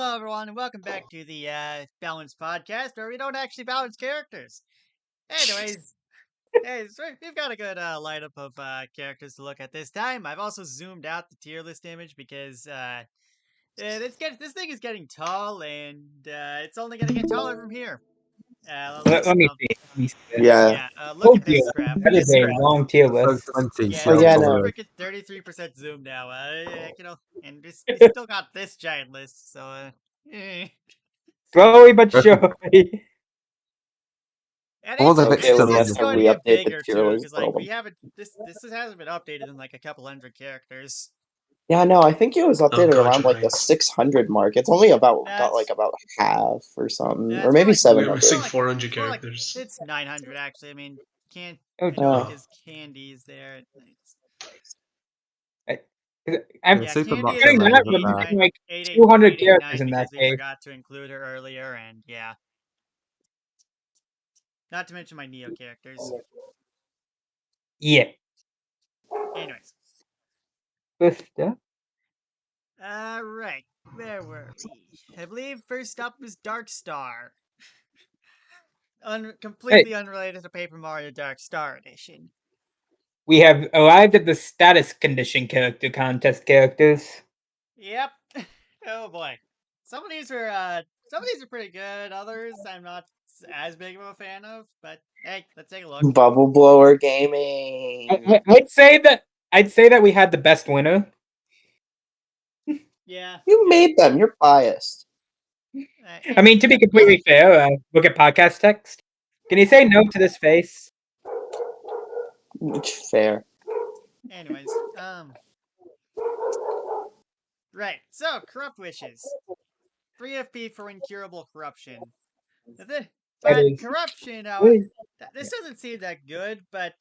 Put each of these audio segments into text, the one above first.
Hello, everyone, and welcome back to the Balance Podcast, where we don't actually balance characters. Anyways, we've got a good lineup of characters to look at this time. I've also zoomed out the tier list image because this thing is getting tall, and it's only going to get taller from here. Let me see. Yeah. Look Oh at this dear, crap. that is a long tier list. 20, Yeah, so it's yeah, only no. freaking 33% zoom now. And we still got this giant list, so Slowly but surely. And All the it's, bits still it's on going to there. get We update the bigger tier too, list because like problem. we haven't this hasn't been updated in like a couple hundred characters. Yeah, no, I think it was updated God, around you're like the right. 600 mark. It's only about That's- about half or something, That's or more maybe like- 700. We're missing like- 400 it's more like- characters. It's 900 actually. I mean, can't Oh, I know oh. because Candy's there. I'm Yeah, Super Candy Box is getting is that, like but that. missing like 888, 200 889 characters in that because we case. forgot to include her earlier, and yeah. Not to mention my Neo characters. Yeah. Anyways, Sister. right, where were we? I believe first up was Dark Star. Completely unrelated to Paper Mario Dark Star Edition. We have arrived at the status condition character contest characters. Yep. Oh boy. Some of these are pretty good. Others I'm not as big of a fan of. But hey, let's take a look. Bubble Blower Gaming. I'd say that we had the best winner. Yeah. You made them. You're biased. I mean, to be completely fair, look at podcast text. Can you say no to this face? Fair. Anyways, right. So corrupt wishes. 3 FP for incurable corruption. But corruption, this doesn't seem that good, but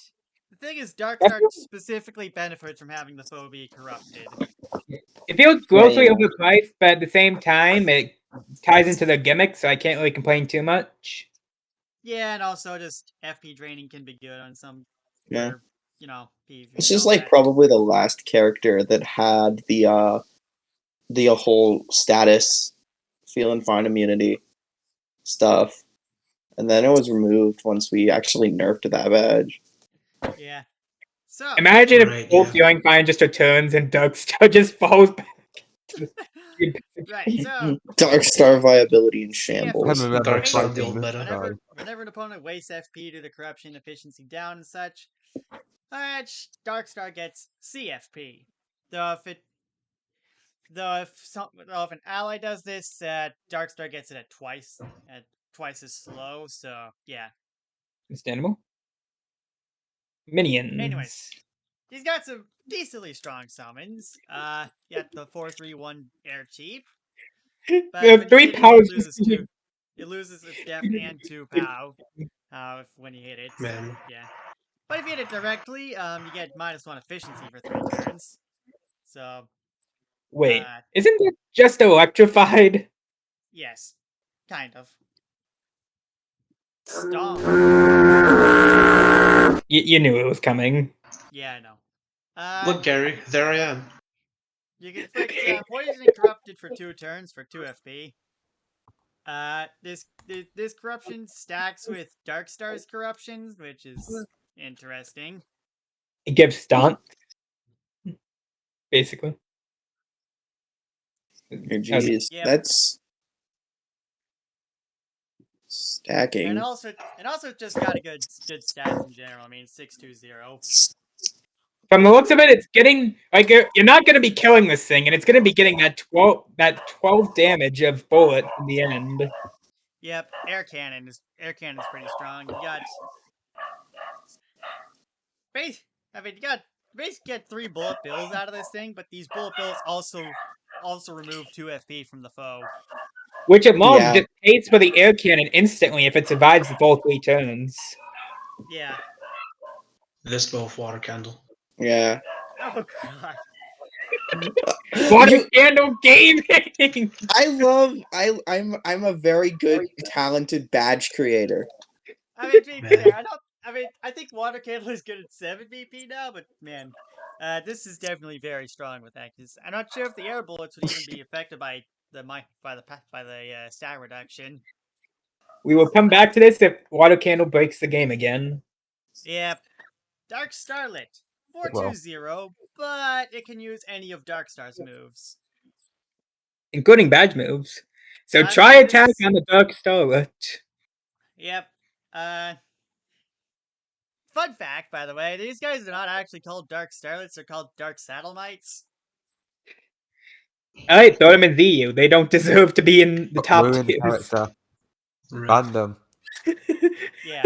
the thing is, Darkstar specifically benefits from having the foe be corrupted. It feels grossly Yeah. overpriced, but at the same time, it ties into the gimmick, so I can't really complain too much. Yeah, and also just FP draining can be good on some. Yeah. Where, PvP. This is like probably the last character that had the whole status, feeling fine immunity stuff, and then it was removed once we actually nerfed that badge. Yeah. So Imagine Right, if full yeah. feeling fine just returns and Darkstar just falls back. right. So Darkstar viability in shambles. Dark Side, the old meta. whenever an opponent wastes FP due to corruption, efficiency down, and such, Darkstar gets CFP. Though if an ally does this, Darkstar gets it at twice as slow. So yeah. Understandable. Minions. Anyways, he's got some decently strong summons. Yeah, the 4-3-1 air cheap. But The when you 3 hit it, powers. it loses its def and 2 pow. When you hit it. So, Man. yeah. But if you hit it directly, you get -1 efficiency for 3 turns. So Wait, isn't it just electrified? yes, kind of. Stomp. You knew it was coming. Yeah, I know. Look, Gary, there I am. You can fix poisoning corrupted for 2 turns for 2 FP. This corruption stacks with Darkstar's corruptions, which is interesting. It gives stunt. Basically. Jeez, Yep. that's stacking. And also just got a good stats in general. I mean, 620. From the looks of it, it's getting like you're not going to be killing this thing, and it's going to be getting that 12 damage of bullet in the end. Yep, air cannon is pretty strong. You got basically get 3 bullet bills out of this thing, but these bullet bills also remove 2 FP from the foe. Which at long just pays for the air cannon instantly if it survives the full 3 turns. Yeah. This both water candle. Yeah. Oh god. Water candle gaming. I'm a very good, talented badge creator. I mean, to be fair, I think water candle is good at 7 BP now, but man, this is definitely very strong with that. Cause I'm not sure if the air bullets would even be affected by stat reduction. We will come back to this if Water Candle breaks the game again. Yep. Dark Starlet. 420, but it can use any of Darkstar's moves. Including badge moves. So I'd try say attack this- on the Dark Starlet. Yep. Fun fact, by the way, these guys are not actually called Dark Starlets, they're called Dark Satellmites. Alright, throw them in ZU. They don't deserve to be in the top Ruined tiers. character. Right. Ban them. Yeah.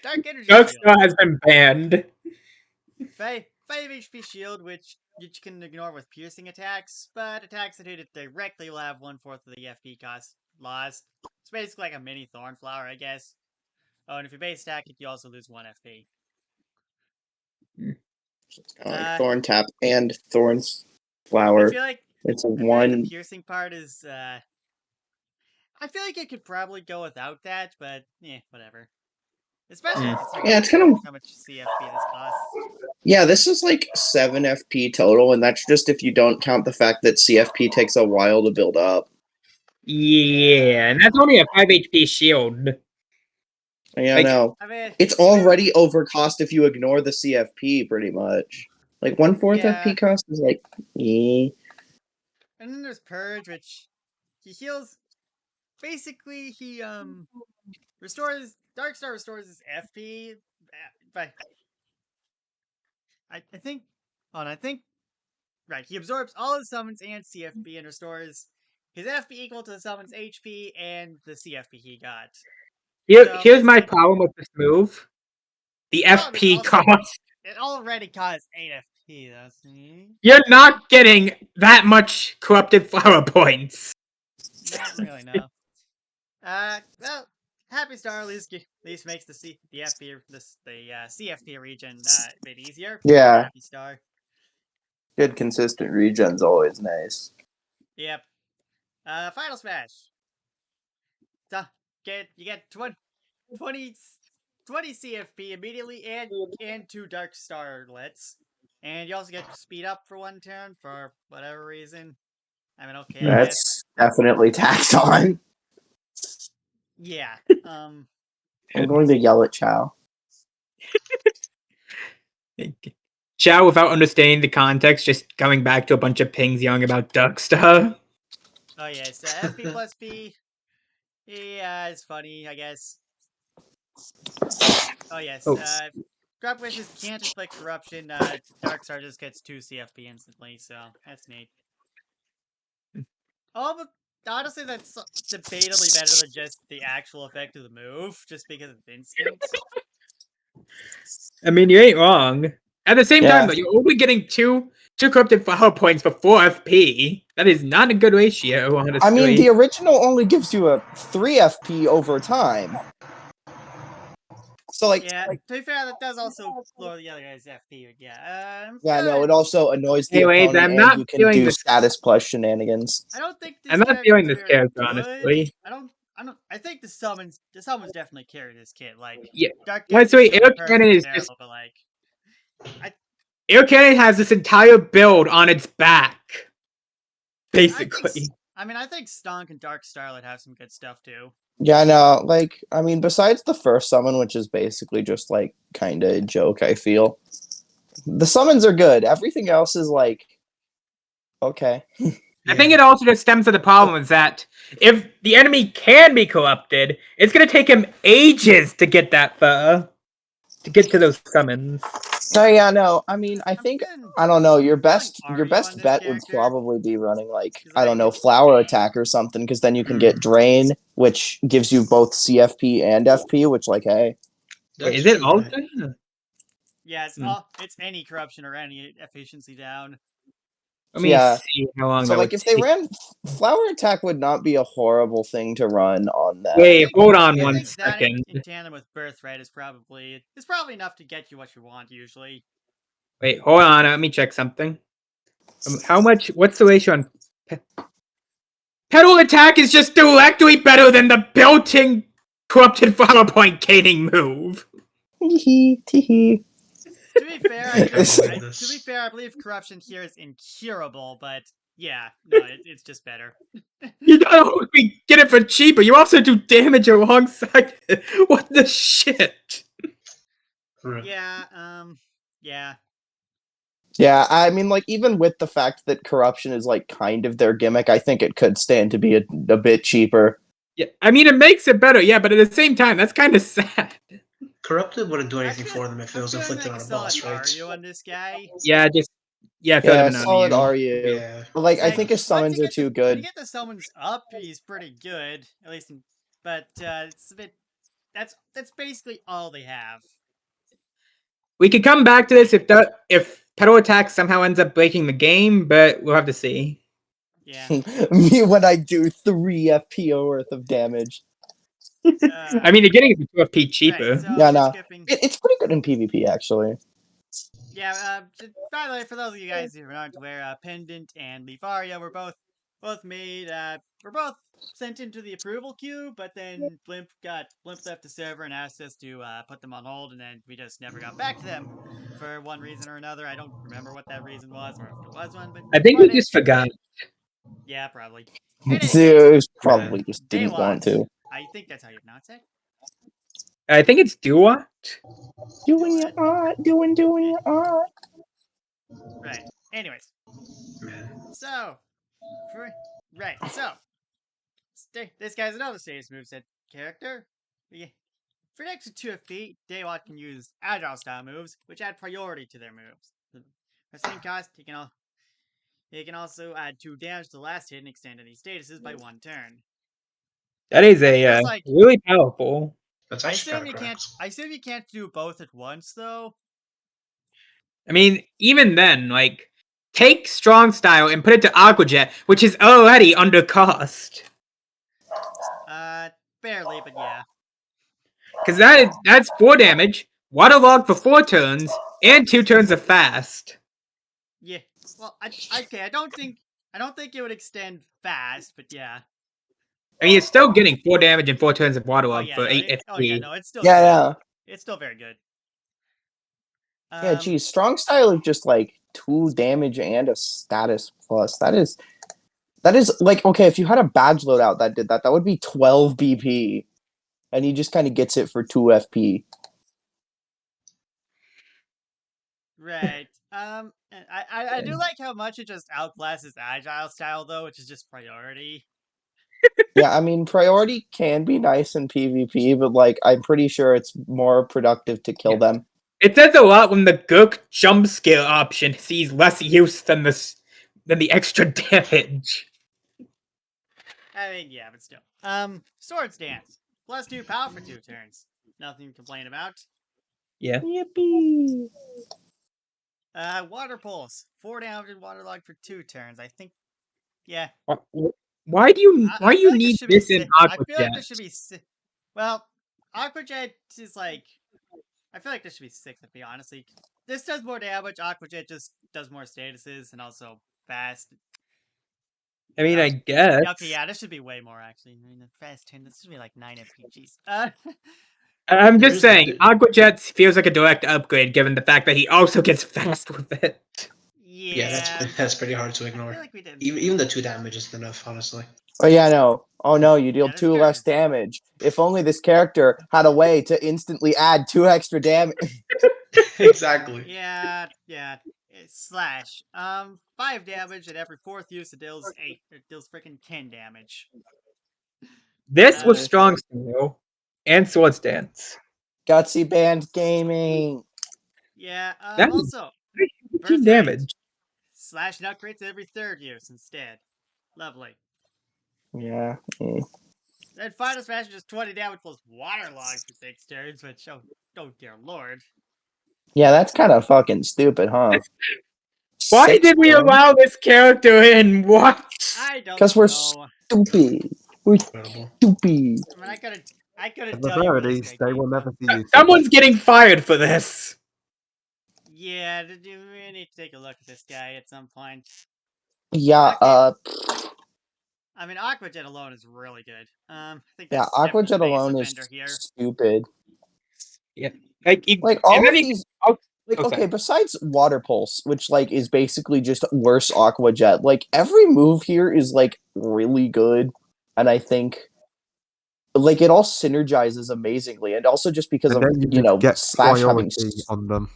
Dark Energy Dark Shield. Star has been banned. 5 HP shield, which you can ignore with piercing attacks, but attacks that hit it directly will have 1/4 of the FP cost lost. It's basically like a mini Thornflower, I guess. Oh, and if you base attack it, you also lose 1 FP. Thorn Tap and Thorn's I Flower. feel like It's a I feel like one. the piercing part is, I feel like it could probably go without that, but whatever. Especially considering Yeah, it's kind of. how much CFP this costs. Yeah, this is like 7 FP total, and that's just if you don't count the fact that CFP takes a while to build up. Yeah, and that's only a 5 HP shield. Yeah, Like- no. I mean, It's already overcost if you ignore the CFP, pretty much. Like 1/4 Yeah. FP cost is like, and then there's Purge, which he heals. Basically, he restores Darkstar restores his FP, but I think. Oh, and I think right. He absorbs all his summons and CFP and restores his FP equal to the summon's HP and the CFP he got. So Here's my basically- problem with this move. The Well, FP there's also- cost. It already costs 8 FP. That's You're not getting that much corrupted flower points. not really no. Well, Happy Star at least makes the CFP region a bit easier. Yeah. Happy Star. good consistent regen's always nice. Yep. Final Smash. So, you get 20 CFP immediately and 2 Dark Starlets. And you also get speed up for 1 turn for whatever reason. I mean, okay, I guess. That's definitely tacked on. Yeah. I'm going to yell at Chow. Chow, without understanding the context, just coming back to a bunch of pings yelling about Darkstar. Oh yeah, so FP plus P. Yeah, it's funny, I guess. Oh yes, Oh. Crop Wishes can't inflict corruption. Darkstar just gets 2 CFP instantly, so that's neat. Oh, but honestly, that's debatably better than just the actual effect of the move, just because it's instant. I mean, you ain't wrong. At the same Yeah. time, though, you're only getting two corrupted flower points for 4 FP. That is not a good ratio, honestly. I mean, the original only gives you a 3 FP over time. So, like, Yeah, to be fair, that does also lower the other guy's FP. Yeah, yeah, no, it also annoys the Anyways, opponent, I'm and not you can feeling do this- status plus shenanigans. I don't think this I'm not feeling this character's character, very good. honestly. I think the summons definitely carry this kit. Like, Yeah. Dark Well, Death so is Air perfect Cannon is terrible, just- but like, Air Cannon has this entire build on its back. Basically. I think Stonk and Dark Starlet have some good stuff too. Yeah, no, like, I mean, besides the first summon, which is basically just, like, kind of a joke, I feel. The summons are good. Everything else is, like, okay. I think it also just stems to the problem is that if the enemy can be corrupted, it's going to take him ages to get that far. To get to those summons. No, yeah, no, I mean, I think, I don't know, your best Mario on bet this would character. probably be running, like, 'Cause, I don't like, know, Flower Attack or something, because then you can get Drain, which gives you both CFP and FP, which, like, hey. Wait, is it true, all? right? Yeah, it's Hmm. it's any corruption or any efficiency down. Let me Yeah. see how long So, that like, would if they take. ran Flower Attack would not be a horrible thing to run on that. Wait, hold on I one think that second. in tandem with Birthright is probably enough to get you what you want usually. Wait, hold on. Let me check something. How much? What's the ratio on? Pedal attack is just directly better than the built-in corrupted flower point gaining move. Teehee, teehee. To be fair, This- I believe corruption here is incurable, but Yeah, no, it's just better. You don't only get it for cheaper, you also do damage alongside it. What the shit? Right. Yeah. Yeah, I mean, like, even with the fact that corruption is, like, kind of their gimmick, I think it could stand to be a bit cheaper. Yeah, I mean, it makes it better, yeah, but at the same time, that's kind of sad. Corrupted wouldn't do I anything feel, for them if it I'm was feeling inflicted like on a a solid boss, right? Ario on this guy. Yeah, throw them Yeah, an solid onion. are you? Yeah. But, like, I Like, think his once summons are too when you good. get the summons up, he's pretty good. At least, but it's a bit. That's basically all they have. We could come back to this if Petal Attack somehow ends up breaking the game, but we'll have to see. Yeah. Me when I do 3 FPO worth of damage. I mean, you're getting it for 2 FP cheaper. Right, so Yeah, we're no. skipping. It's pretty good in PvP, actually. Yeah. By the way, for those of you guys who aren't aware, Pendant and Leafaria were both made. Were both sent into the approval queue, but then Blimp left the server and asked us to put them on hold, and then we just never got back to them for one reason or another. I don't remember what that reason was, or if there was one, but I think we just forgot. Yeah, probably. In any Zeus case, probably just didn't Daywat. want to. I think that's how you pronounce it. I think it's Duat. Doing your art, doing your art. Right. Anyways, Man. so this guy's another serious moveset character. For an extra 2 FP, Daywat can use agile style moves, which add priority to their moves. For the same cost, he can also add 2 damage to the last hit and extend any statuses by 1 turn. That is It a feels like really powerful. That's I actually assume kind of you can't. correct. I assume you can't do both at once, though. I mean, even then, like, take Strong Style and put it to Aquajet, which is already under cost. Barely, but yeah. Because that's 4 damage, Waterlog for 4 turns, and 2 turns of fast. Yeah. Well, I don't think it would extend fast, but yeah. I mean, it's still getting 4 damage and 4 turns of Oh Waterlog yeah, for no. 8 FP. Oh yeah, no. It's still Yeah, good. yeah. It's still very good. Yeah, geez, strong style is just like 2 damage and a status plus. That is like, okay, if you had a badge loadout that did that, that would be 12 BP. And he just kind of gets it for 2 FP. Right. And I do like how much it just outclasses agile style though, which is just priority. Yeah, I mean, priority can be nice in PvP, but like, I'm pretty sure it's more productive to kill them. It says a lot when the Gurk jump scale option sees less use than the extra damage. I mean, yeah, but still. Swords Dance. +2 power for 2 turns. Nothing to complain about. Yeah. Yippee! Water Pulse. 4 damage and Waterlog for 2 turns. I think. Yeah. Why do you I feel like need should be this in si- Aquajet? I feel like this should be. Well, Aquajet is like. I feel like this should be 6 to be honestly. This does more damage. Aquajet just does more statuses and also fast. I mean, I guess. Okay, yeah, this should be way more actually. I mean, the fast 10. This should be like 9 MPGs. I'm There just is saying, the- Aquajet feels like a direct upgrade given the fact that he also gets fast with it. Yeah, that's pretty hard to I ignore. feel like we did. Even the 2 damage is enough, honestly. Oh yeah, no. Oh no, you deal Yeah, this 2 less character- damage. If only this character had a way to instantly add 2 extra damage. Exactly. Yeah. It's slash. 5 damage at every 4th use. It deals 8. It deals freaking 10 damage. This was Okay. Strong Style and Swords Dance. Gutsy Band Gaming. Yeah. That was Also, 15 Birthright. damage. Slash nut crits every 3rd use instead. Lovely. Yeah. Then Final Smash is just 20 damage plus Waterlog for 6 turns, which, oh dear lord. Yeah, that's kind of fucking stupid, huh? Why 6 did we turns? allow this character in? What? I don't know. 'Cause we're stupid. We're Incredible. stupid. I mean, I could have At the done you very for this least, guy. they will never see you. Someone's getting fired for this. Yeah, we need to take a look at this guy at some point. Yeah, I mean, Aquajet alone is really good. I think yeah, that's definitely the Aquajet base alone is offender here. stupid. Like Like all and of then these Like, Okay. okay, besides Water Pulse, which like is basically just worse Aqua Jet, like every move here is like really good, and I think like it all synergizes amazingly, and also just because And of then you just get Slash having priority on them.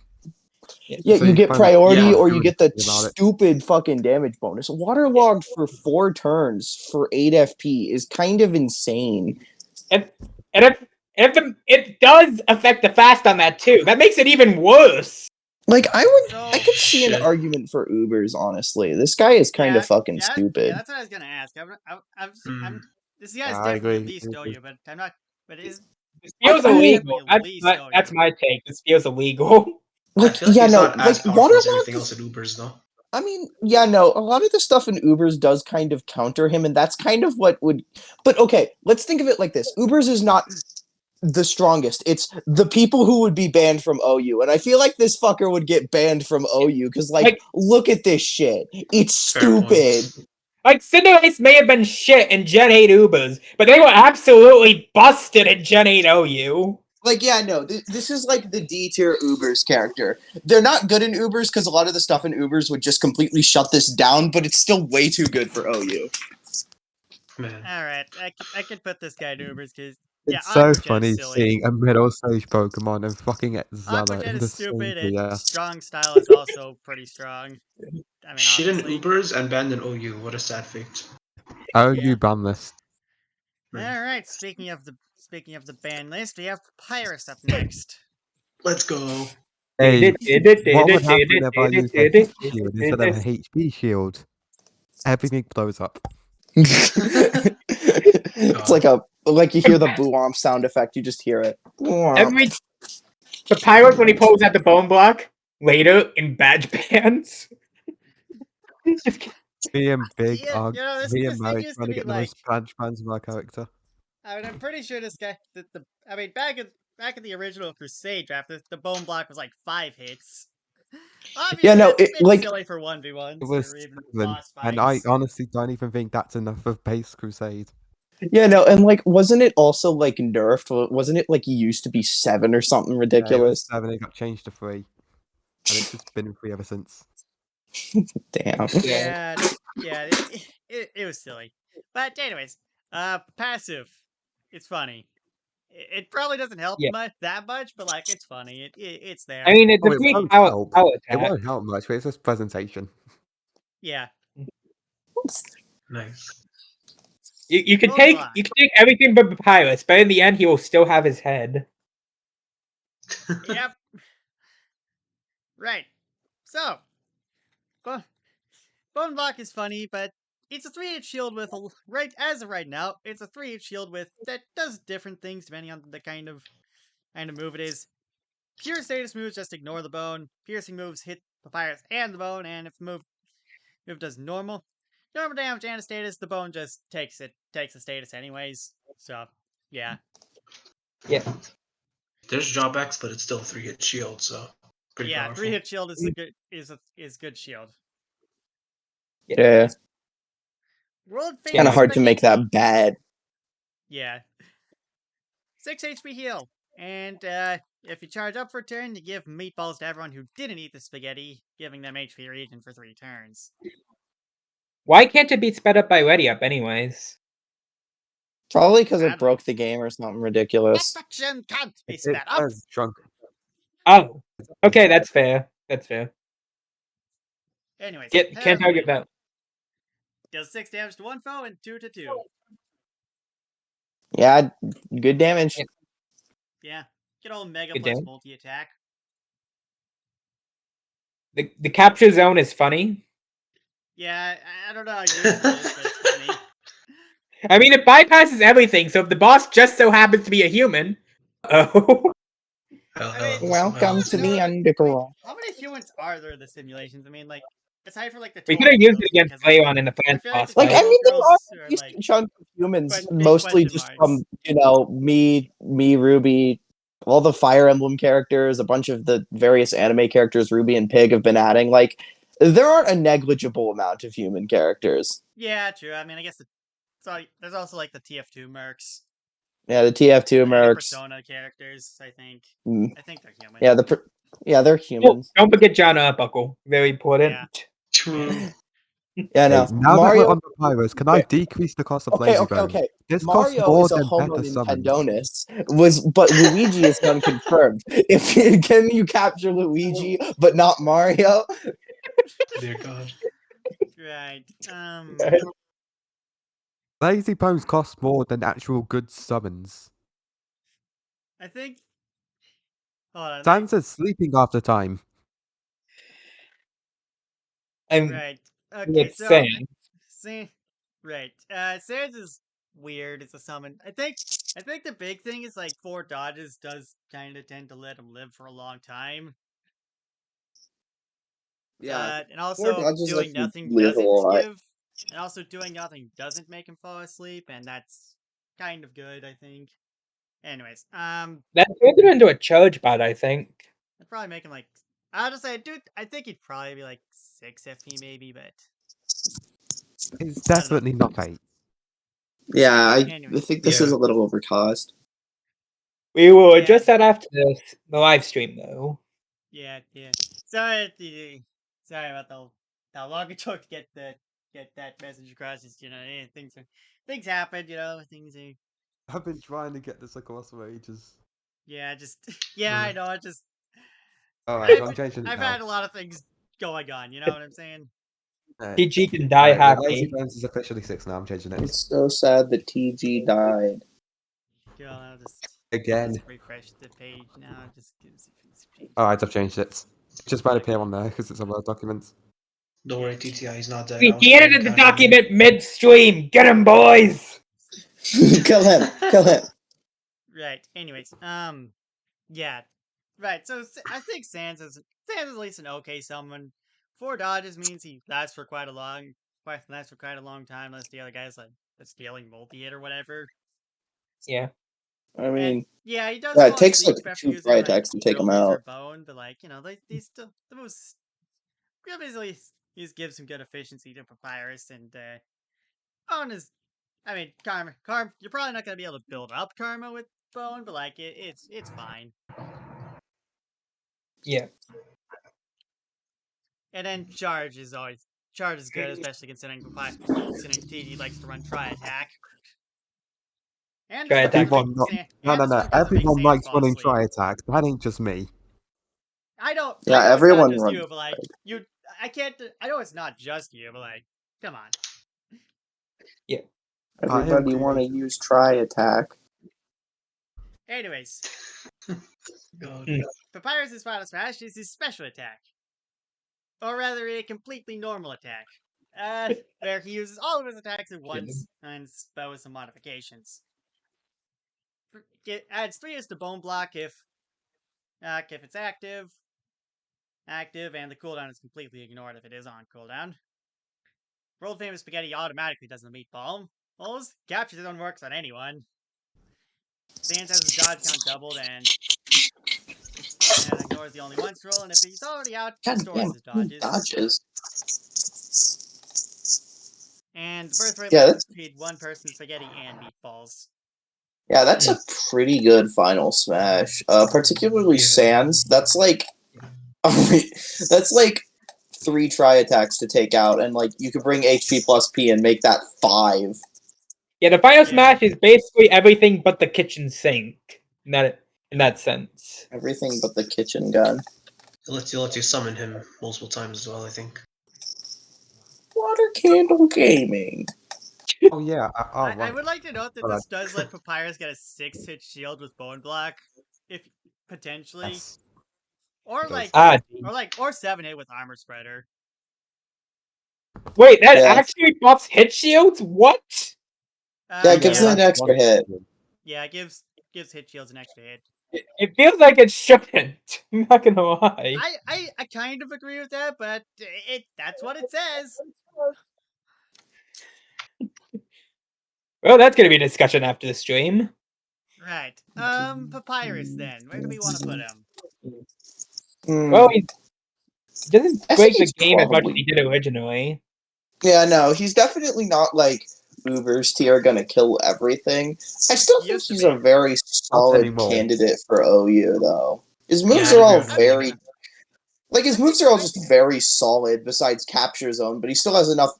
yeah, So you you get kind of priority Yeah. or you get the about it. stupid fucking damage bonus. Waterlogged for 4 turns for 8 FP is kind of insane. And it does affect the fast on that too. That makes it even worse. Like So I could see an Shit. argument for Ubers, honestly. This guy is kind of fucking yeah, stupid. Yeah, that's what I was gonna ask. This guy's I definitely agree. least OU, but I'm not. But it is This feels I mean- illegal. Least That's OU. my take. This feels illegal. I Like feel like yeah, he's no, not like as powerful as Waterlogged anything is- else in Ubers, though. I mean, yeah, no, a lot of the stuff in Ubers does kind of counter him, and that's kind of what would. But okay, let's think of it like this: Ubers is not the strongest. It's the people who would be banned from OU, and I feel like this fucker would get banned from OU because, like, look at this shit. It's Fair stupid. point. Like Cinderace may have been shit in Gen 8 Ubers, but they were absolutely busted in Gen 8 OU. Like, yeah, no, this is like the D tier Ubers character. They're not good in Ubers because a lot of the stuff in Ubers would just completely shut this down, but it's still way too good for OU. Man. All right, I can put this guy in Ubers because It's yeah, so Aqua Jet funny is silly. seeing a middle stage Pokemon and fucking Aqua Zella Jet in the is same stupid, and tier. Strong Style is also pretty strong. I mean, Shit in obviously. Ubers and banned in OU. What a sad fate. Oh, Yeah. you ban list. All right. Speaking of the ban list, we have Pyrus up next. Let's go. Hey, what would happen if I use a heat shield instead of a HP shield? Everything blows up. It's like you hear the boo-omp sound effect, you just hear it. Papyrus when he pulls out the bone block later in badge bands. Me and Big Yeah, are you know, this me and thing Mary used to trying to be get the like. most branch bands of our character. I mean, I'm pretty sure this guy. I mean, back in the original Crusade draft, the bone block was like 5 hits. Obviously, Yeah, no, it's like silly for 1v1s It was or even 7, boss and I fights. honestly don't even think that's enough of base Crusade. yeah, no, and like wasn't it also like nerfed? Wasn't it like it used to be 7 or something Yeah, it was ridiculous? 7, it got changed to 3. And it's just been 3 ever since. Damn. Yeah, it was silly. But anyways, passive. It's funny. It probably doesn't help Yeah. that much, but like it's funny. It's there. I mean, it's Oh, a it big won't power help. It attack. won't help much, but it's just presentation. Yeah. Nice. You can Bone take block. everything but Papyrus, but in the end, he will still have his head. Yep. Right. So, Bone Block is funny, but it's a 3-hit shield with as of right now, it's a 3-hit shield with that does different things depending on the kind of move it is. Pure status moves just ignore the bone. Piercing moves hit Papyrus and the bone, and if the move does normal damage and a status, the bone just takes the status anyways. So, yeah. Yeah. There's drawbacks, but it's still a 3-hit shield, so pretty Yeah, powerful. 3-hit shield is good shield. Yeah. World famous Kind of hard to make spaghetti. that bad. Yeah. 6 HP heal. And if you charge up for a turn, you give meatballs to everyone who didn't eat the spaghetti, giving them HP regen for 3 turns. Why can't it be sped up by Ready Up, anyways? Probably because I it broke the game or something ridiculous. That faction can't be It sped up. says drunk. Oh, okay, that's fair. That's fair. Anyways, Can't argue that. Deals 6 damage to one foe and 2 to 2. Yeah, good damage. Yeah. Get all Mega Good plus damage. multi-attack. The capture zone is funny. Yeah, I don't know how useful it is, but it's funny. I mean, it bypasses everything, so if the boss just so happens to be a human... Oh. Welcome to the underground. How many humans are there in the simulations? I mean, like, aside for like the We could have used it Total against Girls, Leon in the I French feel like boss the Like, I fight. Total mean, there Girls are are a decent like chunk of humans, big mostly question just marks. from, me, Ruby, all the Fire Emblem characters, a bunch of the various anime characters Ruby and Pig have been adding. Like, there aren't a negligible amount of human characters. Yeah, true. I mean, I guess there's also like the TF2 mercs. Yeah, the TF2 And the mercs. Persona characters, I think. Mm. I think they're human. Yeah, Yeah, they're humans. Don't forget John Arbuckle. Very important. Yeah. True. Yeah, no. Hey, now that Mario. we're on Papyrus, can I decrease the cost of Lazy Bones? Okay. This costs Mario more is a than Homo better summons. Nintendonus, but Luigi is unconfirmed. Can you capture Luigi but not Mario? Dear God. Right. Lazy Bones cost more than actual good summons. I think. Hold on. Sansa's sleeping half the time. Right. Okay. It's So. saying. See. Right. Sans is weird. It's a summon. I think the big thing is like 4 dodges does kind of tend to let him live for a long time. And also dodges doing let you nothing live a doesn't lot. give. And also doing nothing doesn't make him fall asleep, and that's kind of good, I think. Anyways, That turns him into a charge bot, I think. I'd probably make him like. I'll just say, dude. I think he'd probably be like 6 FP maybe, but It's definitely not 8. Yeah, I Anyways. think this is Yeah. a little overcost. We will Yeah. address that after the live stream, though. Yeah. Sorry about how long it took to get that message across. It's, things happen. Things are. I've been trying to get this across for ages. Yeah, I know. It just. Alright, I'm changing it I've now. had a lot of things going on. You know what I'm saying? PG can die Alright, the Lazy happy. Bones is officially 6 now. I'm changing it. It's so sad that TG died. Cool, I'll just Again. refresh the page now. Just gives Alright, I've changed it. It just might appear on there because it's a Word document. Don't worry, TTI, he's not dead. We I was edited the playing Canada. document midstream. Get him, boys. Kill him. Right. Anyways, yeah. Right. So I think Sans is at least an okay summon. 4 dodges means he lasts for quite a long time, unless the other guy's like stealing multi-hit or whatever. Yeah. I mean, Yeah, he does. yeah, fall it takes asleep like after 2 using, fry like, attacks to take him Drill Wizard out. Bone, but they still the most. Real basically, he gives some good efficiency to Papyrus, and Bone is. I mean, Karma. You're probably not gonna be able to build up Karma with Bone, but like it's fine. Yeah. And then Charge is good, especially considering TG likes to run Tri Attack. And Tri this one Attack. doesn't make No. this one doesn't make Everyone Sans likes fall running asleep. Tri Attack. That ain't just me. I know everyone it's not just runs you, but like I know it's not just you, but like, come on. Everybody want to use Tri Attack. Anyways, God. Papyrus' final smash is his special attack, or rather, a completely normal attack, where he uses all of his attacks at once and spell with some modifications. It adds 3 hits to Bone Block if it's active, and the cooldown is completely ignored if it is on cooldown. World famous Spaghetti automatically does the meatball. Balls captures it, works on anyone. Sans has his dodge count doubled and ignores the only once roll, and if he's already out, he stores his dodges. And the birth rate lets him feed one person spaghetti and meatballs. Yeah, that's a pretty good final smash. Particularly Sans. That's like 3 Tri Attacks to take out, and like you could bring HP plus P and make that 5. Yeah, the final smash is basically everything but the kitchen sink. In that sense. Everything but the kitchen gun. It lets you summon him multiple times as well, I think. Water Candle Gaming. Oh yeah. I would like to note that this does let Papyrus get a 6-hit shield with Bone Block, if potentially, Yes. or It like, does. or 7-hit with Armor Spreader. Wait, that actually buffs hit shields? What? Yeah, it gives it an extra hit. Yeah, it gives hit shields an extra hit. It feels like it shouldn't. I'm not gonna lie. I kind of agree with that, but that's what it says. Well, that's gonna be a discussion after the stream. Right. Papyrus then. Where do we want to put him? Well, he doesn't break the game as much as he did originally. Yeah, no, he's definitely not like Uber's tier gonna kill everything. I still think he's a very solid candidate for OU, though. His moves are all very Like, his moves are all just very solid besides Capture Zone, but he still has enough,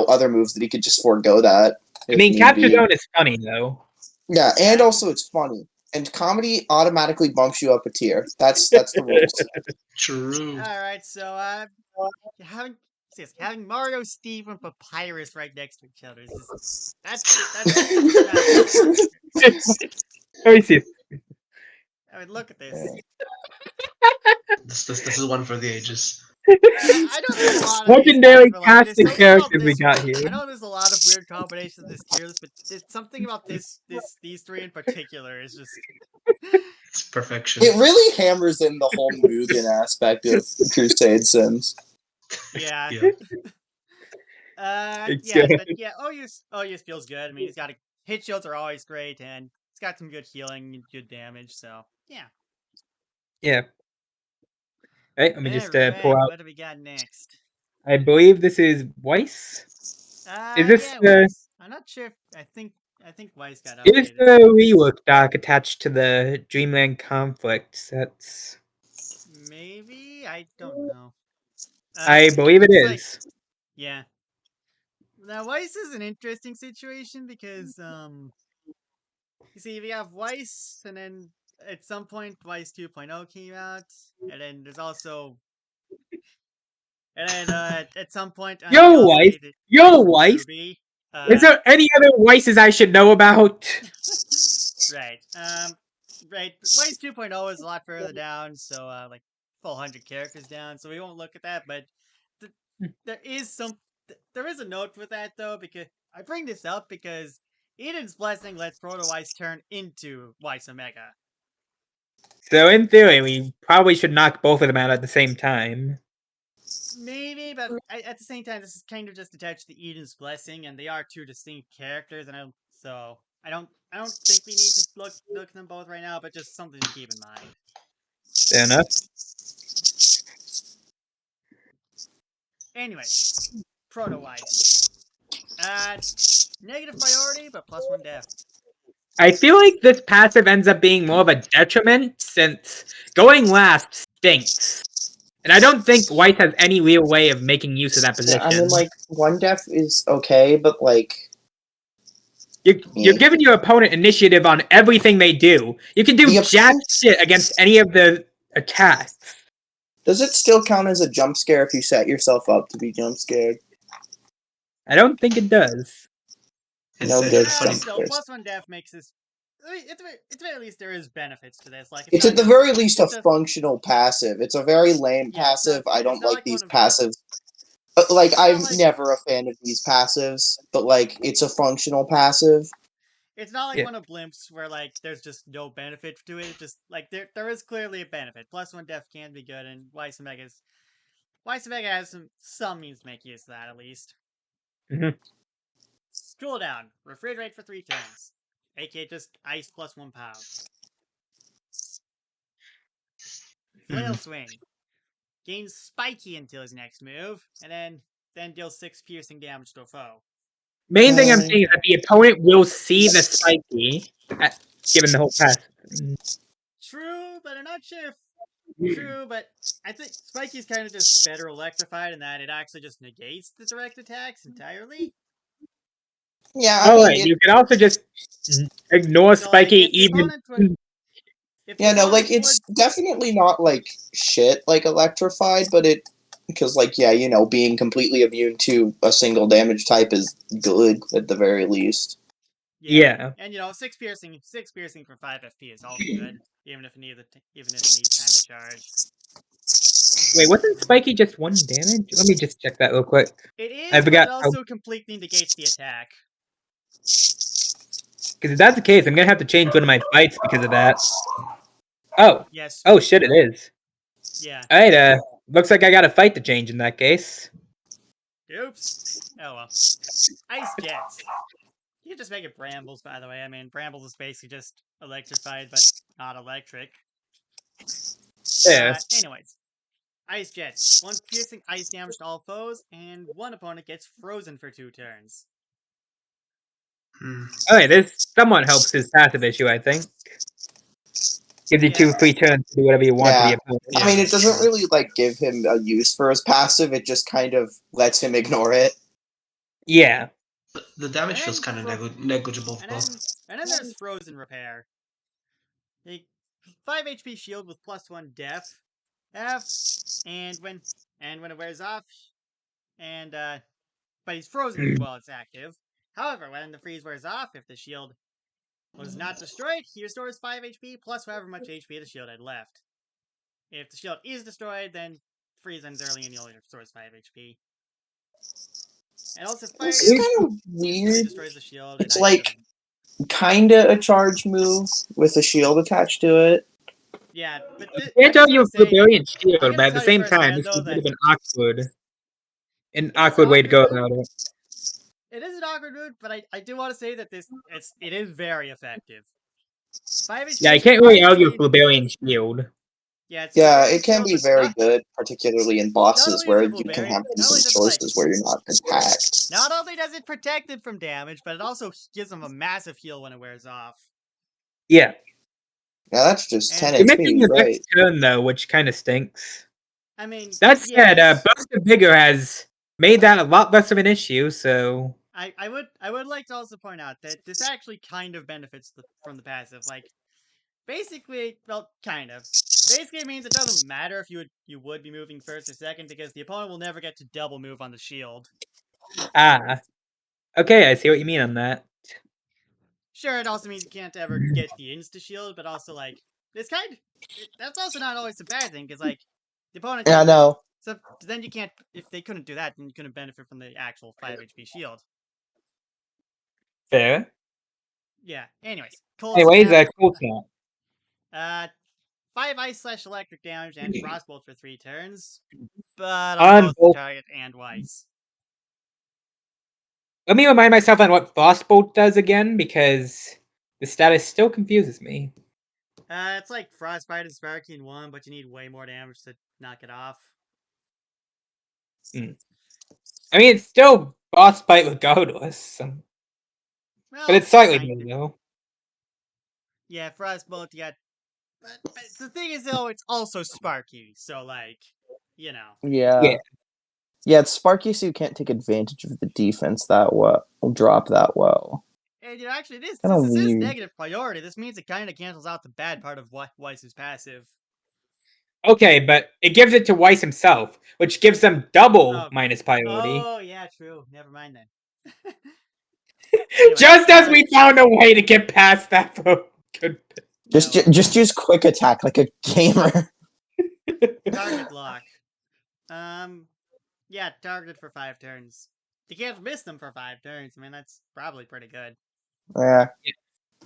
other moves that he could just forego that. I mean, Capture Zone is funny, though. Yeah, and also it's funny. And comedy automatically bumps you up a tier. That's the rules. True. Alright, so, having Mario, Steve, and Papyrus right next to each other is that's Let me see. I mean, look at this. This is one for the ages. I know there's a lot of Legendary these guys, but, casting there's something about characters we this got one. here. I know there's a lot of weird combinations of this tier list, but there's something about these three in particular is just It's perfection. It really hammers in the whole Mugen aspect of Crusade Sims. yeah. Yeah. But Oyus feels good. I mean, he's got hit shields are always great, and he's got some good healing and good damage. So yeah. Yeah. Right, let me just Alright, pull out. what do we got next? I believe this is Weiss. Is this Weiss. I'm not sure. I think Weiss got updated. Is the rework doc attached to the Dreamland conflict sets? Maybe, I don't know. I believe it is. Yeah. Now Weiss is an interesting situation because you see we have Weiss, and then at some point Weiss 2.0 came out, and then there's also at some point Yo, Weiss! Ruby. Is there any other Weisses I should know about? Right. Right. Weiss 2.0 is a lot further down, so like full 100 characters down, so we won't look at that, but there is a note with that though, because I bring this up because Eden's Blessing lets Proto Weiss turn into Weiss Omega. So in theory, we probably should knock both of them out at the same time. Maybe, but at the same time, this is kind of just attached to Eden's Blessing, and they are two distinct characters, and I don't think we need to look at them both right now, but just something to keep in mind. Fair enough. Anyway, Proto Weiss. Negative priority, but +1 def. I feel like this passive ends up being more of a detriment, since going last stinks. And I don't think Weiss has any real way of making use of that position. Yeah, I mean, like, 1 def is okay, but, like... You're giving your opponent initiative on everything they do. You can do jack shit against any of the attacks. Does it still count as a jump scare if you set yourself up to be jump scared? I don't think it does. No good. +1 def makes this. At the very least, there is benefits to this. Like it's at the very least a functional passive. It's a very lame passive. I don't like these passives. Like, I'm never a fan of these passives, but like, it's a functional passive. It's not like one of Blimp's where like there's just no benefit to it. Just like there is clearly a benefit. +1 def can be good, and Weiss Omega has some means to make use of that at least. Mm-hmm. Cooldown. Refrigerate for 3 turns. aka just ice +1 pow. Flail Swing. Gains spiky until his next move, and then deals 6 piercing damage to a foe. Main thing I'm saying is that the opponent will see the spiky, given the whole pass. True, but I'm not sure if... True, but I think Spiky's kind of just better electrified in that it actually just negates the direct attacks entirely. Yeah, you can also just ignore Spiky even... it's definitely not, like, shit, like, electrified, but it... Because, like, being completely immune to a single damage type is good, at the very least. Yeah. And, 6 piercing for 5 FP is also good, even if it needs time to charge. Wait, wasn't Spiky just 1 damage? Let me just check that real quick. It is, I forgot. But it also completely negates the attack. Because if that's the case, I'm going to have to change one of my fights because of that. Oh. Yes. Oh, shit, it is. Yeah. Alright, looks like I got a fight to change in that case. Oops. Oh well. Ice Jets. You can just make it Brambles, by the way. I mean, Brambles is basically just electrified, but not electric. Yeah. Anyways. Ice Jets. 1 piercing ice damage to all foes, and 1 opponent gets frozen for 2 turns. Okay, this somewhat helps his passive issue, I think. Gives you Yeah. 2 free turns to do whatever you want to the Yeah. opponent. I mean, it that's doesn't true. really like give him a use for his passive. It just kind of lets him ignore it. Yeah. The damage And feels then kind of fro- negligible and though. then there's Frozen Repair. A 5 HP shield with +1 def, F, and when it wears off, and but he's frozen while it's active. However, when the freeze wears off, if the shield was not destroyed, he restores 5 HP plus however much HP the shield had left. If the shield is destroyed, then freeze ends early and he only restores 5 HP. And also, fire This is damage kind of instantly weird. destroys the shield. It's and like kinda a charge move with a shield attached to it. yeah, but I I'm can't tell just you gonna a say, brilliant I'm shield, gonna but at the tell you same time, firsthand this though would that have been awkward. An it is an awkward way to awkward go move. about it. It is an awkward move, but I do want to say that it is very effective. 5 HP. Yeah, I can't really argue with Barbarian Shield. Yeah, it's Yeah, Barbarian it can shield, be but very good, particularly in not bosses only is where it a you can Barbarian, have not only decent does it like choices where you're not attacked. not only does it protect it from damage, but it also gives him a massive heal when it wears off. Yeah. Yeah, that's just 10 And You're missing HP, the right? next turn, though, which kind of stinks. I mean, That said, yes, Burst of Vigor has made that a lot less of an issue, so... I would like to also point out that this actually kind of benefits from the passive. Like, basically, well, kind of. Basically, it means it doesn't matter if you would be moving first or second because the opponent will never get to double move on the shield. Ah. Okay, I see what you mean on that. Sure, it also means you can't ever get the insta shield, but also like it's that's also not always a bad thing because like the opponent Yeah, I can. know. So then you can't. If they couldn't do that, then you couldn't benefit from the actual 5 HP shield. Fair. Yeah. Anyways, cold Anyways, snap. cool snap. 5 ice/electric damage and frostbolt for 3 turns, but on On both both. target and Weiss. Let me remind myself on what Frostbolt does again, because the status still confuses me. It's like Frostbite and Sparky in one, but you need way more damage to knock it off. I mean, it's still Frostbite regardless. So. Well, But it's slightly kind better, of. though. Yeah, Frostbolt, you got. But the thing is, though, it's also Sparky, so, like, you know. Yeah. Yeah, it's Sparky, so you can't take advantage of the defense that well, drop that well. And, you know, actually, this Kinda is weird. negative priority. This means it kind of cancels out the bad part of Weiss's passive. Okay, but it gives it to Weiss himself, which gives them double minus priority. Oh, yeah, true. Never mind then. Anyway, just as we found a way to get past that for good. Just use quick attack like a gamer. Target lock. Yeah, targeted for 5 turns. You can't miss them for 5 turns. I mean, that's probably pretty good. Yeah.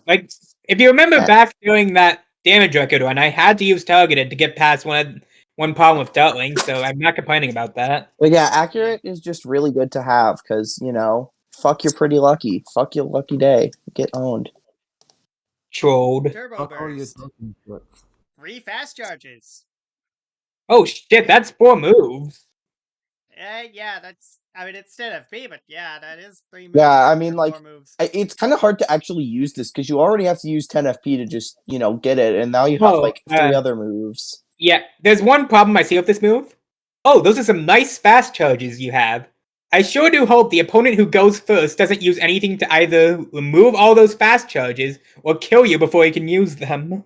Like, if you remember back during that damage record run, I had to use targeted to get past one problem with Dartling, so I'm not complaining about that. But yeah, accurate is just really good to have because, you know, fuck you're pretty lucky. Fuck your lucky day. Get owned. Trolled. Turbo burst. 3 fast charges. Oh shit, that's 4 moves. Yeah, that's. I mean, it's 10 FP, but yeah, that is 3 moves. Yeah, I mean, like, 4 moves. it's kind of hard to actually use this because you already have to use 10 FP to just, you know, get it, and now you have, like, 3 other moves. Yeah, there's one problem I see with this move. Oh, those are some nice fast charges you have. I sure do hope the opponent who goes first doesn't use anything to either remove all those fast charges or kill you before he can use them.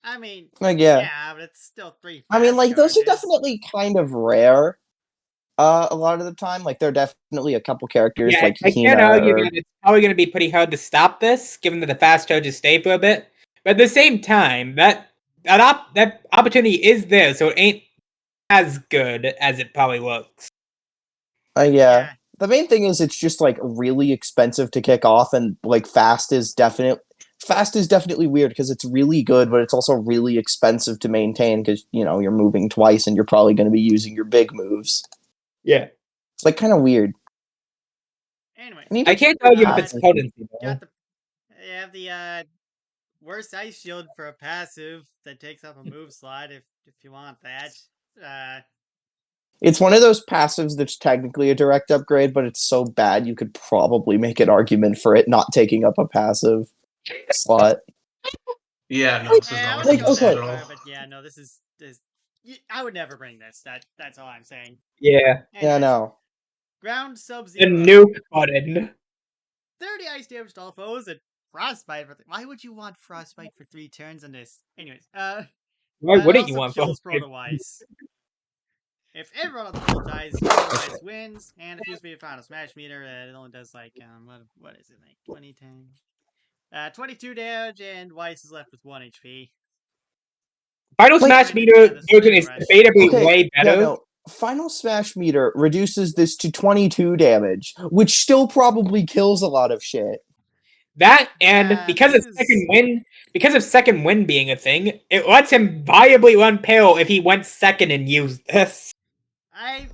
I mean, like, yeah. Yeah, but it's still 3 fast I mean, like, charges. those are definitely kind of rare. A lot of the time, like, there are definitely a couple characters yeah, like I can't argue that it's probably going to be pretty hard to stop this, given that the fast charges stay for a bit. But at the same time, that opportunity is there, so it ain't as good as it probably looks. Yeah. The main thing is it's just like really expensive to kick off, and like fast is definitely weird because it's really good, but it's also really expensive to maintain because, you know, you're moving twice and you're probably going to be using your big moves. Yeah. It's like kind of weird. Anyway, I can't argue with its potency, though. You have the worst ice shield for a passive that takes up a move slot if you want that. It's one of those passives that's technically a direct upgrade, but it's so bad you could probably make an argument for it not taking up a passive slot. Yeah, no, this is I not wouldn't working go this that at far, all. but yeah, no, this is I would never bring this. That's all I'm saying. Yeah. Yeah, Anyways, no. ground The Sub-Zero. nuke button. 30 ice damage to all foes and frostbite for why would you want frostbite for 3 turns on this? Anyways, Why it wouldn't you also want kills frostbite? Proto Weiss. If everyone on the field dies, Proto Weiss wins, and if you use the final smash meter, it only does like what is it, like 22 damage, and Weiss is left with 1 HP. Final Like- Smash Kinda- meter yeah, this is version pretty is fresh. debatably Okay, way yeah, better. no. Final Smash meter reduces this to 22 damage, which still probably kills a lot of shit. That and Yeah, because this of is- second win being a thing, it lets him viably run Peril if he went second and used this.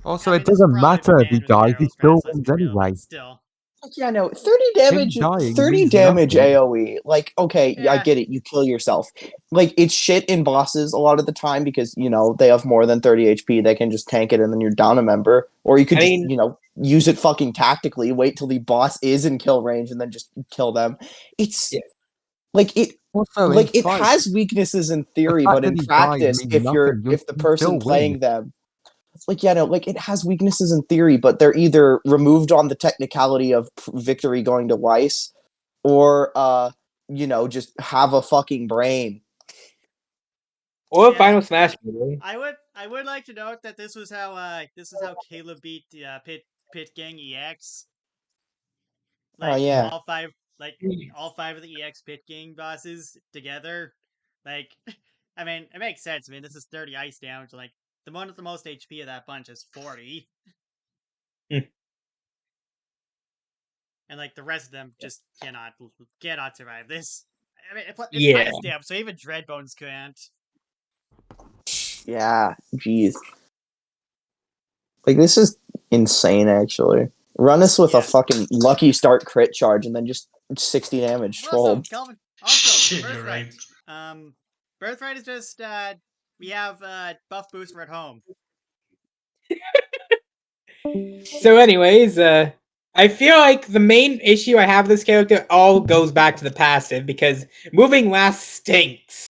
Also, I it mean, this is doesn't probably matter if he banned with the dies, he arrows still press, let's wins be real, anyway. but still. Yeah, no, 30 damage, dying 30 means damage nothing. AoE. Like, okay, I Yeah. get it, you kill yourself. Like, it's shit in bosses a lot of the time because, you know, they have more than 30 HP, they can just tank it and then you're down a member. Or you could I just, mean- you know, use it fucking tactically, wait till the boss is in kill range and then just kill them. It's, Yeah. like, it... Also, in Like, it fight, has weaknesses in theory, fact but in that he dies practice, means if nothing, you the still person win. playing them... Like, yeah, no, like, it has weaknesses in theory, but they're either removed on the technicality of victory going to Weiss, or, you know, just have a fucking brain. Or Yeah. Final Smash meter. I would like to note that this was how Caleb beat the Pit Gang EX. Like yeah. all five of the EX Pit Gang bosses together. Like, I mean, it makes sense. I mean, this is 30 ice damage. Like, the one with the most HP of that bunch is 40. Hmm. And like the rest of them just cannot survive this. I mean, it's Yeah. ice damage, so even Dreadbones can't. Yeah, jeez. Like, this is insane, actually. Run us with Yeah. a fucking lucky start crit charge and then just 60 damage. Also, Troll. Calvin. Also, Shit, you're Birthright. right. Birthright is just we have buff booster at home. So, anyways, I feel like the main issue I have with this character all goes back to the passive because moving last stinks.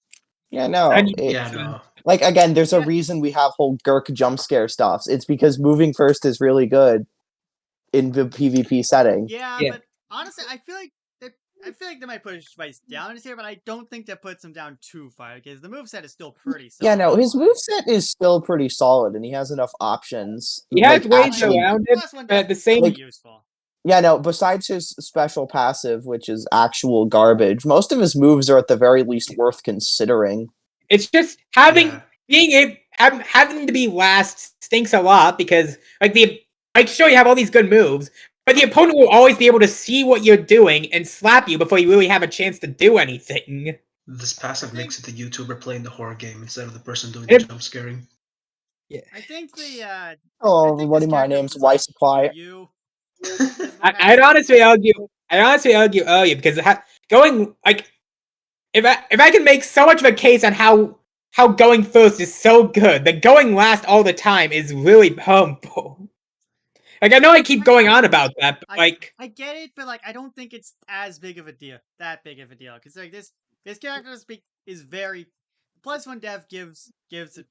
Yeah, no. And- Yeah, no. Like, again, there's a Yeah. reason we have whole Gurk jump scare stuffs. It's because moving first is really good in the PvP setting. Yeah, Yeah. but honestly, I feel like they might push Weiss down this year, but I don't think that puts him down too far because the moveset is still pretty solid. Yeah, no, his otherwise. moveset is still pretty solid, and he has enough options. He has like, ways actually, around it, Plus one but at the death same still Like- useful. yeah, no, besides his special passive, which is actual garbage, most of his moves are at the very least worth considering. it's just having Yeah. having to be last stinks a lot because sure you have all these good moves, but the opponent will always be able to see what you're doing and slap you before you really have a chance to do anything. This passive I makes it the YouTuber playing the horror game instead of the person doing It- the jump scaring. I think the Hello, I think everybody, this my character name's was Weiss off Supply. for you. I'd honestly argue earlier because going like if I can make so much of a case on how going first is so good, then going last all the time is really harmful. Like I know I keep going on about that, but like I get it, but like I don't think it's as big of a deal. That big of a deal because like this character is very plus one dev gives it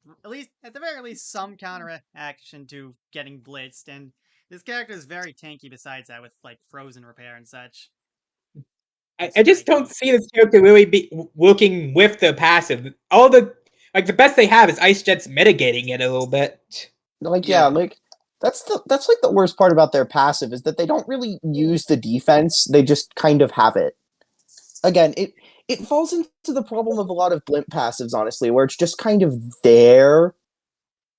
at the very least some counteraction to getting blitzed, and this character is very tanky besides that with like frozen repair and such. I just don't see this character really be working with the passive. All the best they have is Ice Jet's mitigating it a little bit. Like, Yeah. like that's like the worst part about their passive is that they don't really use the defense; they just kind of have it. Again, it falls into the problem of a lot of blimp passives, honestly, where it's just kind of there.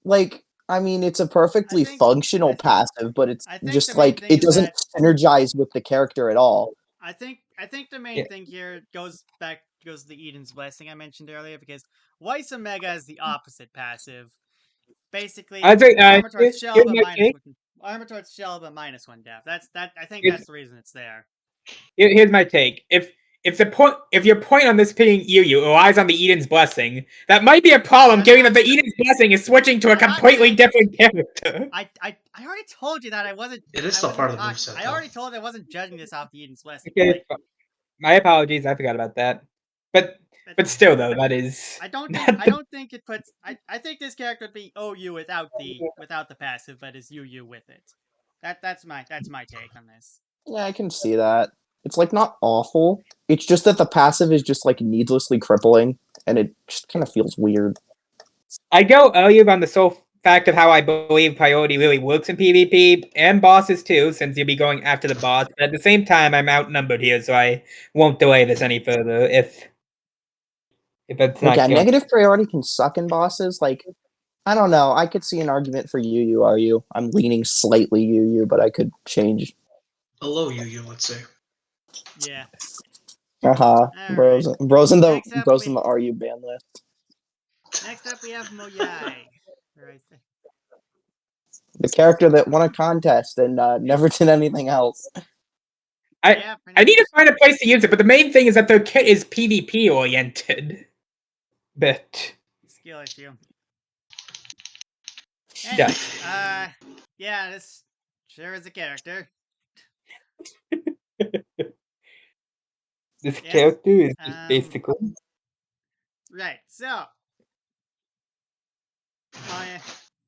Like, I mean, it's a perfectly functional passive, but it's I think just the main like thing it is doesn't that- synergize with the character at all. I think the main Yeah. thing here goes to the Eden's Blessing I mentioned earlier because Weiss Omega is the opposite passive. Basically, I'd say, Armor Torch here's Shell, but my minus take. Armor Torch Shell, but minus one death. I think Here's- that's the reason it's there. Here's my take. If your point on this picking Yu relies on the Eden's Blessing, that might be a problem, I'm given not- that the Eden's Blessing is switching to a I'm not completely saying- different character. I already told you that I wasn't. It is I still wasn't part of the talk- moveset, I though. already told you I wasn't judging this off the Eden's Blessing. Okay, Like, my apologies. I forgot about that. But still, though, that is. I don't think it puts. I think this character would be OU without the passive, but is UU with it. That's my take on this. Yeah, I can see that. It's like not awful. It's just that the passive is just like needlessly crippling, and it just kind of feels weird. I go OU on the sole fact of how I believe priority really works in PvP and bosses too, since you'll be going after the boss. But at the same time, I'm outnumbered here, so I won't delay this any further. If it's Like, not yeah, going. negative priority can suck in bosses. Like, I don't know. I could see an argument for UU. I'm leaning slightly UU, but I could change. A low UU, let's say. Yeah. Bros Alright. bros in the Next up, bros in the RU ban list. Next up, we have Moyai. Right there. The character that won a contest and never did anything else. Yeah, pretty I need to much. find a place to use it, but the main thing is that their kit is PvP oriented. But Skill issue. Yeah. Anyways, yeah, this sure is a character. this Yes, character is just basically. Right, so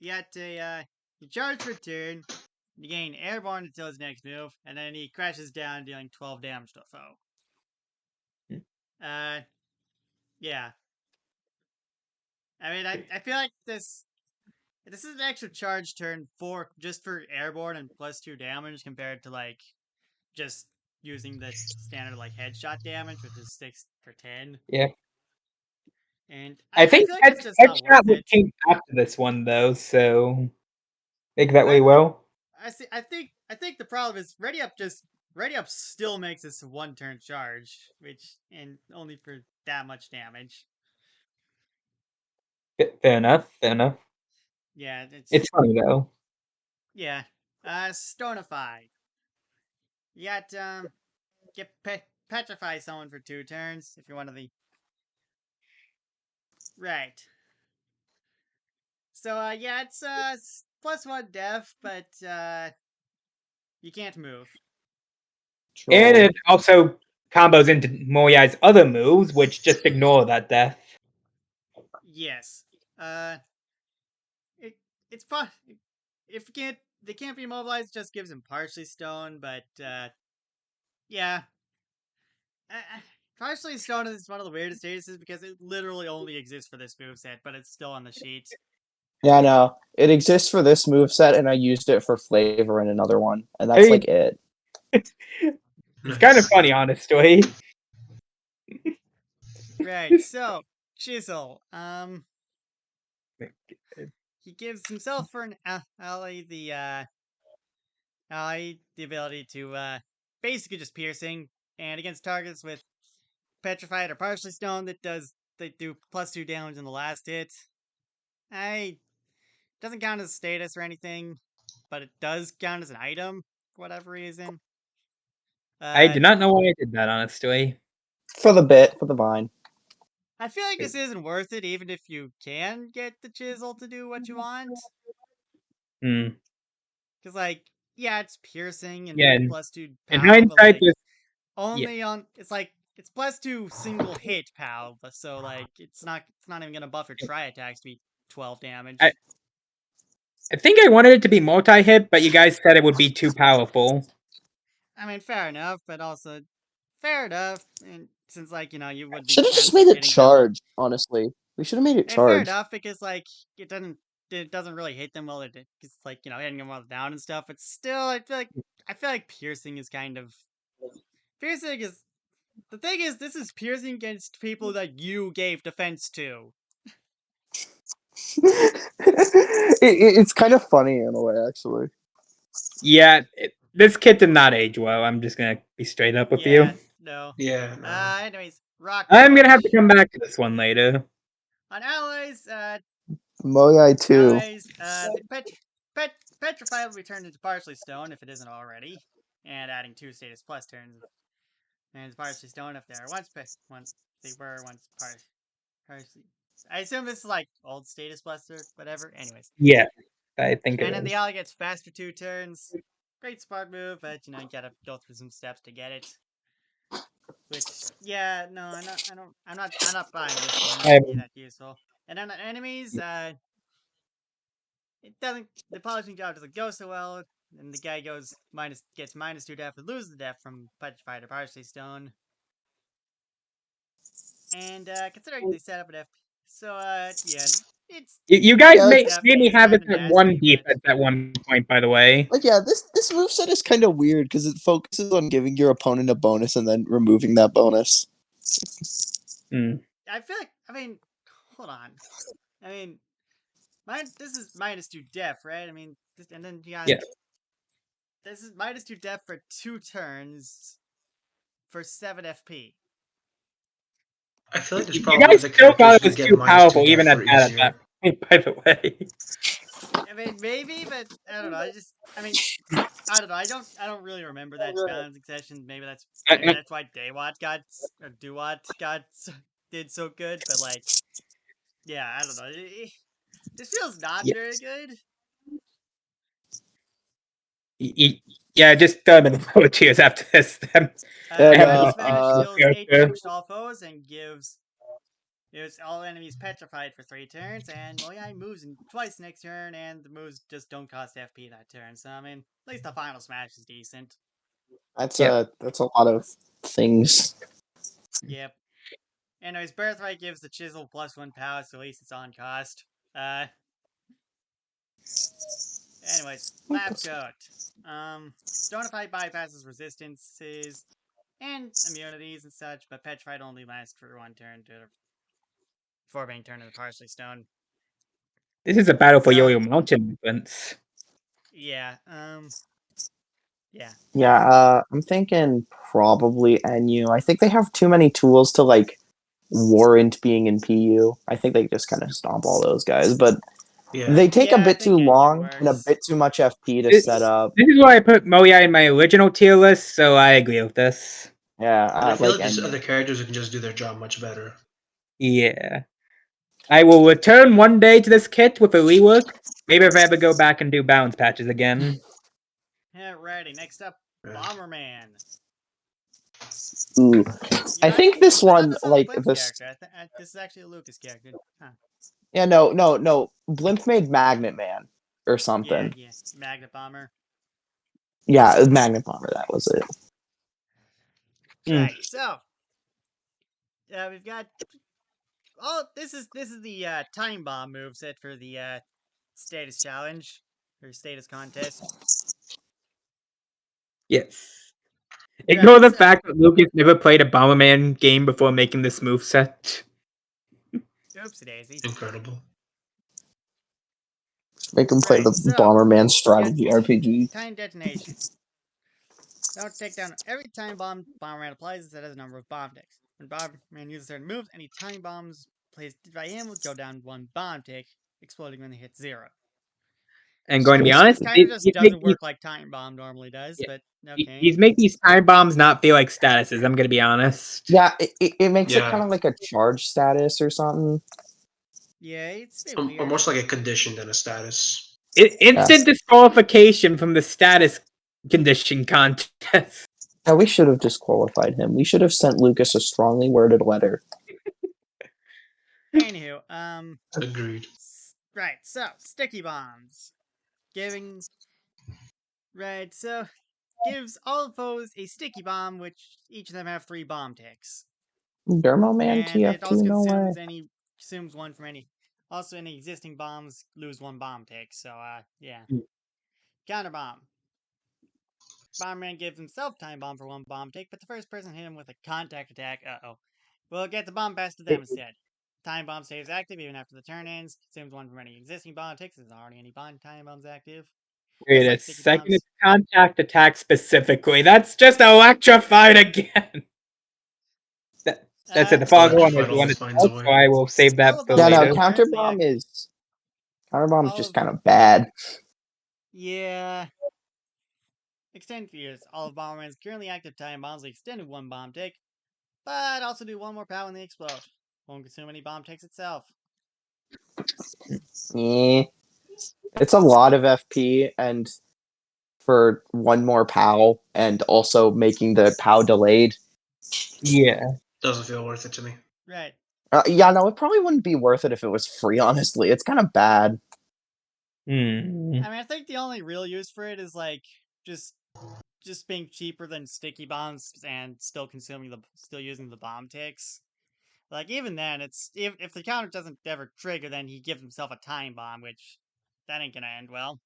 you got to you charge for turn, you gain airborne until his next move, and then he crashes down, dealing 12 damage to a foe. Yeah. I mean, I feel like this is an extra charge turn just for airborne and +2 damage compared to like just using the standard like headshot damage, which is 6 for 10. Yeah. And I think feel like it's just not headshot worth would it. came after this one though, so make that way I- well. I think the problem is Ready Up still makes this a 1-turn charge, and only for that much damage. Fair enough. Yeah, It's funny though. yeah. Stonify. You got petrify someone for 2 turns if you're one of the. Right. So yeah, it's +1 def, but you can't move. And it also combos into Moyai's other moves, which just ignore that death. Yes. It's fun. If they can't be immobilized, just gives him partially stone, but yeah. Partially stone is one of the weirdest statuses because it literally only exists for this moveset, but it's still on the sheet. Yeah, no. It exists for this moveset, and I used it for flavor in another one, and that's like it. It's kind of funny, honestly. Right, so Chisel. He gives himself for an ally the ability to basically just piercing, and against targets with petrified or partially stone they do +2 damage in the last hit. Doesn't count as a status or anything, but it does count as an item for whatever reason. I do not know why I did that, honestly. For the vine. I feel like this isn't worth it, even if you can get the chisel to do what you want. Because, like, yeah, it's piercing and +2 in POW, hindsight, but, only on it's +2 single hit POW, so like it's not even gonna buff your tri attacks to be 12 damage. I think I wanted it to be multi-hit, but you guys said it would be too powerful. I mean, fair enough, but also fair enough. And since you would be should have just made it charge. Honestly, we should have made it charge. Fair enough, because it doesn't really hit them well. It's hitting them while down and stuff. But still, I feel like piercing is kind of piercing is the thing is this is piercing against people that you gave defense to. It's kind of funny in a way, actually. Yeah, this kit did not age well. I'm just gonna be straight up with you. No. Yeah. No. Anyways, rock. I'm gonna have to come back to this one later. On allies, Moyai 2. allies, the petrify will be turned into partially stone if it isn't already, and adding 2 status plus turns. And it's partially stone if they are once partially. I assume this is like old status plus or whatever. Anyways. Yeah, I think. And then the ally gets faster 2 turns. Great smart move, but you gotta go through some steps to get it. Which, yeah, no, I'm not buying this one. I- Be that useful. And then the enemies, it doesn't. The polishing job doesn't go so well, and the guy gets -2 death and loses the death from petrified or partially stone. And considering they set up an FP, so yeah, it's You guys Yeah, made definitely me it's have kind it of at one nasty, defense at one point, by the way. Like, yeah, this moveset is kind of weird because it focuses on giving your opponent a bonus and then removing that bonus. Mm. I feel like, I mean, hold on. I mean, this is -2 def, right? I mean, and then you got Yeah. this is -2 def for 2 turns for 7 FP. I feel like there's You probably guys other still thought characters it who was get too -2 powerful, death even for at that easier. point, by the way. I mean, maybe, but I don't know. I mean, I don't know. I don't really remember that balancing session. Maybe that's why Daywat got or Duwat did so good. But like, yeah, I don't know. This feels not Yeah. very good. Yeah, just throw them in the lower tiers after this. Then. And, This Vanish deals 8 character. damage to all foes and gives all enemies petrified for 3 turns, and Moyai moves twice next turn, and the moves just don't cost FP that turn. So I mean, at least the final smash is decent. That's Yeah. that's a lot of things. Yep. Anyways, Birthright gives the chisel +1 power, so at least it's on cost. Anyways, Lab Coat. Stonify bypasses resistances and immunities and such, but Petrified only lasts for 1 turn before being turned into Partially Stone. This is a battle for So- Yo-Yo Mountain movements. Yeah, yeah. Yeah, I'm thinking probably NU. I think they have too many tools to like warrant being in PU. I think they just kind of stomp all those guys, but Yeah. they take Yeah, a I bit think too NU long and a works. bit too much FP to This- set up. This is why I put Moya in my original tier list, so I agree with this. Yeah, And I feel like there's NU. other characters who can just do their job much better. Yeah. I will return one day to this kit with a rework. Maybe if I ever go back and do balance patches again. Alrighty, next up, Yeah. Bomberman. Ooh. I think this I thought one, this was like Blimp's this. character. This is actually a Lucas character. Huh. Yeah, no. Blimp made Magnet Man or Yeah, something. yeah. Magnet Bomber. Yeah, it was Magnet Bomber. That was it. Right, so we've got this is the time bomb move set for the status challenge or status contest. Yes. Ignore Right, the so- fact that Lucas never played a Bomberman game before making this moveset. Oopsie daisy. Incredible. Make him play Right, the so, Bomberman strategy RPG. Time detonation. Don't take down every time bomb Bomberman applies. It has a number of bomb ticks. When Bomberman uses certain moves, any time bombs placed by him will go down 1 bomb tick, exploding when they hit 0. And going to be honest, This kind of just doesn't work like Time Bomb normally does, Yeah. but okay. He's making these time bombs not feel like statuses, I'm gonna be honest. Yeah, it makes it Yeah. kind of like a charge status or something. Yeah, it's a bit Or weird. more so like a condition than a status. Instant disqualification from the status condition contest. Yeah, we should have disqualified him. We should have sent Lucas a strongly worded letter. Anywho, Agreed. right, so, sticky bombs. Gives all foes a sticky bomb, which each of them have 3 bomb ticks. Dermoman And it also TF2, no way. consumes 1 from any. Also, any existing bombs lose 1 bomb tick, so, yeah. Counter bomb. Bomberman gives himself time bomb for 1 bomb tick, but the first person hit him with a contact attack, will get the bomb passed to them instead. Time bomb stays active even after the turn ends. Consumes 1 from any existing bomb ticks. There's already any time bombs active. Wait Just a like sticky second, bombs. it's contact attack specifically. That's just electrified again. That's it. The following one is Electrified the one always that's finds a out, way. so I will save that for Yeah, no, later. counter bomb is just kind of bad. Yeah. Extend Fuse. All of Bomberman's currently active time bombs will extend 1 bomb tick, but also do 1 more power when they explode. Won't consume any bomb ticks itself. It's a lot of FP, and for 1 more POW, and also making the POW delayed, Yeah. Doesn't feel worth it to me. Right. Yeah, no, it probably wouldn't be worth it if it was free. Honestly, it's kind of bad. Hmm. I mean, I think the only real use for it is like just being cheaper than sticky bombs and still using the bomb ticks. Like even then, it's if the counter doesn't ever trigger, then he gives himself a time bomb, which that ain't gonna end well.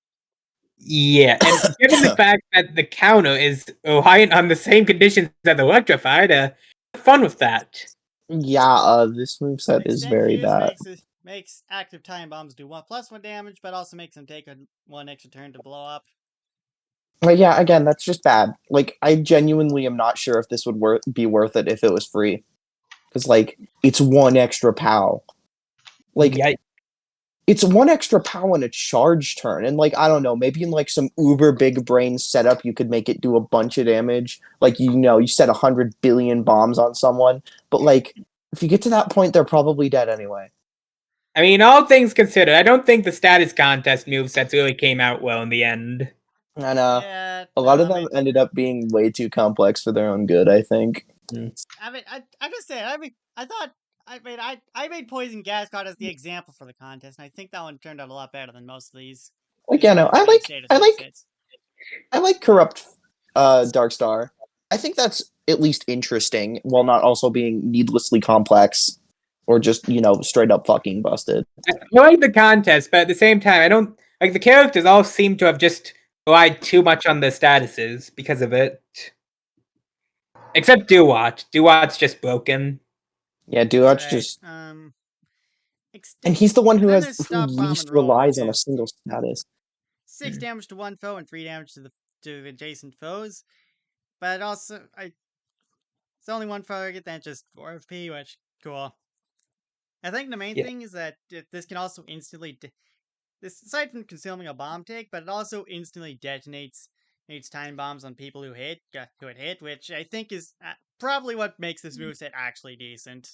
Yeah, and given the fact that the counter is reliant on the same conditions as Electrified, have fun with that. Yeah, this moveset is Extended very use bad. makes active time bombs do 1+1 damage, but also makes them take one extra turn to blow up. But yeah, again, that's just bad. Like, I genuinely am not sure if this would be worth it if it was free. Because, like, it's one extra POW. Like, Yeah, it's one extra POW in a charge turn. And, like, I don't know, maybe in, like, some uber big brain setup, you could make it do a bunch of damage. Like, you set 100 billion bombs on someone. But, like, if you get to that point, they're probably dead anyway. I mean, all things considered, I don't think the status contest movesets really came out well in the end. And, Yeah, a lot no, of them ended up being way too complex for their own good, I think. I mean, I'm just saying. I made Poison Gas God as the example for the contest, and I think that one turned out a lot better than most of these. Like, yeah, no, I like Corrupt Darkstar. I think that's at least interesting, while not also being needlessly complex or just, straight up fucking busted. I like the contest, but at the same time, I don't like the characters all seem to have just relied too much on the statuses because of it. Except Duwatch. Duwatch's just broken. Yeah, Duach Right. just And he's the one who then has there's who Stop, Bomb, least and Roll, relies which on a is single status. 6 damage to one foe and 3 damage to adjacent foes. But also, it's only one target, then just 4 FP, which cool. I think the main thing is that this can also instantly this aside from consuming a bomb tick, but it also instantly detonates time bombs on people who it hit, which I think is probably what makes this moveset actually decent.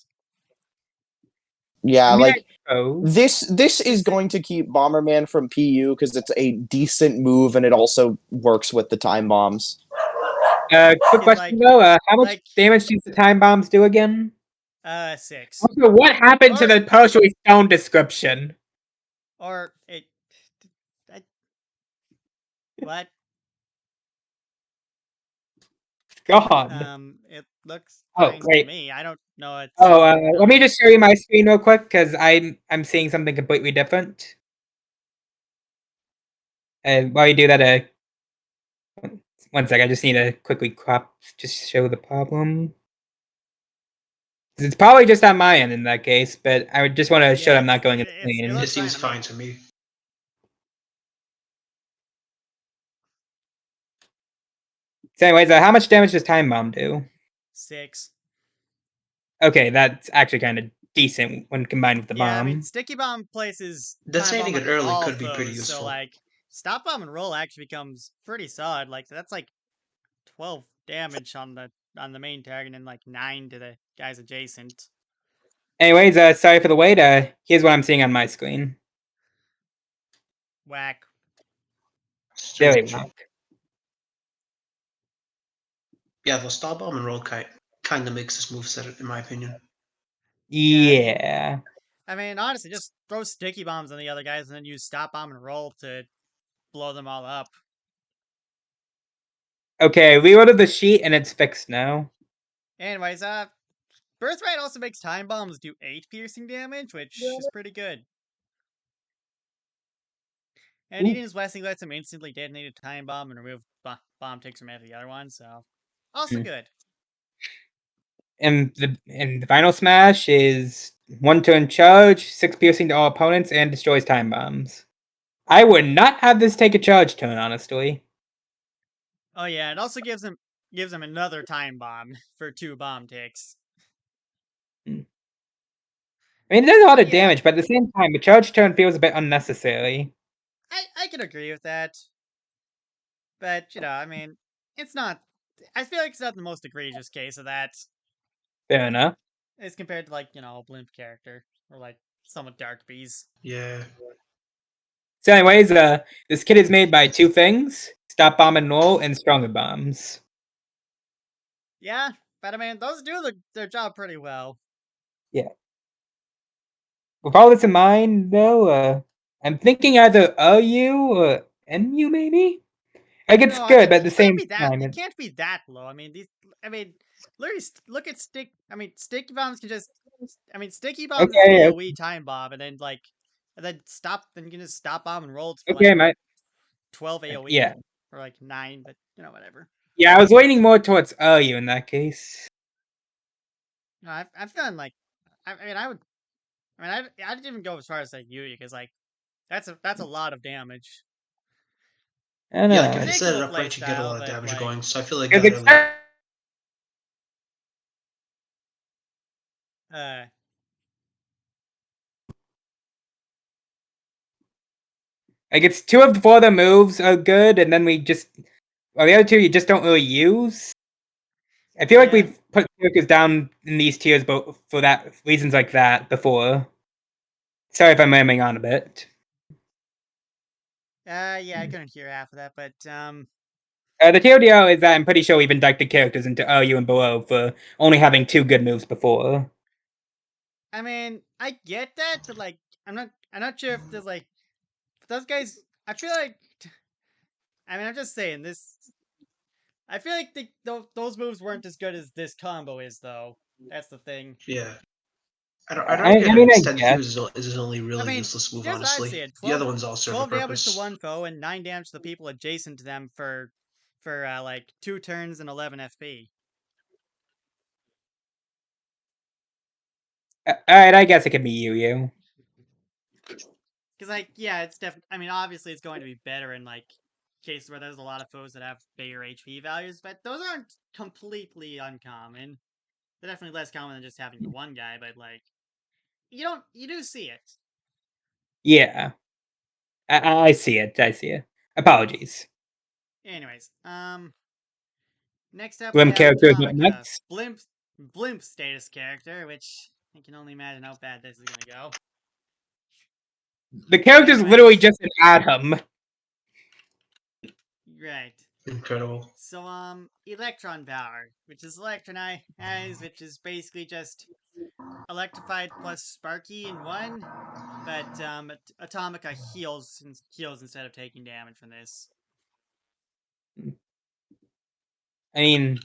Yeah, I mean, like oh, this is going to keep Bomberman from PU because it's a decent move and it also works with the time bombs. quick It's question though. How much damage do the time bombs do again? 6. Also, what happened to the partially stone description? Or it. What? God. It looks Oh, fine great. to me. I don't know. It's Oh, let me just show you my screen real quick because I'm seeing something completely different. And while you do that, one sec, I just need to quickly crop just show the problem. It's probably just on my end in that case, but I would just want to show I'm not going insane. It seems fine to me. So anyways, how much damage does Time Bomb do? 6. Okay, that's actually kind of decent when combined with the bomb. I mean, Sticky Bomb places detonating it early could be pretty useful. So, like, Stop Bomb and Roll actually becomes pretty solid. Like, that's like 12 damage on the main target and like 9 to the guys adjacent. Anyways, sorry for the wait. Here's what I'm seeing on my screen. Whack. Very whack. Yeah, the Stop Bomb and Roll kind of makes this moveset, in my opinion. Yeah. I mean, honestly, just throw Sticky Bombs on the other guys and then use Stop Bomb and Roll to blow them all up. Okay, reloaded the sheet and it's fixed now. Anyways, Birthright also makes time bombs do 8 piercing damage, which is pretty good. And even his blessing lets him instantly detonate a time bomb and remove bomb ticks from every other one, so also good. And the final smash is 1 turn charge, 6 piercing to all opponents, and destroys time bombs. I would not have this take a charge turn, honestly. Oh yeah, it also gives him another time bomb for 2 bomb ticks. I mean, it does a lot of damage, but at the same time, a charge turn feels a bit unnecessary. I can agree with that. But, I mean, it's not... I feel like it's not the most egregious case of that. Fair enough. As compared to, like, a blimp character. Or, like, some of Dark Bees. Yeah. So anyways, this kit is made by 2 things. Stop Bomb and Roll and Stronger Bombs. Yeah, But I mean, those do their job pretty well. With all this in mind, though, I'm thinking either OU or NU, maybe? Like, it's No, good, but at the same time... It can't be that low. I mean, literally, look at stick. I mean, sticky bombs can just. I mean, sticky bombs is Okay, AOE time bomb, and then stop. Then you can just stop bomb and rolls for okay, like 12 AOE yeah. or like 9, but whatever. Yeah, I was leaning more towards OU in that case. No, I've done like. I mean, I would. I mean, I didn't even go as far as like Yui because like that's a lot of damage. I don't Yeah, know. like if It you makes set it it a up right, you get a playstyle, lot of but damage like, going. So I feel like Because that. uh, Like, it's 2 of the 4 of the moves are good, and then we just... Well, the other 2 you just don't really use. I feel like yeah. we've put characters down in these tiers but for that reasons like that before. Sorry if I'm rambling on a bit. Yeah, I couldn't hear half of that, but The TLDR is that I'm pretty sure we've inducted characters into OU and below for only having 2 good moves before. I mean, I get that, but like, I'm not sure if there's like, those guys. I feel like, I mean, I'm just saying this. I feel like those moves weren't as good as this combo is, though. That's the thing. Yeah. I I don't get mean, an I extend guess. fuse is his only I really mean, useless move, here's what I honestly. said: The other ones all serve a 12 damage to purpose. one foe and 9 damage to the people adjacent to them for like 2 turns and 11 FP. Alright, I guess it could be UU. Because like, yeah, it's definitely. I mean, obviously, it's going to be better in like cases where there's a lot of foes that have bigger HP values, but those aren't completely uncommon. They're definitely less common than just having the one guy, but like, you do see it. Yeah. I see it. I see it. Apologies. Anyways, next up we Glim have character is up Atomika, next. blimp status character, which I can only imagine how bad this is gonna go. The character's Anyways. literally just an atom. Right. Incredible. So, Electron Power, which is Electronite, which is basically just Electrified plus Sparky in one, but Atomica heals instead of taking damage from this. I mean,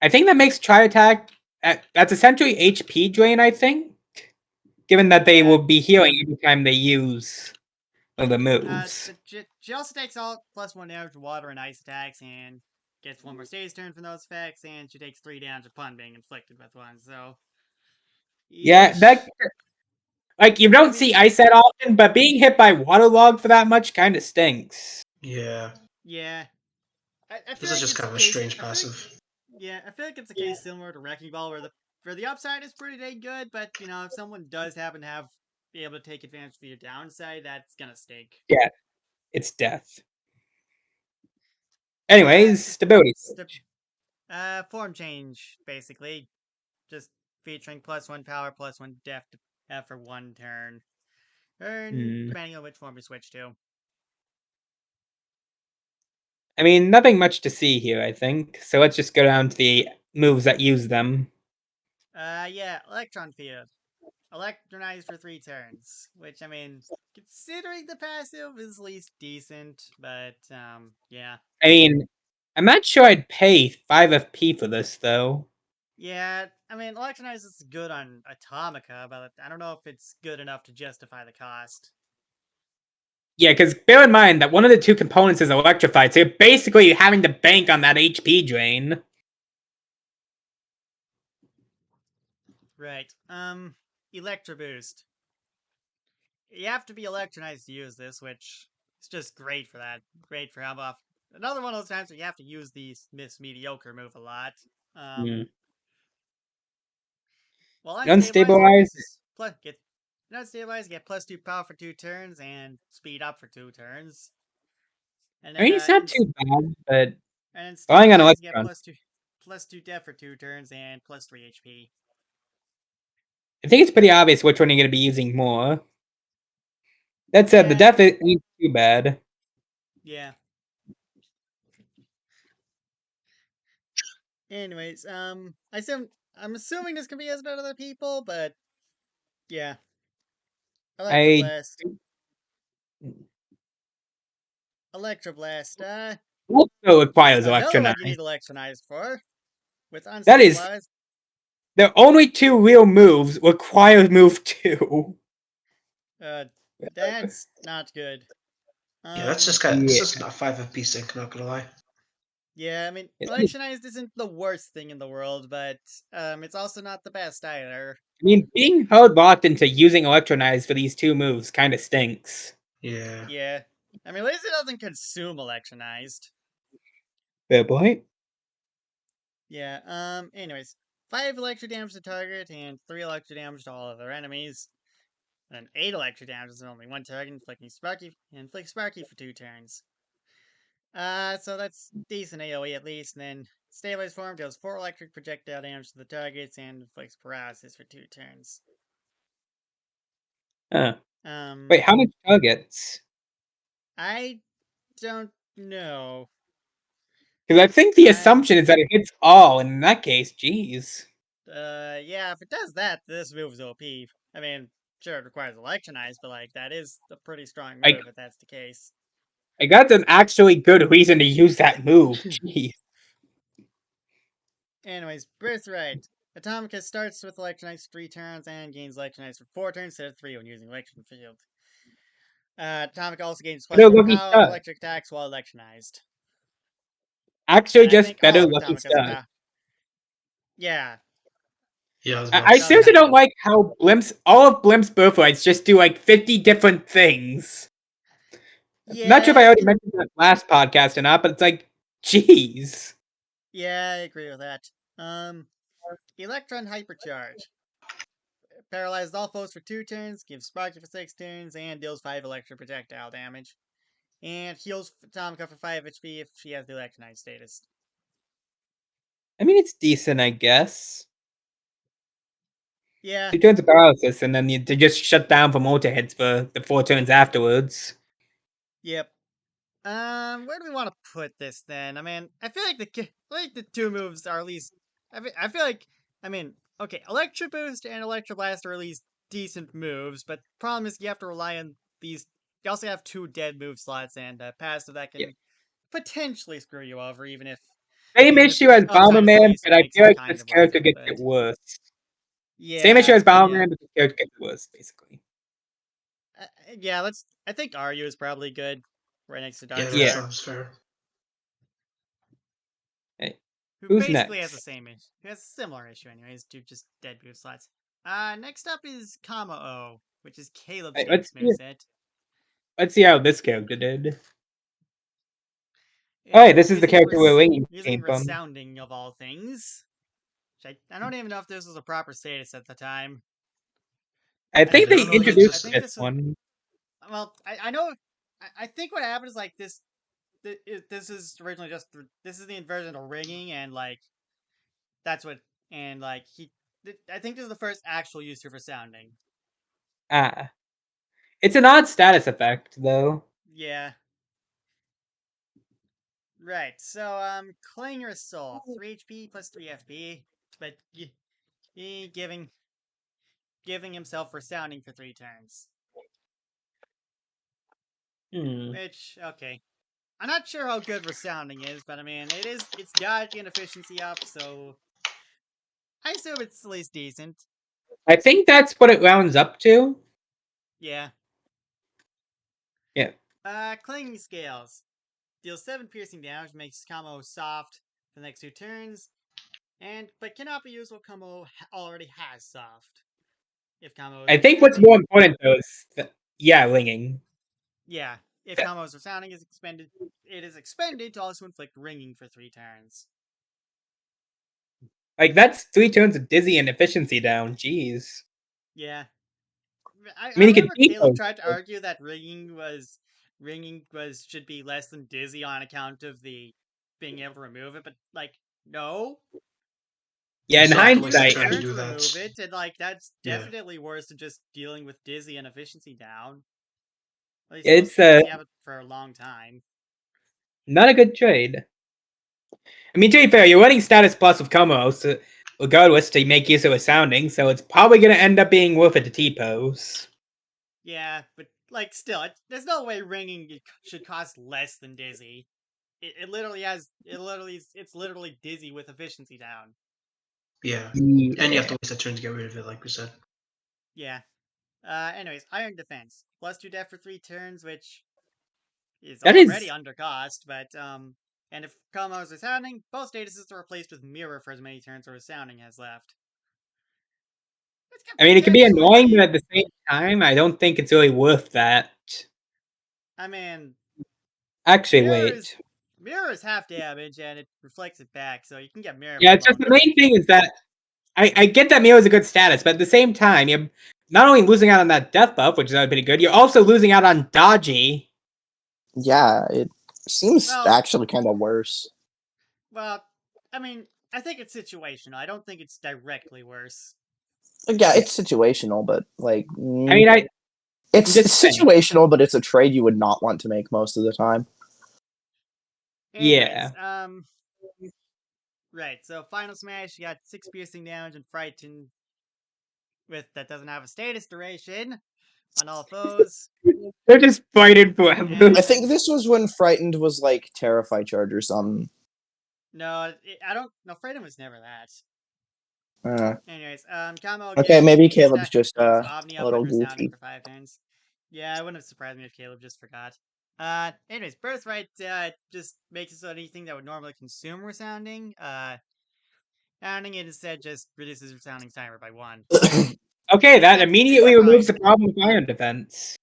I think that makes Tri Attack... That's essentially HP drain, I think. Given that they will be healing every time they use the moves. But she also takes all +1 damage to water and ice attacks, and gets 1 more stage turn from those effects, and she takes 3 damage upon being inflicted with one. So, yeah, that... Like, you don't see ice that often, but being hit by waterlog for that much kind of stinks. Yeah. Yeah. I feel This like is just it's kind of a case, strange passive. Yeah, I feel like it's a case similar to Wrecking Ball, where the upside is pretty dang good, but if someone does happen to be able to take advantage of your downside, that's gonna stink. Yeah, it's death. Anyways, stability. Form change, basically, just featuring +1 power, +1 def for 1 turn, depending on which form you switch to. I mean, nothing much to see here, I think. So let's just go down to the moves that use them. Yeah, Electron Field. Electronize for 3 turns, which, I mean, considering the passive is at least decent, but, yeah. I mean, I'm not sure I'd pay 5 FP for this, though. Yeah, I mean, Electronize is good on Atomica, but I don't know if it's good enough to justify the cost. Yeah, because bear in mind that one of the 2 components is electrified, so you're basically having to bank on that HP drain. Right. Electro Boost. You have to be Electronized to use this, which is just great for that. Great for how often. Another one of those times where you have to use the Miss Mediocre move a lot. Well, Unstabilized. Unstabilized, get +2 power for 2 turns and speed up for 2 turns. And I mean, it's not too bad, but and relying on Stabilized, get Electron. +2 def for 2 turns and +3 HP. I think it's pretty obvious which one you're going to be using more. That said, the def ain't too bad. Yeah. Anyways, I'm assuming this can be used by other people, but yeah. Electroblast. Electroblast. Also requires It's another one you Electronite. need Electronized for. With That is Unstabilized. the only two real moves require move 2. That's not good. Yeah, that's just kind of, Yeah. it's just not 5 FP sync, not gonna lie. Yeah, I mean, I Electronized isn't the worst thing in the world, but it's also not the best either. mean, being held locked into using Electronite for these two moves kind of stinks. Yeah. Yeah. I mean, at least it doesn't consume Electronized. Fair point. Yeah, anyways. 5 electric damage to target and 3 electric damage to all other enemies. And 8 electric damage to only one target, inflicts Sparky for 2 turns. So that's decent AoE at least, and then Stabilized form deals 4 electric projectile damage to the targets and inflicts paralysis for 2 turns. Huh. Wait, how much targets? I don't know. Because I think the assumption is that it hits all, and in that case, geez. Yeah, if it does that, this move is OP. I mean, sure, it requires Electronize, but like, that is a pretty strong move if that's the case. I got an actually good reason to use that move. Jeez. Anyways, Birthright. Atomica starts with Electronize 3 turns and gains Electronize for 4 turns instead of 3 when using Electron Field. Atomica also gains plus Better 4 lucky power of start. electric attacks while Electronized. Actually, And I just think better all of lucky Atomica's start. Yeah. Yeah, I was about I to say. seriously don't like how all of Blimp's birthrights just do like 50 different things. Yeah. Not sure if I already mentioned that last podcast or not, but it's like, jeez. Yeah, I agree with that. Electron Hypercharge. Paralyzes all foes for 2 turns, gives Sparky for 6 turns, and deals 5 electric projectile damage. And heals Atomica for 5 HP if she has the Electronite status. I mean, it's decent, I guess. Yeah. 2 turns of paralysis, and then to just shut down for multi hits for the 4 turns afterwards. Yep. Where do we want to put this then? I mean, I feel like the 2 moves are at least. I feel like, I mean, okay, Electro Boost and Electro Blast are at least decent moves, but the problem is you have to rely on these. You also have 2 dead move slots and a passive that can potentially screw you over, even if. Same Even if issue the as upside is Bomberman, decent, but I makes feel it like kind this of worth character it. gets But it worse. yeah, Same issue as Bomberman, yeah. but this character gets worse, basically. Yeah, I think Aryu is probably good right next to Yeah, Darkstar. that sounds fair. Hey, Who who's basically has the next? same issue. Who has a similar issue, anyways, to just dead move slots. Next up is Kamo-O, which is Caleb's Hey, next moveset. let's see how this character did. Alright, this is the character where Wing using came from. Resounding of all things. Which I don't even know if this was a proper status at the time. I think they don't know if it introduced existed. this one. Well, I know. I think what happened is like this. This is originally just this is the inversion of ringing, and like that's what, and like I think this is the first actual use for sounding. Ah. It's an odd status effect, though. Yeah. Right. So Clangor Soul, 3 HP plus 3 FP, but giving himself resounding for 3 turns. Which, okay. I'm not sure how good resounding is, but I mean, it's dodge and efficiency up, so I assume it's at least decent. I think that's what it rounds up to. Yeah. Yeah. Clinging Scales. Deals 7 piercing damage, makes Kamo soft for the next 2 turns, but cannot be used while Kamo already has soft. If Kamo is I think what's more important, though, is ringing. Yeah, if Kamo's resounding is expended, it is expended to also inflict ringing for 3 turns. Like, that's 3 turns of dizzy and efficiency down. Jeez. Yeah. I mean, remember Caleb tried to argue that ringing should be less than dizzy on account of the being able to remove it, but like, no. Yeah, in hindsight, trying to do remove it, and like that's definitely worse than just dealing with dizzy and efficiency down. At least it's have it for a long time. Not a good trade. I mean, to be fair, you're running status plus with Como, so regardless to make use of a sounding, so it's probably going to end up being worth it to T-pose. Yeah, but like still, there's no way ringing should cost less than Dizzy. It literally it's literally Dizzy with efficiency down. Yeah. And you have to waste a turn to get rid of it, like we said. Yeah. Anyways, Iron Defense. +2 def for 3 turns, which is That already is- under cost, but and if Como's resounding, both statuses are replaced with Mirror for as many turns as resounding has left. I mean, it can be annoying, potentially- but at the same time, I don't think it's really worth that. I mean, Actually, Mirror's- wait. Mirror is half damage and it reflects it back, so you can get Mirror. Yeah, it's just the main thing is that I get that Mirror is a good status, but at the same time, you're not only losing out on that death buff, which is pretty good, you're also losing out on Dodgy. Yeah, it seems Well- actually kind of worse. Well, I mean, I think it's situational. I don't think it's directly worse. Yeah, it's situational, but like, I mean, it's just saying. situational, but it's a trade you would not want to make most of the time. Anyways, Yeah. Right, so Final Smash, you got 6 piercing damage and Frighten that doesn't have a status duration on all foes. They're just fighting forever. And- I think this was when Frightened was like Terrify Charge or something. No, I don't. No, Frighten was never that. Uh, Anyways, Kamo. okay, again, maybe you can Caleb's stack just Omni a up little with Resounding goofy. for 5 turns. Yeah, it wouldn't have surprised me if Caleb just forgot. Anyways, Birthright just makes it so anything that would normally consume Resounding, sounding it instead just reduces Resounding timer by 1. Okay, that immediately except removes the problem with Iron Defense.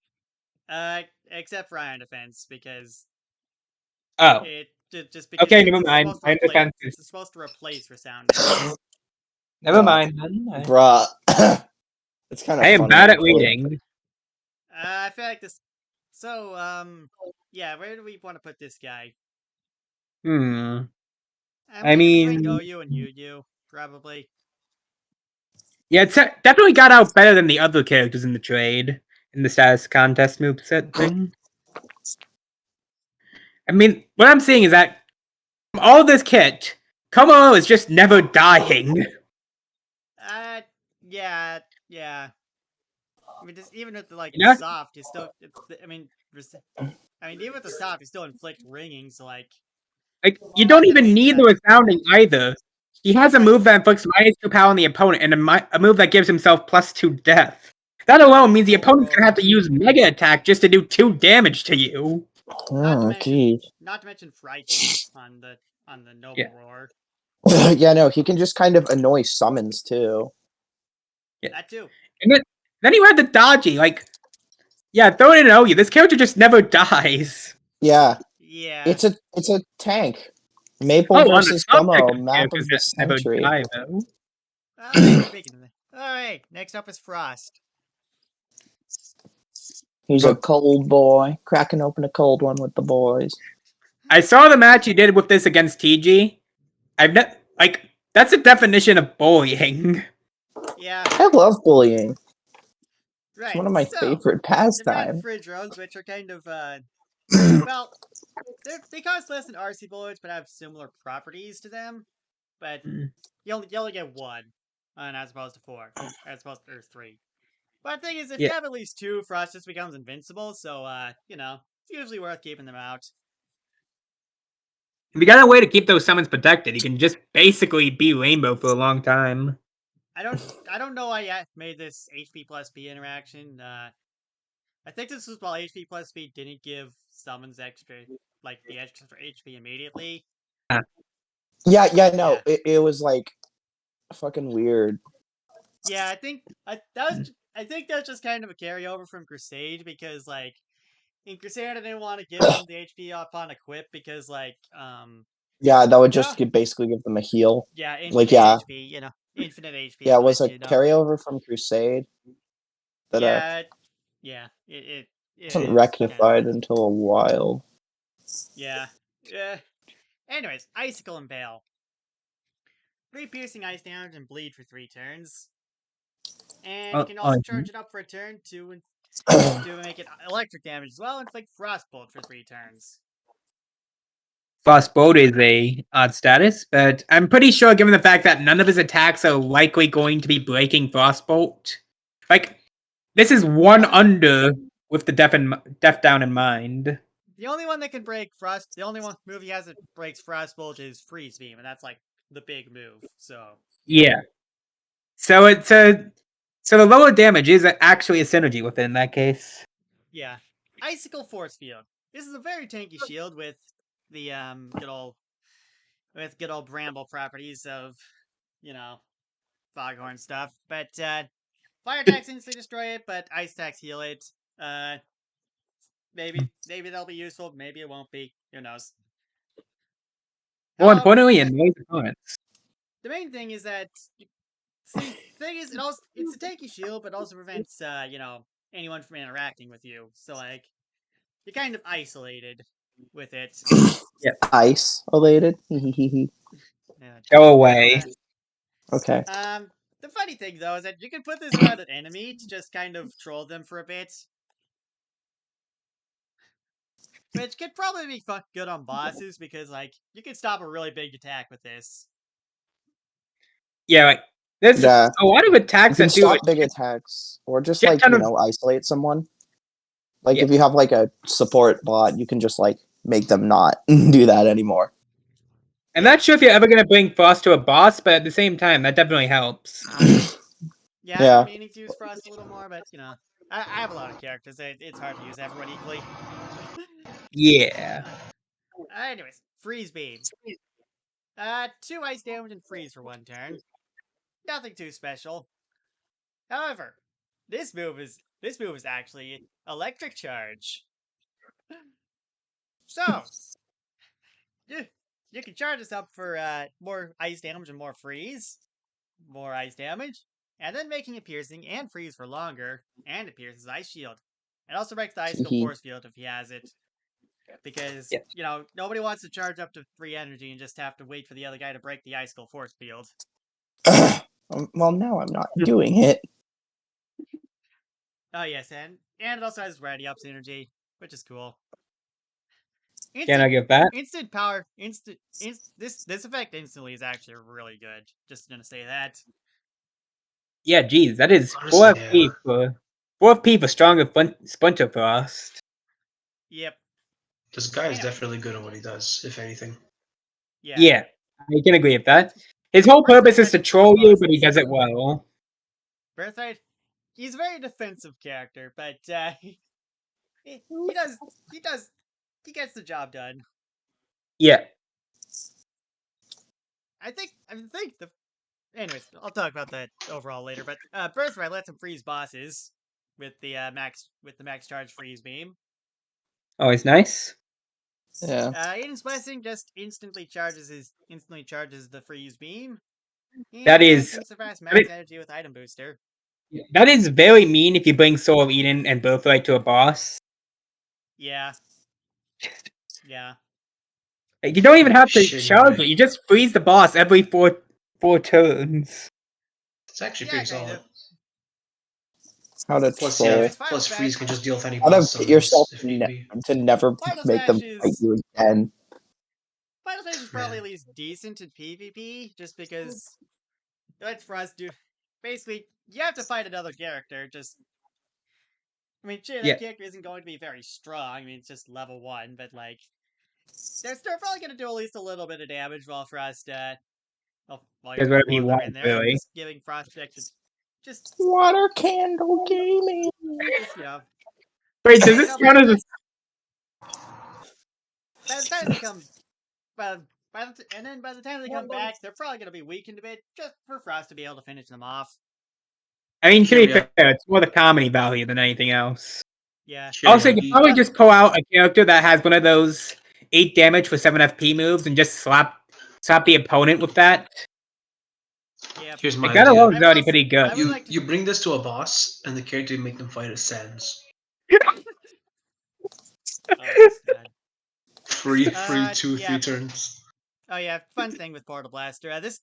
Except for Iron Defense, because Oh. it just because Okay, it's never mind. supposed to Iron replace- Defense is... It's supposed to replace Resounding. Never mind, then. Bruh. It's kind of I am funny, bad at actually. reading. I feel like this. So, yeah, where do we want to put this guy? I I'm mean- between Goyu and Yu probably. Yeah, it's definitely got out better than the other characters in the trade, in the status contest moveset thing. I mean, what I'm seeing is that from all this kit, Como is just never dying. Yeah. I mean, even with the You know? soft, you still. I mean, even with the soft, you still inflict ringing. So like, Like, you don't even need the resounding either. He has a move that inflicts -2 power on the opponent, and a move that gives himself +2 death. That alone means the opponent's gonna have to use Mega Attack just to do 2 damage to you. Oh, geez. Not to mention Frighten on the Noble Yeah. Roar. Yeah, no, he can just kind of annoy summons too. That too. And then you had the Dodgy, like... Yeah, throw it in OU, this character just never dies. Yeah, Yeah. it's a tank. Maple on the versus subject Como, of map of characters the that never century. die, though. Speaking of that. Alright, next up is Frost. He's a cold boy, cracking open a cold one with the boys. I saw the match you did with this against TG. That's the definition of bullying. Yeah. I love bullying. Right. It's one of my so, favorite The pastimes. Fridge drones, which are kind of well, they cost less than RC bullets, but have similar properties to them. But you only get 1, as opposed to 4, as opposed to 3. But the thing is, if you have at least 2, Frost just becomes invincible. So it's usually worth keeping them out. If you got a way to keep those summons protected, you can just basically be Rainbow for a long time. I don't know why I made this HP plus B interaction. I think this was while HP plus B didn't give summons extra, like the extra HP immediately. Yeah, no, it was like fucking weird. Yeah, I think that's just kind of a carryover from Crusade, because like in Crusade I didn't want to give them the HP upon equip because Yeah, that would just basically give them a heal. yeah, infinite Like, yeah. HP, infinite HP. Yeah, it was a like, carryover from Crusade that it wasn't is rectified kinda- until a while. Yeah. Anyways, Icicle and Bale. 3 piercing ice damage and bleed for 3 turns. And you can also charge it up for a turn to make it electric damage as well, and inflict Frostbolt for 3 turns. Frostbolt is a odd status, but I'm pretty sure, given the fact that none of his attacks are likely going to be breaking Frostbolt, like this is one under with the deaf down in mind. The only one that can break Frost, the only one move he has that breaks Frostbolt is Freeze Beam, and that's like the big move. So Yeah. So it's a so the lower damage is actually a synergy within that case. yeah, Icicle Force Field. This is a very tanky shield with the good old Bramble properties of, you know, Foghorn stuff. But fire attacks instantly destroy it, but ice attacks heal it. Maybe they'll be useful. Maybe it won't be. Who knows? More importantly, annoys opponents. The main thing is that, see, the thing is, it's a tanky shield, but also prevents anyone from interacting with you. So like, you're kind of isolated with it. Isolated. Go away. Okay. The funny thing though is that you can put this around an enemy to just kind of troll them for a bit, which could probably be good on bosses because like you can stop a really big attack with this. Yeah, like there's Yeah. a lot of You attacks can that do stop it. big attacks, or just Shit like ton of- isolate someone. Like Yeah. if you have like a support bot, you can just like make them not do that anymore. I'm not sure if you're ever gonna bring Frost to a boss, but at the same time, that definitely helps. Yeah, Yeah. I'm meaning to use Frost a little more, but I have a lot of characters. It's hard to use everyone equally. Yeah. Anyways, Freeze Beam. 2 ice damage and freeze for 1 turn. Nothing too special. However, this move is actually Electric Charge. So you can charge this up for more ice damage and more freeze, more ice damage, and then making it piercing and freeze for longer, and it pierces Ice Shield. It also breaks the Icicle Force Field if he has it. Because, nobody wants to charge up to 3 energy and just have to wait for the other guy to break the Icicle Force Field. Well, now I'm not doing it. Oh, yes, and it also has Ready Up synergy, which is cool. Can I give that? Instant power, this effect instantly is actually really good. Just gonna say that. Yeah, geez, that is Honestly, 4 FP for 4 FP for stronger Splinter Frost. Yep. This guy is definitely good at what he does, if anything. Yeah, I can agree with that. His whole purpose is to troll you, but he does it well. Birthright, he's a very defensive character, but he gets the job done. Yeah. I think anyways, I'll talk about that overall later, but Birthright lets him freeze bosses with the max charge freeze beam. Always nice. Yeah. Aiden's Blessing just instantly charges the freeze beam. That is surpass max energy with item booster. That is very mean if you bring Soul of Eden and Birthright to a boss. Yeah. Yeah. Like, you don't even have to Shitty, charge man. it. You just freeze the boss every four turns. It's actually pretty kind solid. of. How to Plus, troll. yeah, plus freeze can just deal with any How boss to get summons yourself if need be. to never Final make them Smash fight you again. Final Smash is probably at least decent in PvP, just because that's for us to basically you have to fight another character. That character isn't going to be very strong. I mean, it's just level 1, but like they're probably going to do at least a little bit of damage while Frost. While you're whatever you in want, there, really. just giving Frost protection. Just Water candle gaming. just Wait, does this count as a... By the time they come, by the time they come back, they're probably going to be weakened a bit, just for Frost to be able to finish them off. I mean, to be Yeah. fair, it's more the comedy value than anything else. Yeah. Sure, Also, yeah. you could probably just pull out a character that has one of those 8 damage for 7 FP moves and just slap the opponent with that. Yeah. Here's my Like, that idea. alone is already pretty good. You bring this to a boss, and the character you make them fight as Sans. Free 3 turns. Oh yeah, fun thing with Portal Blaster. This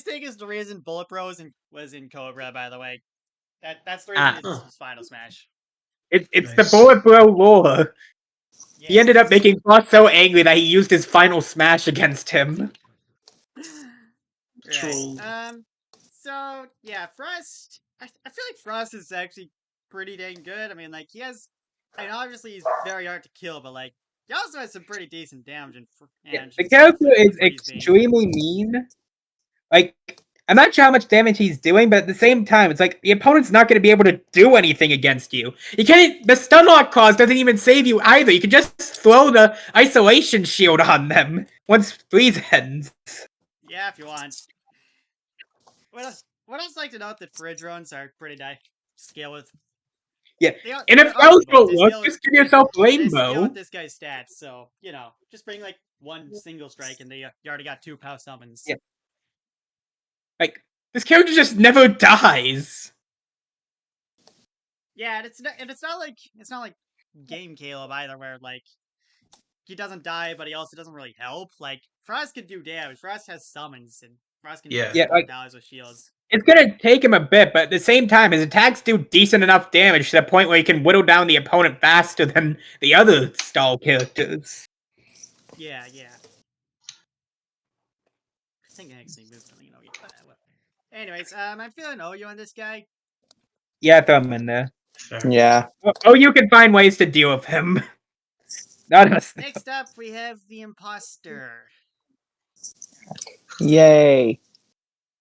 thing is the reason Bullet Bros was in Cobra, by the way. That's the reason it's Final Smash. It's Nice. the Bullet Bro lore. He ended up Yes. making Frost so angry that he used his final smash against him. Right. Troll. So yeah, Frost. I feel like Frost is actually pretty dang good. I mean, like he has. I mean, obviously he's very hard to kill, but like he also has some pretty decent damage Yeah, and the character is freeze beam. extremely mean. Like, I'm not sure how much damage he's doing, but at the same time, it's like the opponent's not going to be able to do anything against you. You can't. The stun lock clause doesn't even save you either. You can just throw the isolation shield on them once freeze ends. Yeah, if you want. What else like to note that fridge runs are pretty nice to scale with. Yeah, They are, and if they're those arguable. don't They work, scale just with- give yourself They scale Rainbow. with this guy's stats, so you know, just bring like one single strike, and you already got 2 power summons. Yeah. Like, this character just never dies. Yeah, and it's not like Game Caleb either, where like he doesn't die, but he also doesn't really help. Like Frost can do damage. Frost has summons, and Frost can Yeah. Yeah, like- damage with shields. It's gonna take him a bit, but at the same time, his attacks do decent enough damage to the point where he can whittle down the opponent faster than the other stall characters. Yeah. I think I actually moved something. Anyways, I'm feeling you on this guy. Yeah, throw him in there. Fair. Yeah. Oh, you can find ways to deal with him. Not us. Next up, we have the Imposter. Yay.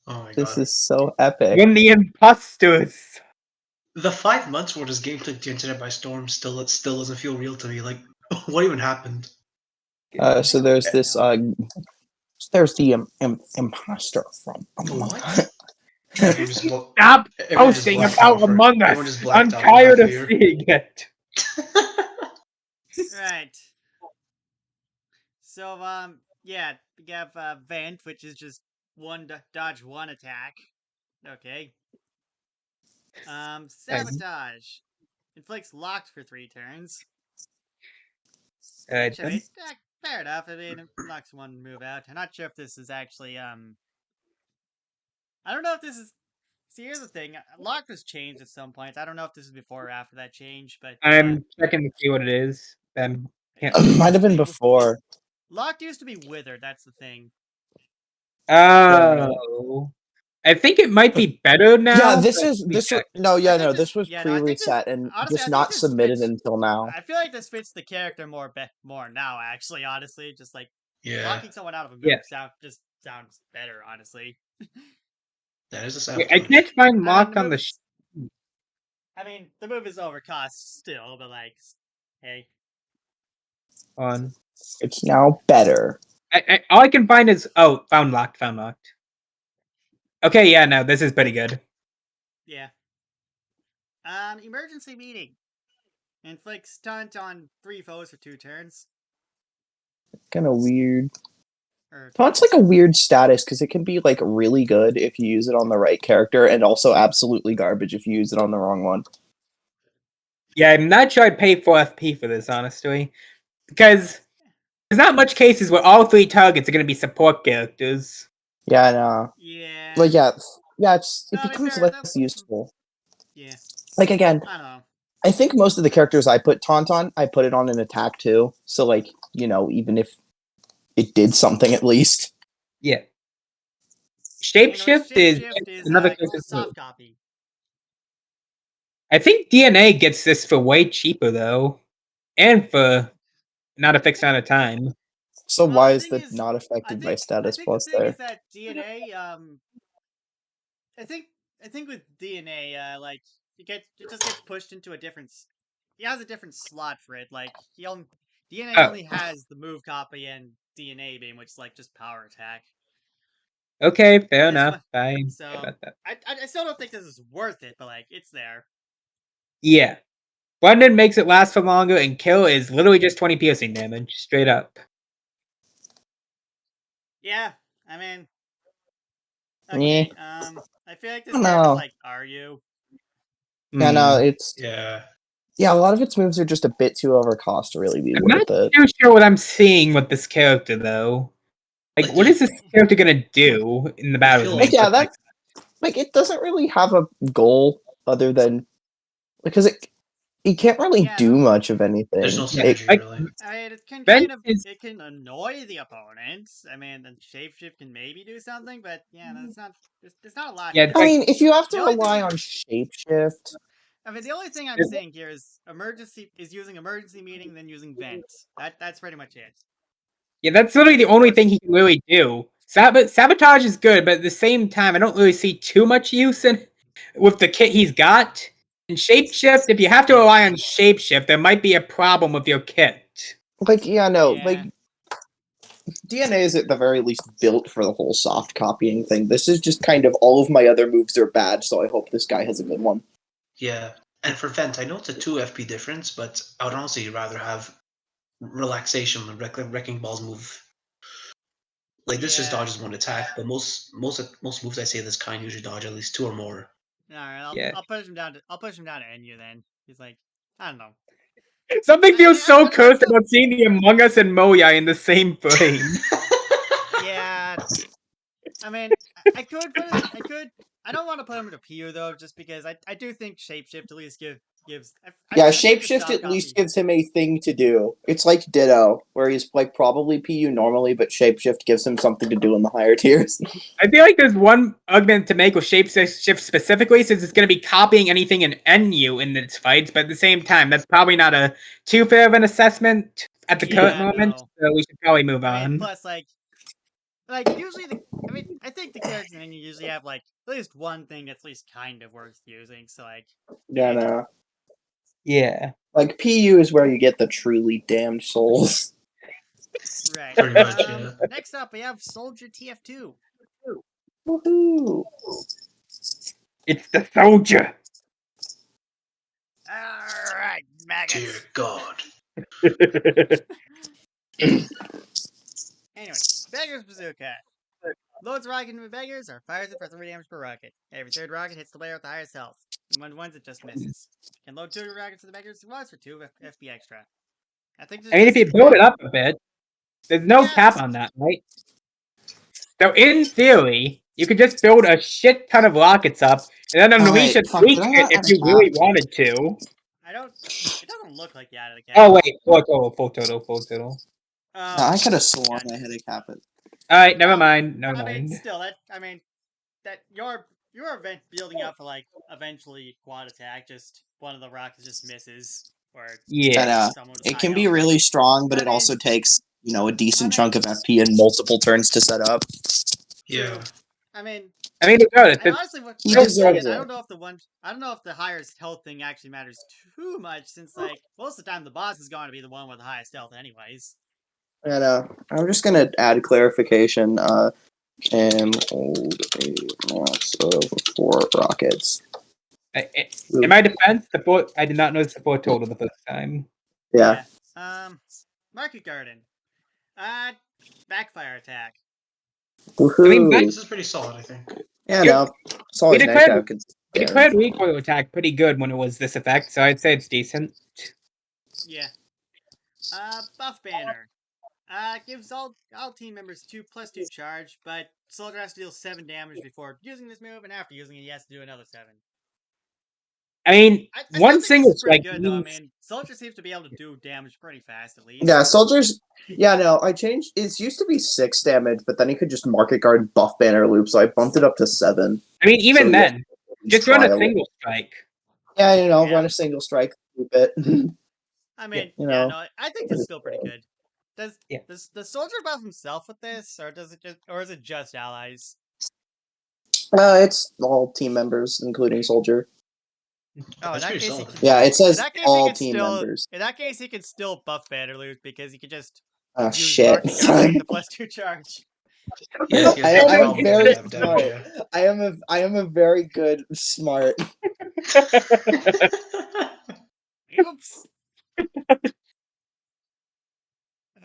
Oh my This god. is so epic. When the imposters. The 5 months where this game took the internet by storm still doesn't feel real to me. Like, what even happened? So there's this there's the imposter from What? Everyone just blo- Stop everyone just posting blacked about out for- Among everyone Us. just blacked I'm out for tired half of a year. seeing it. Right. So, yeah, we have Vent, which is just dodge one attack. Okay. Sabotage. Inflicts locked for 3 turns. Alright, Which, I mean, fair enough. I mean, it knocks one move out. I'm not sure if this is actually, I don't know if this is... See, here's the thing. Locked was changed at some point. I don't know if this is before or after that change, but... I'm checking to see what it is. Can't Might have been before. Locked used to be withered, that's the thing. Oh. I think it might be better now. Yeah, this but is let me this. check. No, yeah, I think no, this- this was yeah, no, I think this- pre-reset and honestly, I just think not this submitted fits- until now. I feel like this fits the character more now, actually, honestly. Just like Yeah, locking someone out of a move Yeah. sounds better, honestly. that is a Wait, sabotage. I can't find I lock mean, the on the. move is- I mean, the move is overcost still, but like, hey. On. It's now better. All I can find is found locked. Found locked. Okay, yeah, no, this is pretty good. Yeah. Emergency meeting. Inflicts taunt on 3 foes for 2 turns. Kind of weird. Or Taunt's like a weird status because it can be like really good if you use it on the right character, and also absolutely garbage if you use it on the wrong one. Yeah, I'm not sure I'd pay 4 FP for this, honestly, because there's not much cases where all 3 targets are going to be support characters. Yeah, I know. yeah. Like yeah, it No, I mean, becomes fair, less that's- useful. Yeah. Like again, I don't know. I think most of the characters I put taunt on, I put it on an attack too. So like, you know, even if it did something at least. Yeah. Anyways, Shapeshift is another character. soft copy. I think DNA gets this for way cheaper though, and for not a fixed amount of time. So Well, why the is thing that is- not affected by I status think plus the thing there? is that DNA, I think with DNA, like it just gets pushed into a different. He has a different slot for it. Like DNA Oh. only has the move copy and DNA beam, which is like just power attack. Okay, fair This enough. one- Fine. So About that. I still don't think this is worth it, but like it's there. Yeah. London makes it last for longer, and kill is literally just 20 piercing damage, straight up. Yeah, I mean, Yeah. okay. I feel like this No. character's like, are you? Yeah, no, Hmm. it's Yeah, a lot of its moves are just a bit too overcost to really be I'm worth not it. too sure what I'm seeing with this character though. Like, Like, what is this character gonna do in the battle? feel with like- me? Yeah, like it doesn't really have a goal other than because He can't really Yeah, do no. much of anything. There's no It- synergy, Like, really. I mean, it can Vent kind of is- it can annoy the opponents. I mean, the shapeshift can maybe do something, but yeah, that's not. There's not a lot. Yeah, Here. it's I like- mean, if you have to The only thing- rely on shapeshift, I mean, the only thing I'm Is- saying here is using emergency meeting, then using vent. That's pretty much it. Yeah, that's literally the only thing he can really do. Sabotage is good, but at the same time, I don't really see too much use in with the kit he's got. And shapeshift, if you have to rely on shapeshift, there might be a problem with your kit. like no, Yeah. like DNA is at the very least built for the whole soft copying thing. This is just kind of all of my other moves are bad, so I hope this guy has a good one. Yeah, and for Vent, I know it's a 2 FP difference, but I would honestly rather have relaxation when Wrecking Ball's move. Like this just Yeah. dodges one attack, but most moves I say of this kind usually dodge at least 2 or more. All right, Yeah. I'll push him down to Enya then. He's like, I don't know. Something feels so I cursed still- about seeing the Among Us and Moya in the same frame. Yeah. I mean, I could put it. I don't want to put him into PU though, just because I do think shapeshift at least gives. Yeah, I think the shapeshift soft at least copy- gives him a thing to do. It's like Ditto, where he's like probably PU normally, but shapeshift gives him something to do in the higher tiers. I feel like there's one argument to make with shapeshift specifically, since it's going to be copying anything in NU in its fights, but at the same time, that's probably not a too fair of an assessment at the current Yeah, moment, no. so we should probably move I mean, on. plus like usually I think the characters in Enya usually have like at least one thing that's at least kind of worth using. So like, Yeah, no. Yeah. Like PU is where you get the truly damned souls. right. Pretty much, yeah. Next up, we have Soldier TF2. Woohoo! It's the soldier! All right, maggots. Dear God. Anyway, Beggar's Bazooka. Loads rocket into beggars or fires it for 3 damage per rocket. Every third rocket hits the player with the highest health. And when ones it just misses. Can load 2 rockets to the beggars once for 2 FP extra. I think I mean, if you build it up a bit, there's no Yeah. cap on that, right? So in theory, you could just build a shit ton of rockets up, and then unleash a fuck, tweak did I it not if add a you cap? really wanted to. I don't. It doesn't look like you added a cap. Oh wait, full total. I could have sworn I had a cap it. Alright, never mind. I mean, still, that your event building up for like eventually quad attack, just one of the rockets just misses, or Yeah. someone with It high can be health. really strong, but I it mean- also takes, a decent I chunk of FP and multiple turns to set up. Yeah. True. I mean, I mean, regardless, I honestly, He once deserves again, I it. don't know if the highest health thing actually matters too much, since like most of the time the boss is going to be the one with the highest health, anyways. And I'm just gonna add clarification. Can hold a max of 4 rockets. in my defense, I did not know the support total the first time. Yeah. Market Garden. Backfire attack. Woohoo! I mean, This is pretty solid, I think. yeah, you- no. It's always we nice to declared- have It declared recoil attack pretty good when it was this effect, so I'd say it's decent. Yeah. Buff banner. Gives all team members 2+2 charge, but Soldier has to deal 7 damage before using this move, and after using it, he has to do another 7. I mean, I still one think single this is pretty strike good, though. I means- mean, Soldier seems to be able to do damage pretty fast, at least. Yeah, soldiers. Yeah, no, I changed. It used to be 6 damage, but then he could just market guard buff banner loop, so I bumped it up to 7. I mean, even So, then, just run a trial. single strike. Yeah, Yeah. run a single strike, loop it. I mean, you know. no, I think it's still pretty good. Does Yeah. the Soldier buff himself with this, or is it just allies? It's all team members, including soldier. Oh, in That's that pretty case, solid. Yeah, it in says that case, all team members. In that case, he can still buff banner loot because he could just Oh use shit! Market Guard with the +2 charge. Yeah, I am probably very have damage, smart. I am a very good smart. Oops.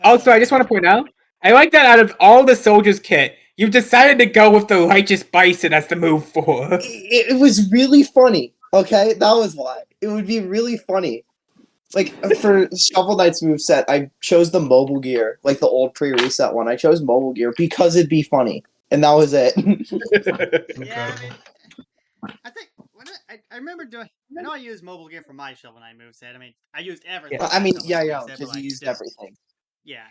Also, I just want to point out, I like that out of all the soldiers' kit, you decided to go with the Righteous Bison as the move for. It was really funny. Okay, that was why. It would be really funny. Like for Shovel Knight's moveset, I chose the mobile gear, like the old pre-reset one. I chose mobile gear because it'd be funny, and that was it. Yeah, I mean, I think I remember doing I know I used mobile gear for my Shovel Knight moveset. I mean, I used everything. Yeah. for I mean, Shovel yeah, Knight yeah, moveset, but, because you like, used still. everything. Yeah,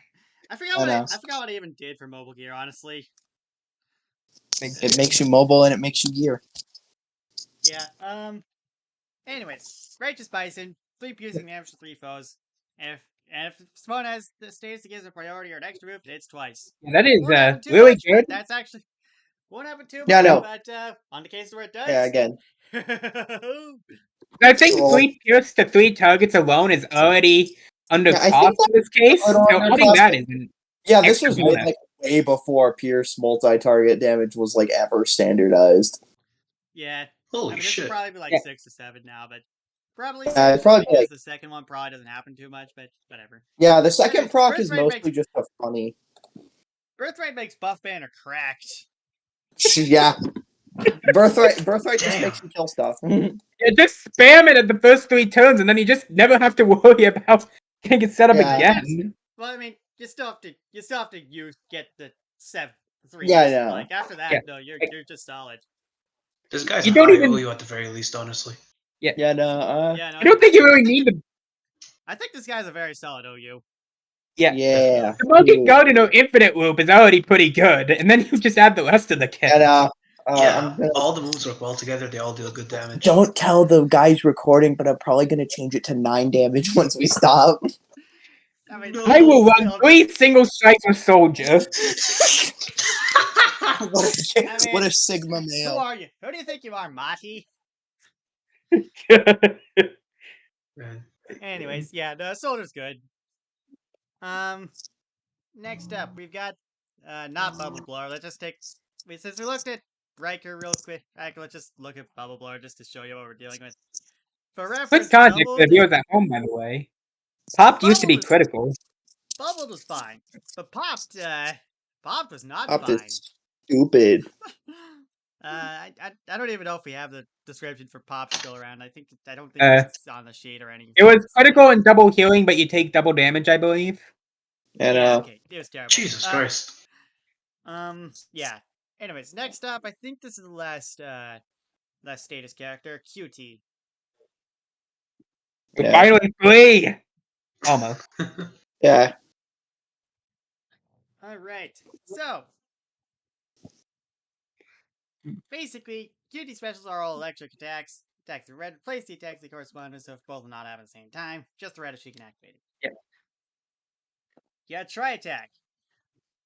I forgot what I even did for mobile gear. Honestly, It makes you mobile and it makes you gear. yeah. Anyways, Righteous Bison, 3 piercing damage to 3 foes. And if Simone has the status that gives a priority or an extra move, it's twice. Yeah, that is Won't happen too really much, good. but that's actually won't happen too Yeah, I much. know. But on the cases where it does, Yeah, again. I think Well- 3 pierce to 3 targets alone is already under Yeah, I cost think in this case. a So little under adding cost, that but- isn't. Yeah, this Extra was made bonus. like way before Pierce multi-target damage was like ever standardized. yeah. Holy I mean, this shit. would probably be like Yeah. 6 to 7 now, but probably Yeah, 6 probably because like- the second one probably doesn't happen too much, but whatever. Yeah, the second Anyways, proc is Birthright mostly just a funny. Birthright makes Buff Banner cracked. Yeah. Birthright just Damn. makes you kill stuff. Yeah, just spam it at the first 3 turns, and then you just never have to worry about getting it set up Yeah. again. Well, I mean, you still have to get the 3. Yeah, I know. Like after that, Yeah. no, you're just solid. This guy's You a don't high even- OU at the very least, honestly. yeah, no, Yeah, no, I don't think you really need the. I think this guy's a very solid OU. Yeah. yeah. The Monkey Gardener Infinite Loop is already pretty good, and then you just add the rest of the kit. And Yeah, I'm gonna, all the moves work well together. They all deal good damage. don't tell the guys recording, but I'm probably gonna change it to 9 damage once we stop. I mean, No. I will run still- 3 single strikes with Soldier. What a Sigma Who male. are you? Who do you think you are, Mati? Man. Anyways, yeah, the Soldier's good. Next up, we've got not Bubble Blower. Let's just take since we looked at Riker real quick. Let's just look at Bubble Blower just to show you what we're dealing with. For Quick reference, context for the viewers at home, by the way. Popped used to be Bubbled is- critical. Bubbled was fine, but Popped was not Up fine. is stupid. I don't even know if we have the description for Pop still around. I don't think it's on the sheet or anything. It was critical and double healing, but you take double damage, I believe. And Yeah, okay, it was terrible. Jesus Christ. Yeah. Anyways, next up, I think this is the last status character, QT. Yeah. Finally free! Almost. yeah. All right. So, basically, QT specials are all electric attacks. Attacks are red. Replace the attacks that correspond so if both will not happen at the same time. Just the red if she can activate it. Yep. Yeah, try attack.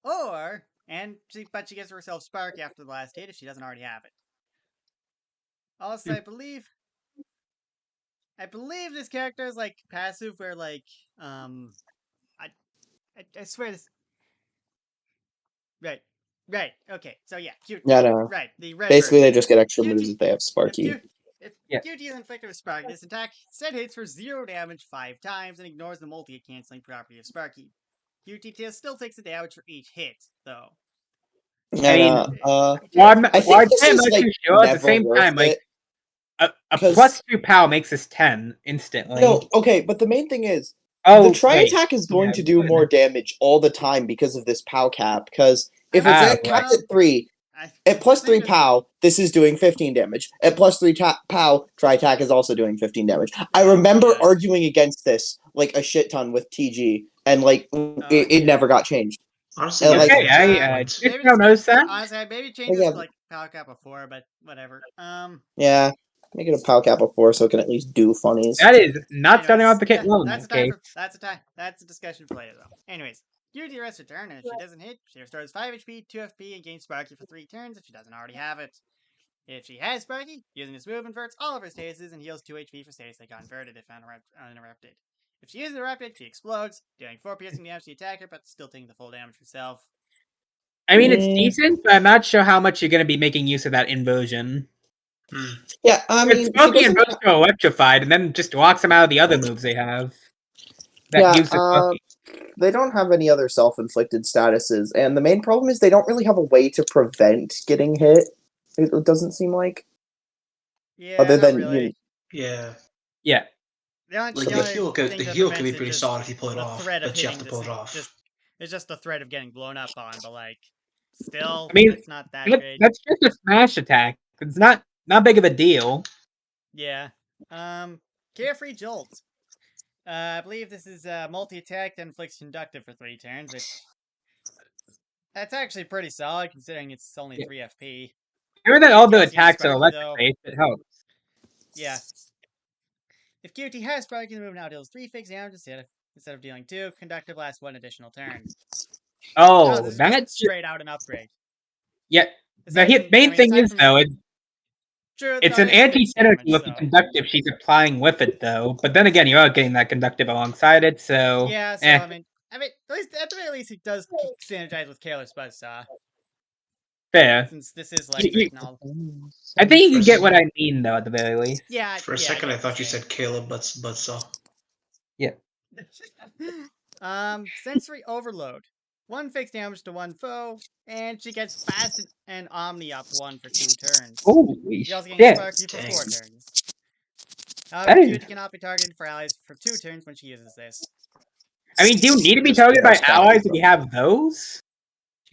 But she gets herself Spark after the last hit if she doesn't already have it. Also, I believe this character is like passive where like I swear this. Right. Okay. So yeah, cute. Yeah, no. Right. The red. Basically, version. they just get extra QT moves if they have Sparky. If Yeah. QT is inflicted with Spark, this attack set hits for 0 damage 5 times and ignores the multi-canceling property of Sparky. QT still takes the damage for each hit, though. Yeah, Well, I'm I think well, this I'm is, not like, too sure. At the never same worth time, like, it. a 'Cause- plus 2 POW makes this 10 instantly. No, okay, but the main thing is oh, the try wait. attack is going Yeah, to do good. more damage all the time because of this POW cap. Because if it's Ah, at capped at 3, I at plus 3 think it's- POW, this is doing 15 damage. At plus 3 POW, try attack is also doing 15 damage. I remember Yeah. arguing against this like a shit ton with TG, and like it yeah. never got changed. Honestly, Okay, yeah, Okay, that's a good I point. just Maybe now noticed that. Honestly, I maybe changed this yeah. to like Power Cap before, but whatever. Yeah, make it a POW cap of 4 so it can at least do funnies. That is not starting Anyways, off the kit well in that's this a time case. that's a discussion for later though. Anyways, QT rests her turn, and if she doesn't hit, she restores 5 HP, 2 FP, and gains Sparky for 3 turns if she doesn't already have it. If she has Sparky, using this move inverts all of her statuses and heals 2 HP for status that got inverted if uninterrupted. If she is interrupted, she explodes, doing 4 piercing damage to the attacker, but still taking the full damage herself. I mean, it's Mm. decent, but I'm not sure how much you're going to be making use of that inversion. Hmm. Yeah, I mean, It's she Smoky doesn't and Burst are electrified, and then just locks them out of the other moves they have. That Yeah, use the Smoky. they don't have any other self-inflicted statuses, and the main problem is they don't really have a way to prevent getting hit. It doesn't seem like, Yeah, other not than really. Yeah. Yeah. The only- Like, the the only heal thing can that be prevents it pretty is solid if you pull it the off, threat of but you have hitting to pull it this- off. It's just the threat of getting blown up on, but like, still, I mean, it's not that great. That's just a smash attack. It's not big of a deal. Yeah. Carefree Jolt. I believe this is multi-attack that inflicts conductive for 3 turns, which that's actually pretty solid considering it's only 3 FP. Given that all the Just use attacks are Sparky, electric though. based, it helps. Yeah. If QT has Sparky, the move now deals 3 fixed damage instead of dealing 2. Conductive lasts 1 additional turn. Oh, this is that's just straight out an upgrade. Yeah. Aside The from- main I mean, thing aside is from- though, True, it's no, an it's fixed anti-synergy damage, with the so- conductive she's applying with it, though. But then again, you are getting that conductive alongside it, so Yeah, so I mean, at the very least, it does synergize with Careless Buzzsaw, fair. since this is electric and all. I think you can First- get what I mean, though, at the very least. Yeah. For a yeah, second, I get what thought you you're said Caleb Buzzsaw. saying. Sensory Overload. 1 fixed damage to 1 foe, and she gets Fast and Omni up 1 for 2 turns. Holy She also gains shit. Sparky for 4 Dang. turns. That is- Cutie cannot be targeted for allies for 2 turns when she uses this. I mean, do you need to be targeted by allies if you have those?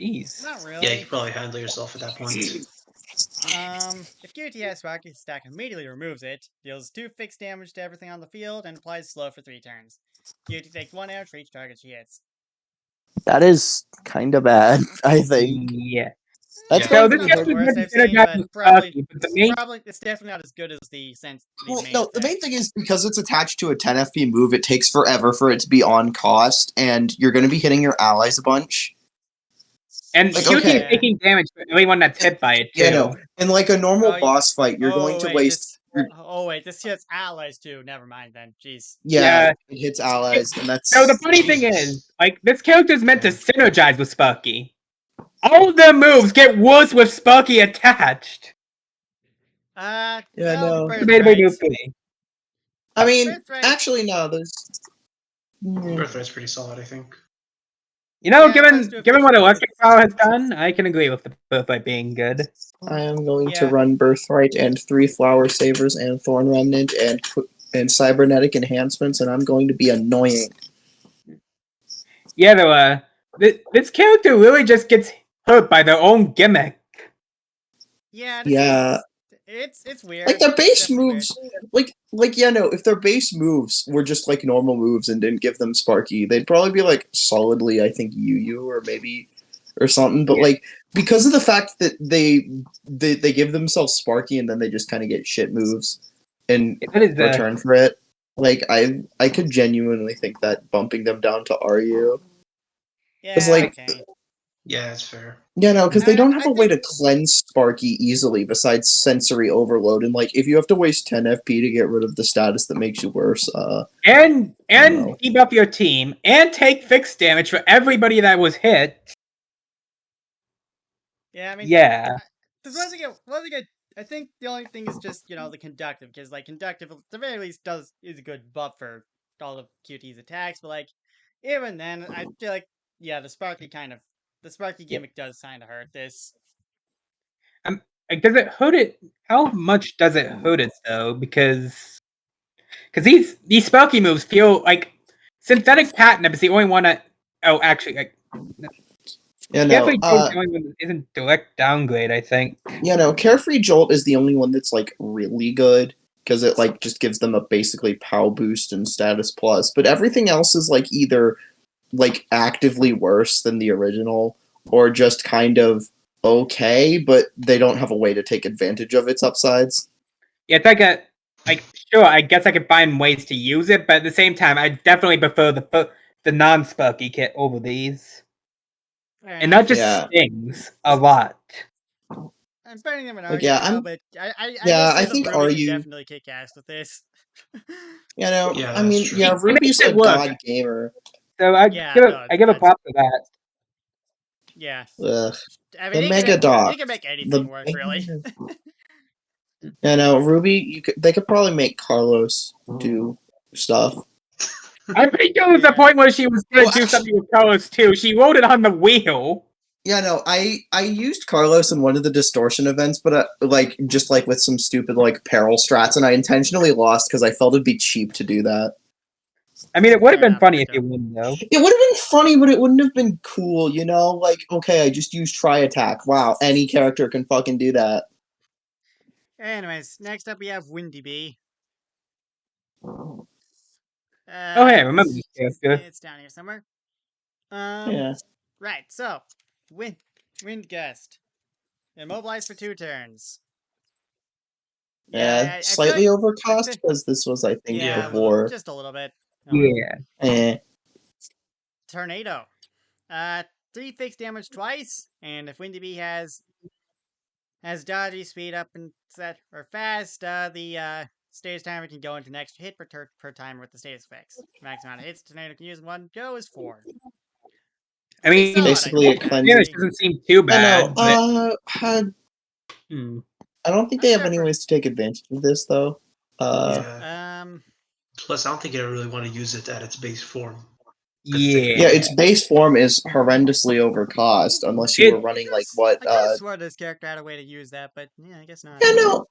Jeez. Not really. Yeah, you can probably handle yourself at that point. If QT has Sparky, his stack immediately removes it, deals 2 fixed damage to everything on the field, and applies slow for 3 turns. QT takes 1 arrow for each target she hits. That is kind of bad, I think. Yeah. That's Yeah. So going this to not be the gets worst me I've seen, synergized but with probably- Sparky, but the main It's definitely not as good as the sense. Well, no, the main thing is because it's attached to a 10 FP move, it takes forever for it to be on cost, and you're going to be hitting your allies a bunch. and like, QT okay. is taking damage for everyone that's hit by it too. Yeah, no. In like a normal Oh, boss fight, you're going to waste. This hits allies too. Never mind then. Jeez. Yeah, it hits allies, and that's. So the funny thing is, like, this character's meant to synergize with Sparky. All the moves get worse with Sparky attached. Yeah, well, no. Birthright. Debatable move for me. I mean, Birthright. actually, no. There's. Birthright's pretty solid, I think. You know, Yeah, plus two given what efficiency. Electric Power has done, I can agree with the Birthright being good. I am going to Yeah. run Birthright and 3 Flower Savers and Thorn Remnant and Cybernetic Enhancements, and I'm going to be annoying. Yeah, though, this character really just gets hurt by their own gimmick. Yeah. Yeah. It's weird. Like their It's base definitely moves, if their base moves were just like normal moves and didn't give them Sparky, they'd probably be like solidly, I think, Yu or maybe or something. But like because of the fact that they give themselves Sparky and then they just kind of get shit moves in That is return for it. Like I could genuinely think that bumping them down to RU. Yeah. 'Cause, like, okay. Yeah, that's fair. Yeah, no, because they don't have I a way to think- cleanse Sparky easily besides sensory overload. And like, if you have to waste 10 FP to get rid of the status that makes you worse, And No. debuff your team, and take fixed damage for everybody that was hit. Yeah. I mean. Yeah. This I think the only thing is just the conductive, because like conductive at the very least is a good buff for all of QT's attacks, but like even then I feel like the Sparky gimmick does kind of hurt this. Like, does it hurt it? How much does it hurt it though? Because these Sparky moves feel like synthetic catnip is the only one that. Oh, actually, like, yeah, no, definitely the only one that isn't direct downgrade. I think. Carefree Jolt is the only one that's like really good because it like just gives them a basically POW boost and status plus. But everything else is like either like actively worse than the original or just kind of okay, but they don't have a way to take advantage of its upsides. Yeah, it's like sure. I guess I could find ways to use it, but at the same time, I definitely prefer the non-Sparky kit over these, and that just Yeah. stings a lot. I'm finding them an Like, RU, yeah, now, but I yeah, will say I that think Ruby RU can definitely kick ass with this. Yeah, I mean, that's true. yeah, It Ruby's makes a it work. god gamer. So I Yeah, give no, I give a that's- pop to that. Yeah. Ugh. I The mean, Mega Doc. you can make anything work, really. Ruby, they could probably make Carlos do stuff. I think there was Yeah. a point where she was gonna Well, do actually- something with Carlos too. She wrote it on the wheel. Yeah, no, I used Carlos in one of the distortion events, but just with some stupid peril strats, and I intentionally lost because I felt it'd be cheap to do that. I mean, it would have Fair been enough, funny if fair you won, though. It would have been funny, but it wouldn't have been cool, Like, okay, I just used Tri Attack. Wow, any character can fucking do that. Anyways, next up we have Windy Bee. Oh, hey, I remember this character. It's down here somewhere. Yeah. Right. So, wind gust, immobilized for 2 turns. Yeah, I feel slightly like, overcost because this was, I think, yeah, before. just a little bit. Yeah. Tornado. 3 fixed damage twice, and if Windy Bee has dodgy, speed up, and set or fast, the status timer can go into an extra hit per timer with the status effects. Max amount of hits the tornado can use in one go is 4. I mean, Solid, basically, it think, cleanses- damage actually. doesn't seem too I bad. know. Hmm. I don't think I'm they have sure any for- ways to take advantage of this, though. Yeah. Um, Plus, I don't think I really want to use it at its base form. Yeah. Yeah, its base form is horrendously overcost, unless you were It- running like I what. could have swore this character had a way to use that, but yeah, I guess not. Yeah, no.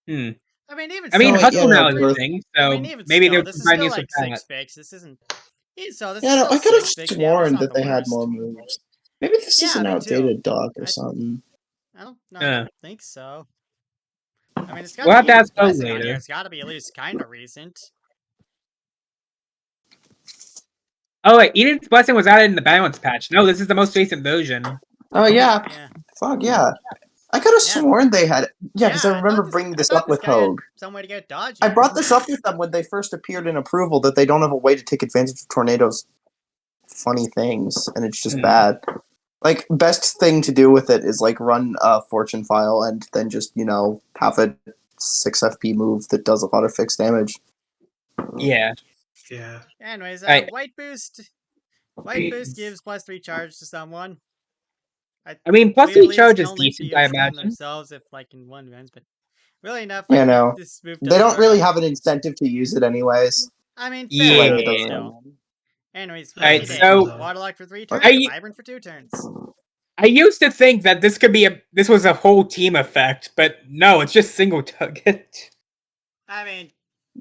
Hmm. I mean, even I mean, So, still, Hustle yeah, now no, is birth- a thing, I so mean, even maybe still, there's this some is still use like of that. 6 fix. This isn't. So this Yeah, is no, still I could have 6 fix damage. sworn It's not that the they had worst. more moves. Maybe this is Yeah, an me too. outdated doc or I- something. I don't Yeah. think so. I mean, it's got We'll have to Eden's ask Bo Blessing on here. later. It's got to be at least kind of recent. Oh, wait, Eden's Blessing was added in the balance patch. No, this is the most recent version. Oh, yeah. Yeah. Fuck, yeah. I could have Yeah. sworn they had. Yeah, because I thought remember bringing this up with guy had Hogue. some way to get dodgy. I brought this up with them when they first appeared in approval that they don't have a way to take advantage of Tornado's funny things, and it's just bad. Like, best thing to do with it is like run a fortune file and then just, have a 6 FP move that does a lot of fixed damage. Yeah. Yeah. Anyways, Right. White Boost. White Boost gives +3 charge to someone. I mean, plus weirdly, 3 charge this is can only be decent, I used on imagine. themselves if like in one runs, but really enough, Yeah, like, no. this move They doesn't don't work. really have an incentive to use it anyways. I mean, Yeah. fair Like, enough, it doesn't still. really matter. Anyways, Alright, Windy so- Day. Waterlogged for 3 turns, I- Vibrant for 2 turns. I used to think that this could be this was a whole team effect, but no, it's just single target. I mean,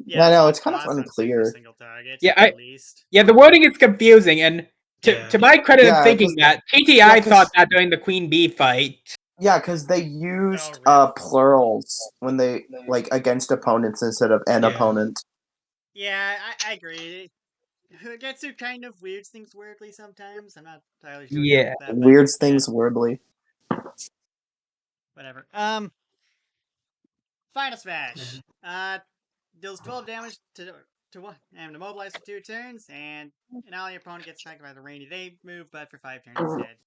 Yeah, no, some it's kind of costs on unclear. single targets, Yeah, at least. Yeah, the wording is confusing, and Yeah. to my credit Yeah, in thinking 'cause- that, PTI yeah, 'cause- thought that during the Queen Bee fight. Yeah, because they used really? plurals when they against opponents instead of an Yeah. opponent. Yeah, I agree. Getsu kind of weirds things weirdly sometimes. I'm not entirely sure. Yeah. That, but, Weirds yeah, things weirdly. whatever. Final Smash. Deals 12 damage to one, and immobilize for 2 turns, and now your opponent gets attacked by the Rainy Day move, but for 5 turns instead.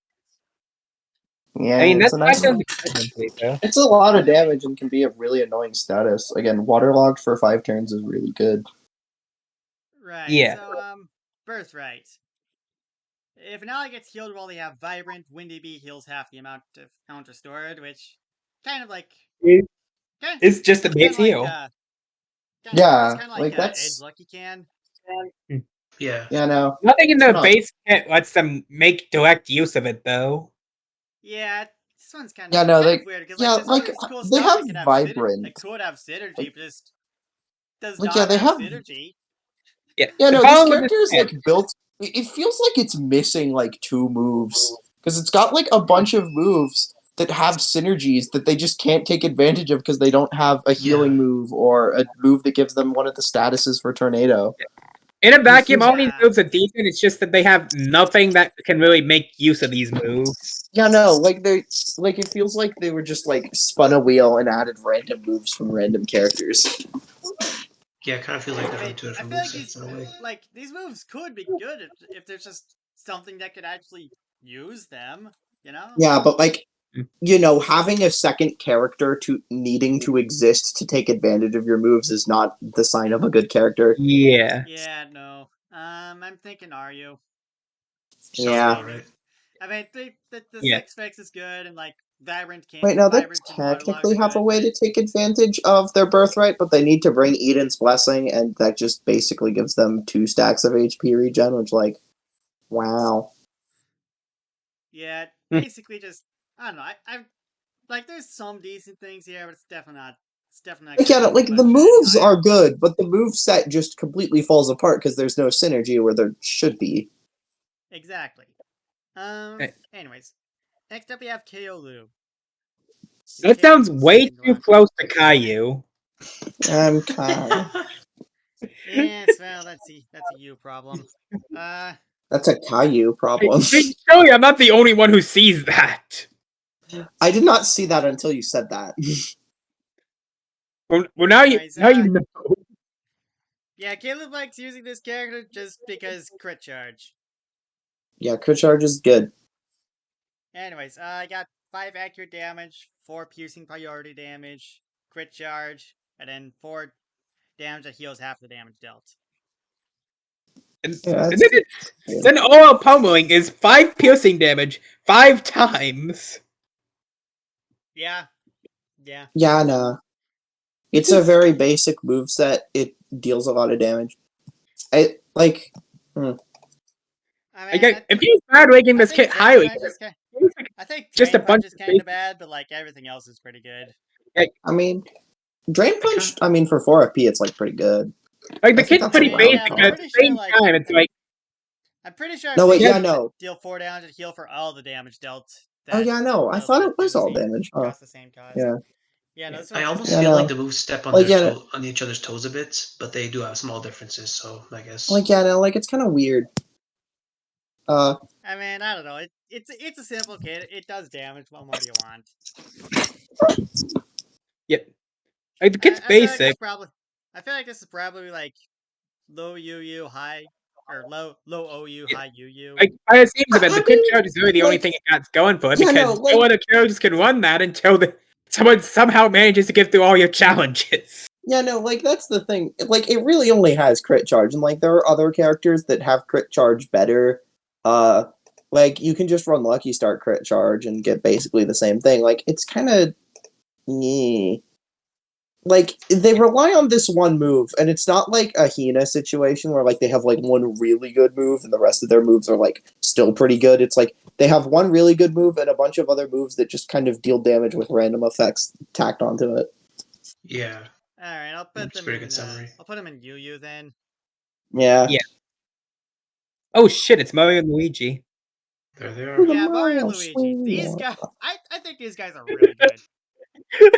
Yeah, I mean, it's that's a nice. though. It's a lot of damage and can be a really annoying status. Again, waterlogged for 5 turns is really good. Right. Yeah. So, Birthright. If an ally gets healed while they have Vibrant, Windy Bee heals half the amount of count restored, which kind of like. It's just a base heal. Yeah, kind of like, Edge that's- Lucky can. Yeah. Yeah, no. Nothing in It's the not. base kit lets them make direct use of it, though. Yeah, this one's kind of Yeah, no, weird because yeah, there's all like, this cool they stuff have that can have Vibrant. It could have synergy, but just does Like, not yeah, they have have- synergy. Yeah. Yeah, The no, this problem with character is kit- built. It feels like it's missing 2 moves because it's got a bunch of moves that have synergies that they just can't take advantage of because they don't have a healing Yeah. move or a move that gives them one of the statuses for Tornado. In a vacuum, seems- all these moves are decent. It's just that they have nothing that can really make use of these moves. Yeah, no, it feels like they were just spun a wheel and added random moves from random characters. Yeah, it kind of feels like they're I doing two feel different like movesets in a way. these moves could be good if there's just something that could actually use them. You know? Yeah, but having a second character needing to exist to take advantage of your moves is not the sign of a good character. Yeah. Yeah, no. I'm thinking, are you? Sounds Yeah. about right. I mean, the Yeah. 6 fix is good, and Vibrant can't. Wait, no, they Vibrant and Waterlogged technically are have a good, way to but- take advantage of their birthright, but they need to bring Eden's Blessing, and that just basically gives them 2 stacks of HP regen, which, wow. Yeah, Hmm. basically just I don't know. I there's some decent things here, but it's definitely not. It's definitely not. Yeah, good, the but moves I- are good, but the move set just completely falls apart because there's no synergy where there should be. Exactly. Anyways, next up we have Keolu. That sounds way too close to Caillou. I'm kind. Yes, well, that's a you problem. That's a Caillou problem. Surely I'm not the only one who sees that. I did not see that until you said that. Well, now Anyways, you know. yeah, Caleb likes using this character just because crit charge. Yeah, crit charge is good. Anyways, I got 5 accurate damage, 4 piercing priority damage, crit charge, and then 4 damage that heals half the damage dealt. And, Yeah, and then all pummeling is 5 piercing damage 5 times. Yeah. Yeah. Yeah, no. It's a very basic moveset. It deals a lot of damage. I like. I mean, If he's bad ranking this kit highly, I think just Drain a Punch bunch is of kind of bad, but like everything else is pretty good. I mean, Drain Punch. I mean, for 4FP, it's like pretty good. Like the I think kit's that's pretty allowed. basic, I'm but at pretty the same sure, like- time, it's like I'm pretty sure. No, I've wait, seen yeah, it no. Deal 4 damage and heal for all the damage dealt. Oh yeah, no. I thought it was all damage. Oh, Cost the same cost. yeah. Yeah, no, this I one's almost just Yeah, feel no. like the moves step on Like, their yeah. on each other's toes a bit, but they do have small differences. So I guess. Like, yeah, no. Like, it's kind of weird. I mean, I don't know. It's a simple kit. It does damage. What more do you want? Yep. Like the kit's I feel like basic. I feel like this is probably like low UU, high or low OU, high UU. Like by the seems of it, I the kit mean, charge is really the only like- thing it got going for it Yeah, because no, like- no other characters can run that until someone somehow manages to get through all your challenges. Yeah, no, like that's the thing. Like it really only has crit charge, and like there are other characters that have crit charge better. Like you can just run Lucky Start crit charge and get basically the same thing. Like it's kind of, like they rely on this one move, and it's not like a Hina situation where like they have like one really good move and the rest of their moves are like still pretty good. It's like they have one really good move and a bunch of other moves that just kind of deal damage with random effects tacked onto it. Yeah. All right, I'll put That's a them pretty in. good summary. I'll put them in UU then. Yeah. Yeah. Oh shit! It's Mario and Luigi. There they are. Yeah, Mario and Luigi. These guys, I think these guys are really good.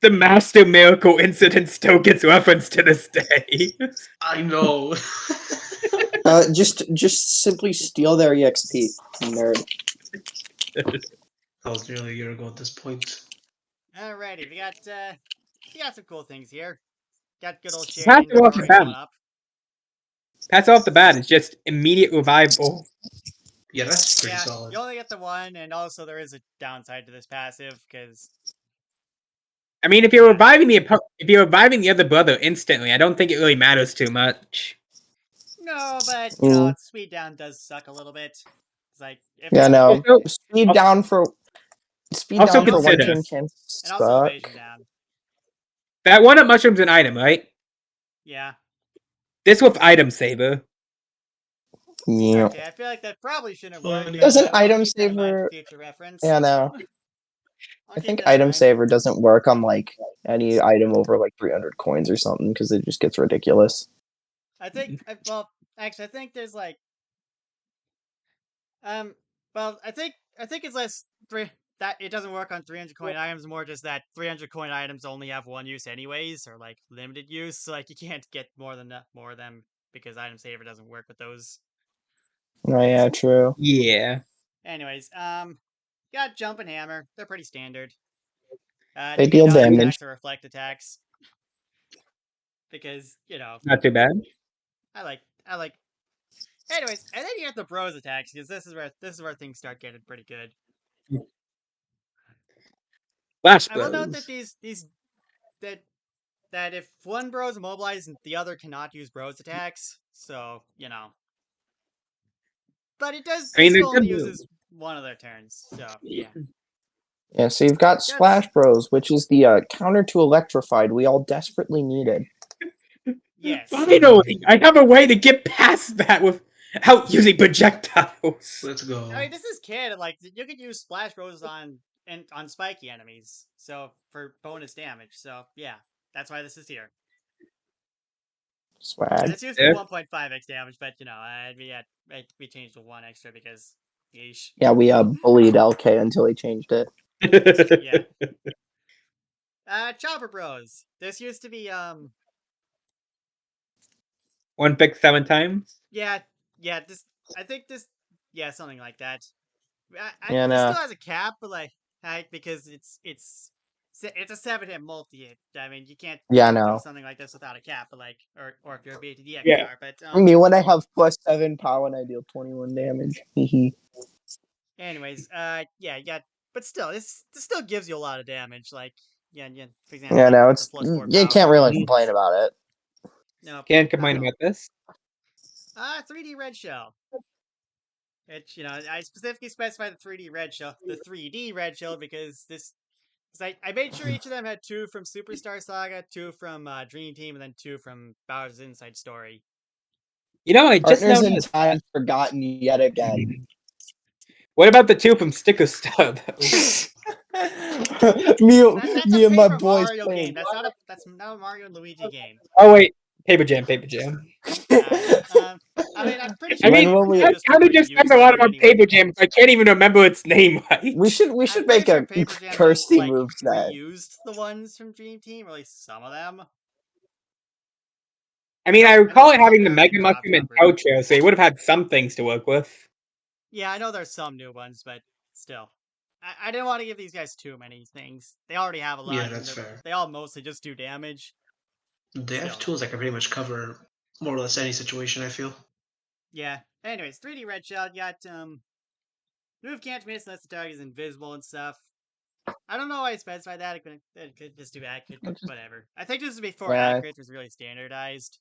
The Master Miracle incident still gets referenced to this day. I know. Just simply steal their EXP, nerd. That was nearly a year ago at this point. Alrighty, we got some cool things here. Got good old Pass Shane it off to going them. up. Pass off the bat. It's just immediate revival. Yeah, that's pretty Yeah, solid. you only get the one, and also there is a downside to this passive because I mean, if you're reviving the other brother instantly, I don't think it really matters too much. no, but you know, speed down does suck a little bit. It's like if Yeah, no. Also- Speed down for one consider- turn can and also suck. evasion down. That one up mushroom's an item, right? Yeah. This with item saver. Yeah. Okay, I feel like that probably shouldn't work. but Doesn't I'll item keep that in mind for saver- future reference? Yeah, no. I'll I keep think that in item mind. saver doesn't work on like any item over like 300 coins or something because it just gets ridiculous. I think. Well, actually, I think there's like. Well, I think it's less that it doesn't work on 300 coin items. More just that 300 coin items only have one use anyways, or like limited use. So like you can't get more of them because item saver doesn't work with those. Oh yeah, true. Yeah. Anyways, got jump and hammer. They're pretty standard. They deal dodge damage. attacks or reflect attacks. Because Not too bad. I like. Anyways, and then you have the bros attacks because this is where things start getting pretty good. Flash I will note Bros. that that if one bro is immobilized and the other cannot use bros attacks, so but it does. I mean, It they're still only good uses one of their turns, so yeah. Yeah, so you've got Splash Bros, which is the counter to Electrified we all desperately needed. Yes. Finally, I have a way to get past that without using projectiles. Let's go. I mean, this is canon. Like you could use splash bros on spiky enemies, so for bonus damage. So yeah, that's why this is here. Swag. And it's used for 1.5x damage, but we changed to 1 extra because yeesh. Yeah, we bullied LK until he changed it. Chopper Bros. This used to be One pick 7 times. Yeah. I think this. Yeah, something like that. Yeah, This no. still has a cap, but like, because it's a 7-hit multi-hit. I mean, you can't Yeah, do no. something like this without a cap, but like, or if you're a BTD Yeah. XR. But I mean, when I have +7 power and I deal 21 damage. anyways, yeah, but still, this still gives you a lot of damage. Like, yeah, for example, Yeah, no, the it's +4 you power can't really bonus. complain about it. No, Can't not complain at all. about this. 3D red shell. Which, I specifically specified the 3D red shell, because I made sure each of them had 2 from Superstar Saga, 2 from Dream Team, and then 2 from Bowser's Inside Story. You know, I just Partners in noticed. time forgotten yet again. What about the 2 from Sticker Stub? That's me a and my Paper boys Mario playing. game. That's not a Mario and Luigi game. Oh wait, Paper Jam. I mean, I'm pretty I sure mean, When will we- I kind of just said a lot about anyway. Paper Jam, so I can't even remember its name right. We should I'm make pretty sure a Paper Jam Kirsty like, move set. reused the ones from Dream Team, or at least some of them. I mean, I recall it having the Strawberry Mega and Mushroom and Top Outro, so it would have had some things to work with. Yeah, I know there's some new ones, but still. I didn't want to give these guys too many things. They already have a lot. Yeah, that's fair. They all mostly just do damage. They have tools that can pretty much cover more or less any situation, I feel. Yeah. Anyways, 3D Red Shell got move can't miss unless the target is invisible and stuff. I don't know why I specified that. It could just do accurate, but whatever. I think this is before accurate was really standardized.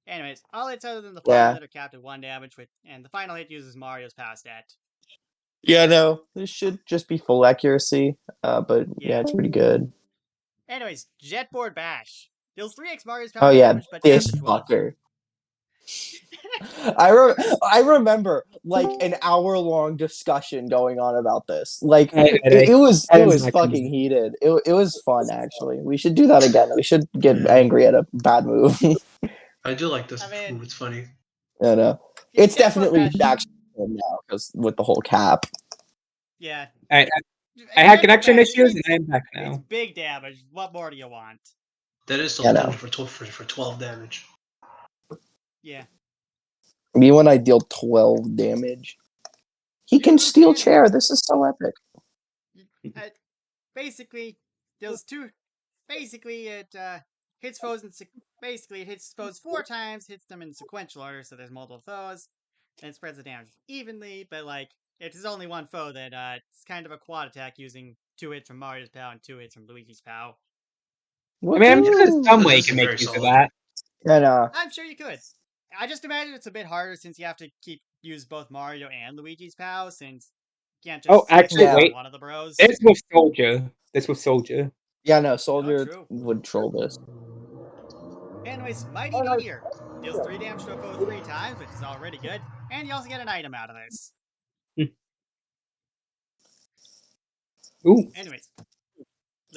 Anyways, all hits other than the final hit are capped at 1 damage, and the final hit uses Mario's power stat. Yeah, no, this should just be full accuracy, but yeah, it's pretty good. Anyways, Jetboard Bash deals 3x Mario's power damage, but this capped at 12. fucker. I remember like an hour-long discussion going on about this. Like it was fucking heated. It was fun actually. We should do that again. We should get angry at a bad move. I do like this move. It's funny. I know. It's definitely actually now because with the whole cap. Yeah. I had connection issues and I'm back now. It's big damage. What more do you want? That is still damage for 12 damage. Yeah. Me when I deal 12 damage. He can steal chair. This is so epic. Basically, deals 2. Basically, it hits foes it hits foes 4 times, hits them in sequential order, so there's multiple foes, and it spreads the damage evenly, but like, if there's only one foe, then it's kind of a quad attack using 2 hits from Mario's POW and 2 hits from Luigi's POW. I mean, I'm sure there's some way you can make use of that. I'm sure you could. I just imagine it's a bit harder since you have to use both Mario and Luigi's POW, since you can't just wait. one of the bros. This was Soldier. Yeah, no, Soldier would troll this. Anyways, Mighty Meteor deals 3 damage to a foe 3 times, which is already good, and you also get an item out of this. Ooh. Anyways,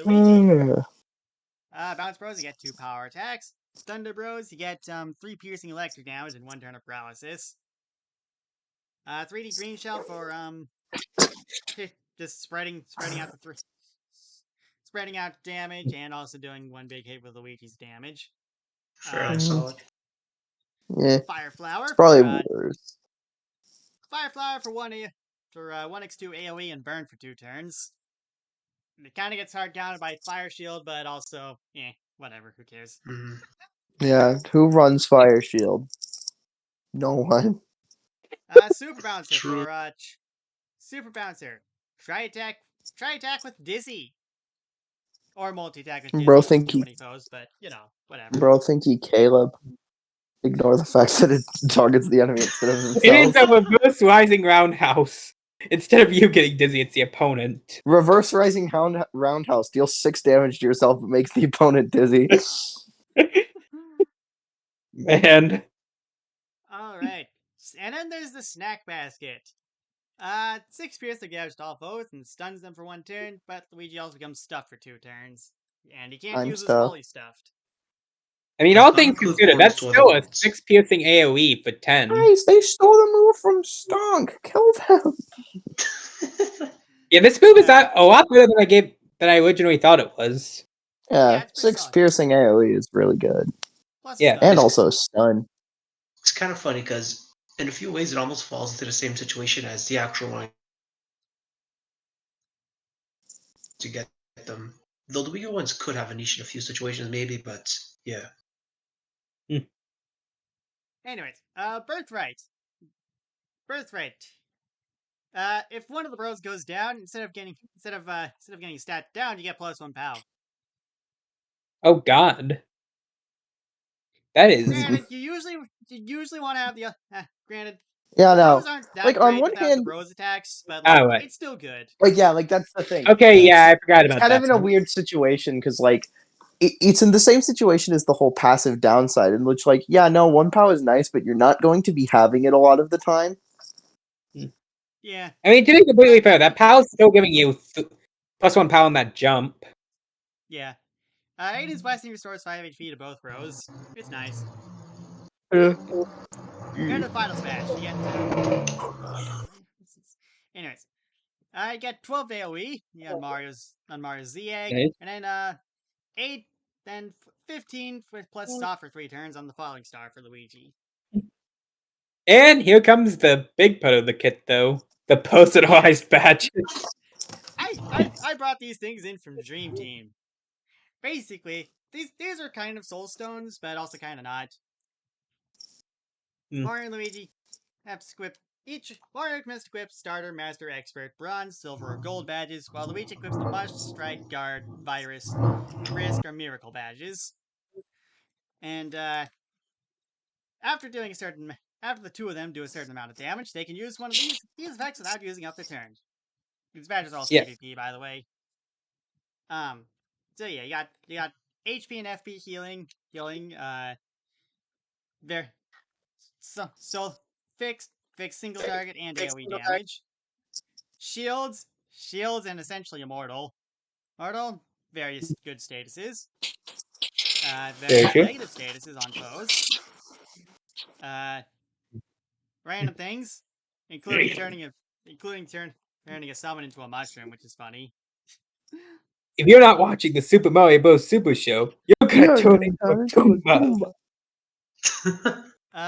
Luigi. Bounce Bros, you get 2 power attacks. Thunder Bros, you get 3 piercing electric damage and 1 turn of paralysis. 3D Green Shell for just spreading out damage and also doing 1 big hit with Luigi's damage. Fairly solid. Yeah. Fire Flower. It's probably worse. Fire Flower for 1x2 AoE and burn for 2 turns. It kind of gets hard counted by Fire Shield, but also, whatever. Who cares? Mm-hmm. Yeah, who runs Fire Shield? No one. Super Bouncer for Super Bouncer. Try attack with Dizzy. Or multi-attack with Dizzy. Bro, think too many foes, but whatever. Bro, think he Caleb. Ignore the fact that it targets the enemy instead of himself. It is a reverse rising roundhouse. Instead of you getting dizzy, it's the opponent. Reverse rising roundhouse deals 6 damage to yourself, but makes the opponent dizzy. Man. Alright. And then there's the Snack Basket. 6 piercing damage to all foes and stuns them for 1 turn, but Luigi also becomes stuffed for 2 turns. And he can't use his fully stuffed. I mean, all things considered, that's still a 6 piercing AoE for 10. Guys, they stole the move from Stonk. Kill them. Yeah, this move is a lot better than I originally thought it was. Yeah, 6 piercing AoE is really good. Plus and also stun. kind of funny because in a few ways it almost falls into the same situation as the actual one to get them. Though the weaker ones could have a niche in a few situations, maybe, but yeah. Anyways, Birthright. Birthright. If one of the bros goes down, instead of getting stat down, you get +1 POW. Oh God, that is. Granted, you usually want to have the granted. Yeah, no. Bros aren't that Like, on great one without the hand- bros attacks, but like right. it's still good. Like, yeah, like that's the thing. Okay, yeah, I It's- forgot It's about kind that. of in a weird situation because, like, it's in the same situation as the whole passive downside, in which, like, yeah, no, 1 POW is nice, but you're not going to be having it a lot of the time. Yeah. I mean, to be completely fair, that POW's still giving you +1 POW on that jump. Yeah. Aiden's Blessing restores 5 HP to both bros. It's nice. Yeah. And the final smash. You get. Anyways, I get 12 AoE. You got Mario's Z egg, Nice. and then 8, then 15 with plus stop for 3 turns on the falling star for Luigi. And here comes the big part of the kit, though. The personalized badges. I brought these things in from Dream Team. Basically, these are kind of soul stones, but also kind of not. Mario and Luigi have to equip each. Mario must equip starter, master, expert, bronze, silver, or gold badges, while Luigi equips the must, strike, guard, virus, risk, or miracle badges. And after the two of them do a certain amount of damage, they can use one of these effects without using up their turn. These badges are also PvP, by the way. So yeah, you got HP and FP healing. There. So fix single target and AoE damage. Shields, and essentially immortal. Mortal, various good statuses. Various negative statuses on foes. Random things, including turning a summon into a mushroom, which is funny. If you're not watching the Super Mario Bros. Super Show, you're gonna turn into a Goomba.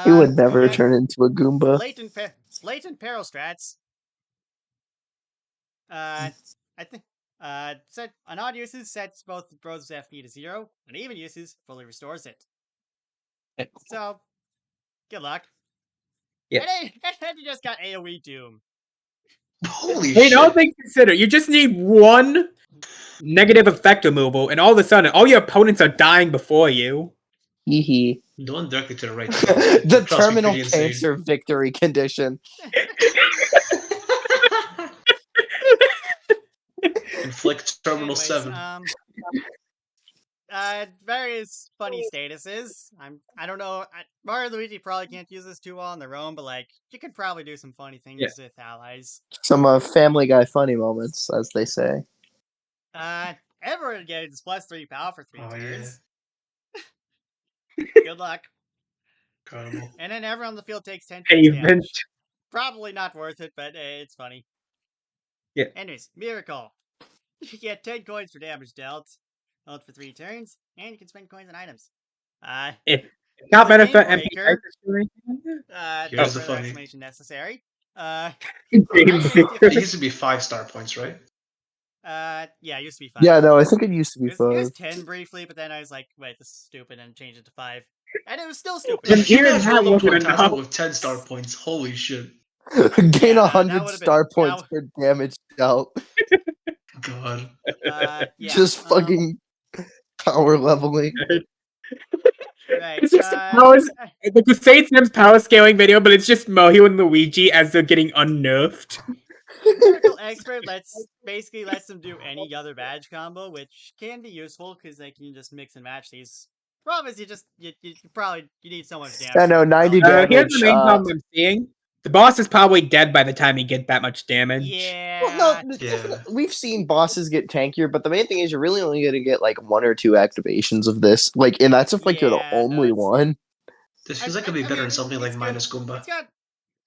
He would never yeah, turn into a Goomba. Latent peril strats. I think set on odd uses sets both bros' FP to 0, and even uses fully restores it. So, good luck. Yeah. And you just got AoE Doom. Holy I mean, shit! all things considered, you just need one negative effect removal, and all of a sudden, all your opponents are dying before you. Hee hee. Going directly to the right. The terminal cancer victory condition. Inflict terminal Anyways, 7. Various funny statuses. I don't know. Mario and Luigi probably can't use this too well on their own, but like you could probably do some funny things with allies. Some Family Guy funny moments, as they say. Everyone gets +3 POW for 3 turns. Yeah. Good luck. Incredible. And then everyone on the field takes 10 points damage. Probably not worth it, but it's funny. Yeah. Anyways, Miracle. You get 10 coins for damage dealt for 3 turns, and you can spend coins on items. Not benefit MP. Here's the funny. Exclamation necessary. It used to be 5-star points, right? Yeah, it used to be 5. Yeah, no, I think it used to be 5. It was 10 briefly, but then I was like, wait, this is stupid, and changed it to 5. And it was still stupid. Then You even guys that rolled up wasn't to a enough. Tasmo with 10-star points. Holy shit. Gain Yeah, 100 would've star been- points per damage dealt. God. Yeah. Just fucking power leveling. Right. It's just the Saint Sims power scaling video, but it's just Mario and Luigi as they're getting unnerved. Miracle Expert lets them do any other badge combo, which can be useful because they can just mix and match these. Problem is, you need so much damage. I know, 90 Here's damage. the main problem I'm seeing. The boss is probably dead by the time you get that much damage. Yeah. Well, no, we've seen bosses get tankier, but the main thing is you're really only going to get like 1 or 2 activations of this. Like, and that's if like you're the only one. This feels like it'd be better than something like Minus Goomba. It's got.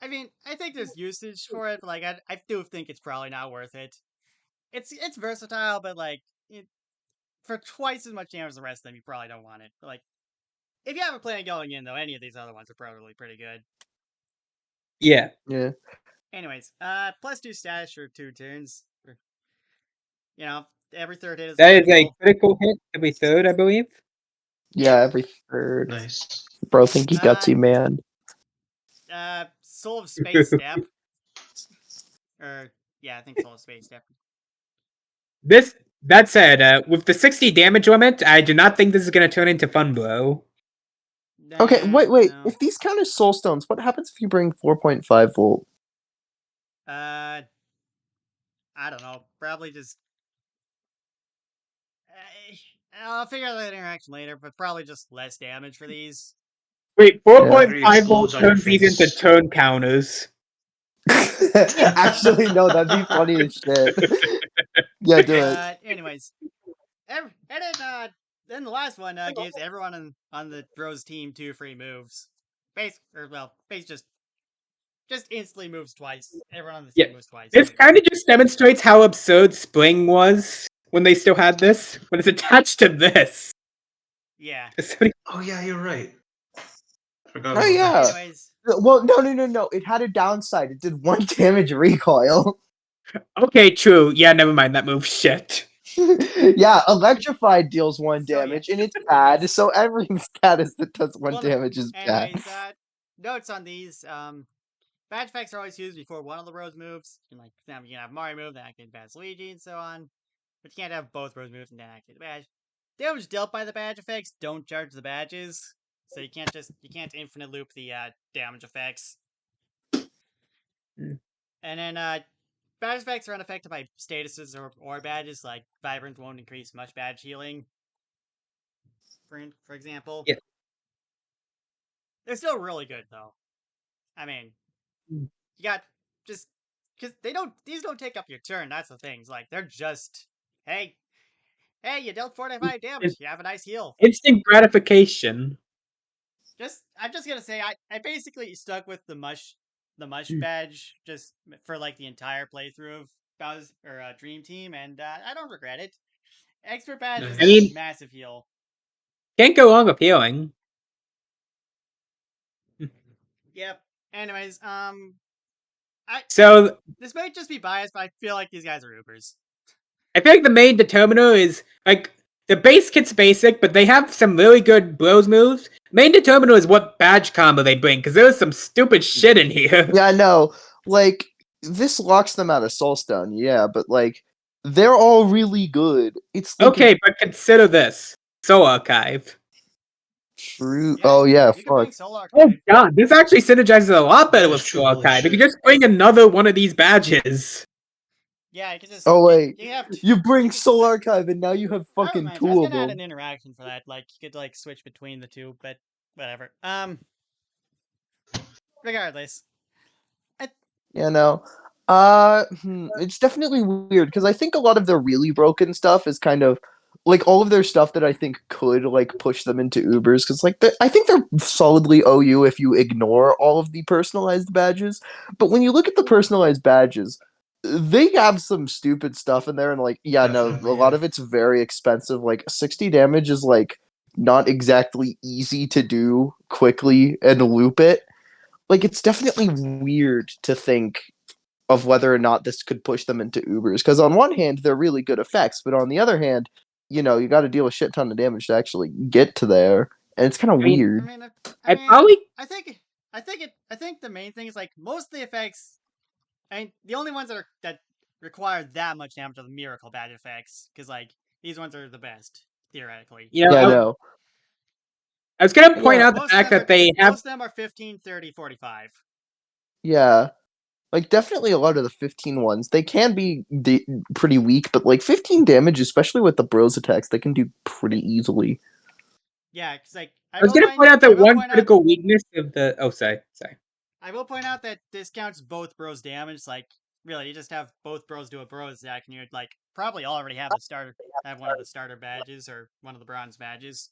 I mean, I think there's usage for it, but like I do think it's probably not worth it. It's versatile, but like for twice as much damage as the rest of them, you probably don't want it. But, like, if you have a plan going in, though, any of these other ones are probably pretty good. Yeah. Yeah. Anyways, +2 status for 2 turns. You know, every third hit is That is a critical. critical hit every third, I believe. Yeah, every third. Nice. Bro, think he gutsy, man. Soul of Space Step. Yeah, I think Soul of Space Step. That said, with the 60 damage limit, I do not think this is going to turn into Fun Blow. Okay, wait. No. If these count as soul stones, what happens if you bring 4.5 volt? I don't know. Probably just. I'll figure out that interaction later, but probably just less damage for these. Wait, Yeah. 4.5 volt Explodes on your turns these into face. turn counters. Actually, no, that'd be funny as shit. Yeah, do it. But anyways, and then the last one gives everyone on the Bros team 2 free moves. Base just instantly moves twice. Everyone on the team moves twice. This kind of just demonstrates how absurd Spring was when they still had this. When it's attached to this. Yeah. Oh yeah, you're right. Forgot Oh, about yeah. that. Anyways, Well, no. It had a downside. It did 1 damage recoil. Okay, true. Yeah, never mind. That move shit. Yeah, Electrified deals 1 So, yeah. damage, and it's bad. So every status that does 1 Well, damage is bad. anyways, notes on these. Badge effects are always used before one of the Rose moves. You can have Mario move, then activate Badge Luigi, and so on. But you can't have both Rose moves and then activate the badge. Damage dealt by the badge effects don't charge the badges, so you can't infinite loop the damage effects. Mm. And then badge effects are unaffected by statuses or badges, like Vibrant won't increase much badge healing. For example. Yeah. They're still really good though. I mean, you got just because these don't take up your turn. That's the thing. It's like they're just hey, you dealt 45 damage. You have a nice heal. Instant gratification. I'm just gonna say I basically stuck with the mush badge just for like the entire playthrough of Bowser or Dream Team, and I don't regret it. Expert badge is I mean- a massive heal. Can't go wrong with healing. Yep. Anyways, So this might just be biased, but I feel like these guys are Ubers. I feel like the main determiner is like the base kit's basic, but they have some really good Bros moves. Main determiner is what badge combo they bring, because there's some stupid shit in here. Yeah, no. Like, this locks them out of Soulstone, yeah, but like, they're all really good. It's like Okay, but consider this. Soul Archive. true. Oh yeah, You can bring fuck. Soul Oh Archive. god, this actually synergizes a lot better That with is true, Soul holy Archive. You shit. can just bring another one of these badges. Yeah, you can just. Oh wait, you have you bring Soul Archive and now you have fucking I was 2 of gonna add them. an interaction for that. Like you could like switch between the two, but whatever. Regardless, You know, it's definitely weird because I think a lot of their really broken stuff is kind of like all of their stuff that I think could like push them into Ubers because like I think they're solidly OU if you ignore all of the personalized badges. But when you look at the personalized badges, they have some stupid stuff in there, and like a Definitely, lot yeah. of it's very expensive. Like 60 damage is like not exactly easy to do quickly and loop it. Like it's definitely weird to think of whether or not this could push them into Ubers. Because on one hand, they're really good effects, but on the other hand, you got to deal a shit ton of damage to actually get to there, and it's kind of weird. I think the main thing is like most of the effects. I mean, the only ones that require that much damage are the miracle badge effects, because like these ones are the best theoretically. You know, Yeah, I, no. I was gonna point Yeah. out the fact that they have. Most of them are 15, 30, 45. Yeah. Like, definitely a lot of the 15 ones, they can be pretty weak, but like 15 damage, especially with the Bros attacks, they can do pretty easily. Yeah, because like I was gonna point out that one critical weakness of the. Oh, sorry. I will point out that this counts both Bros damage. Like, really, you just have both Bros do a Bros attack, and you'd like probably already have one of the starter badges or one of the bronze badges.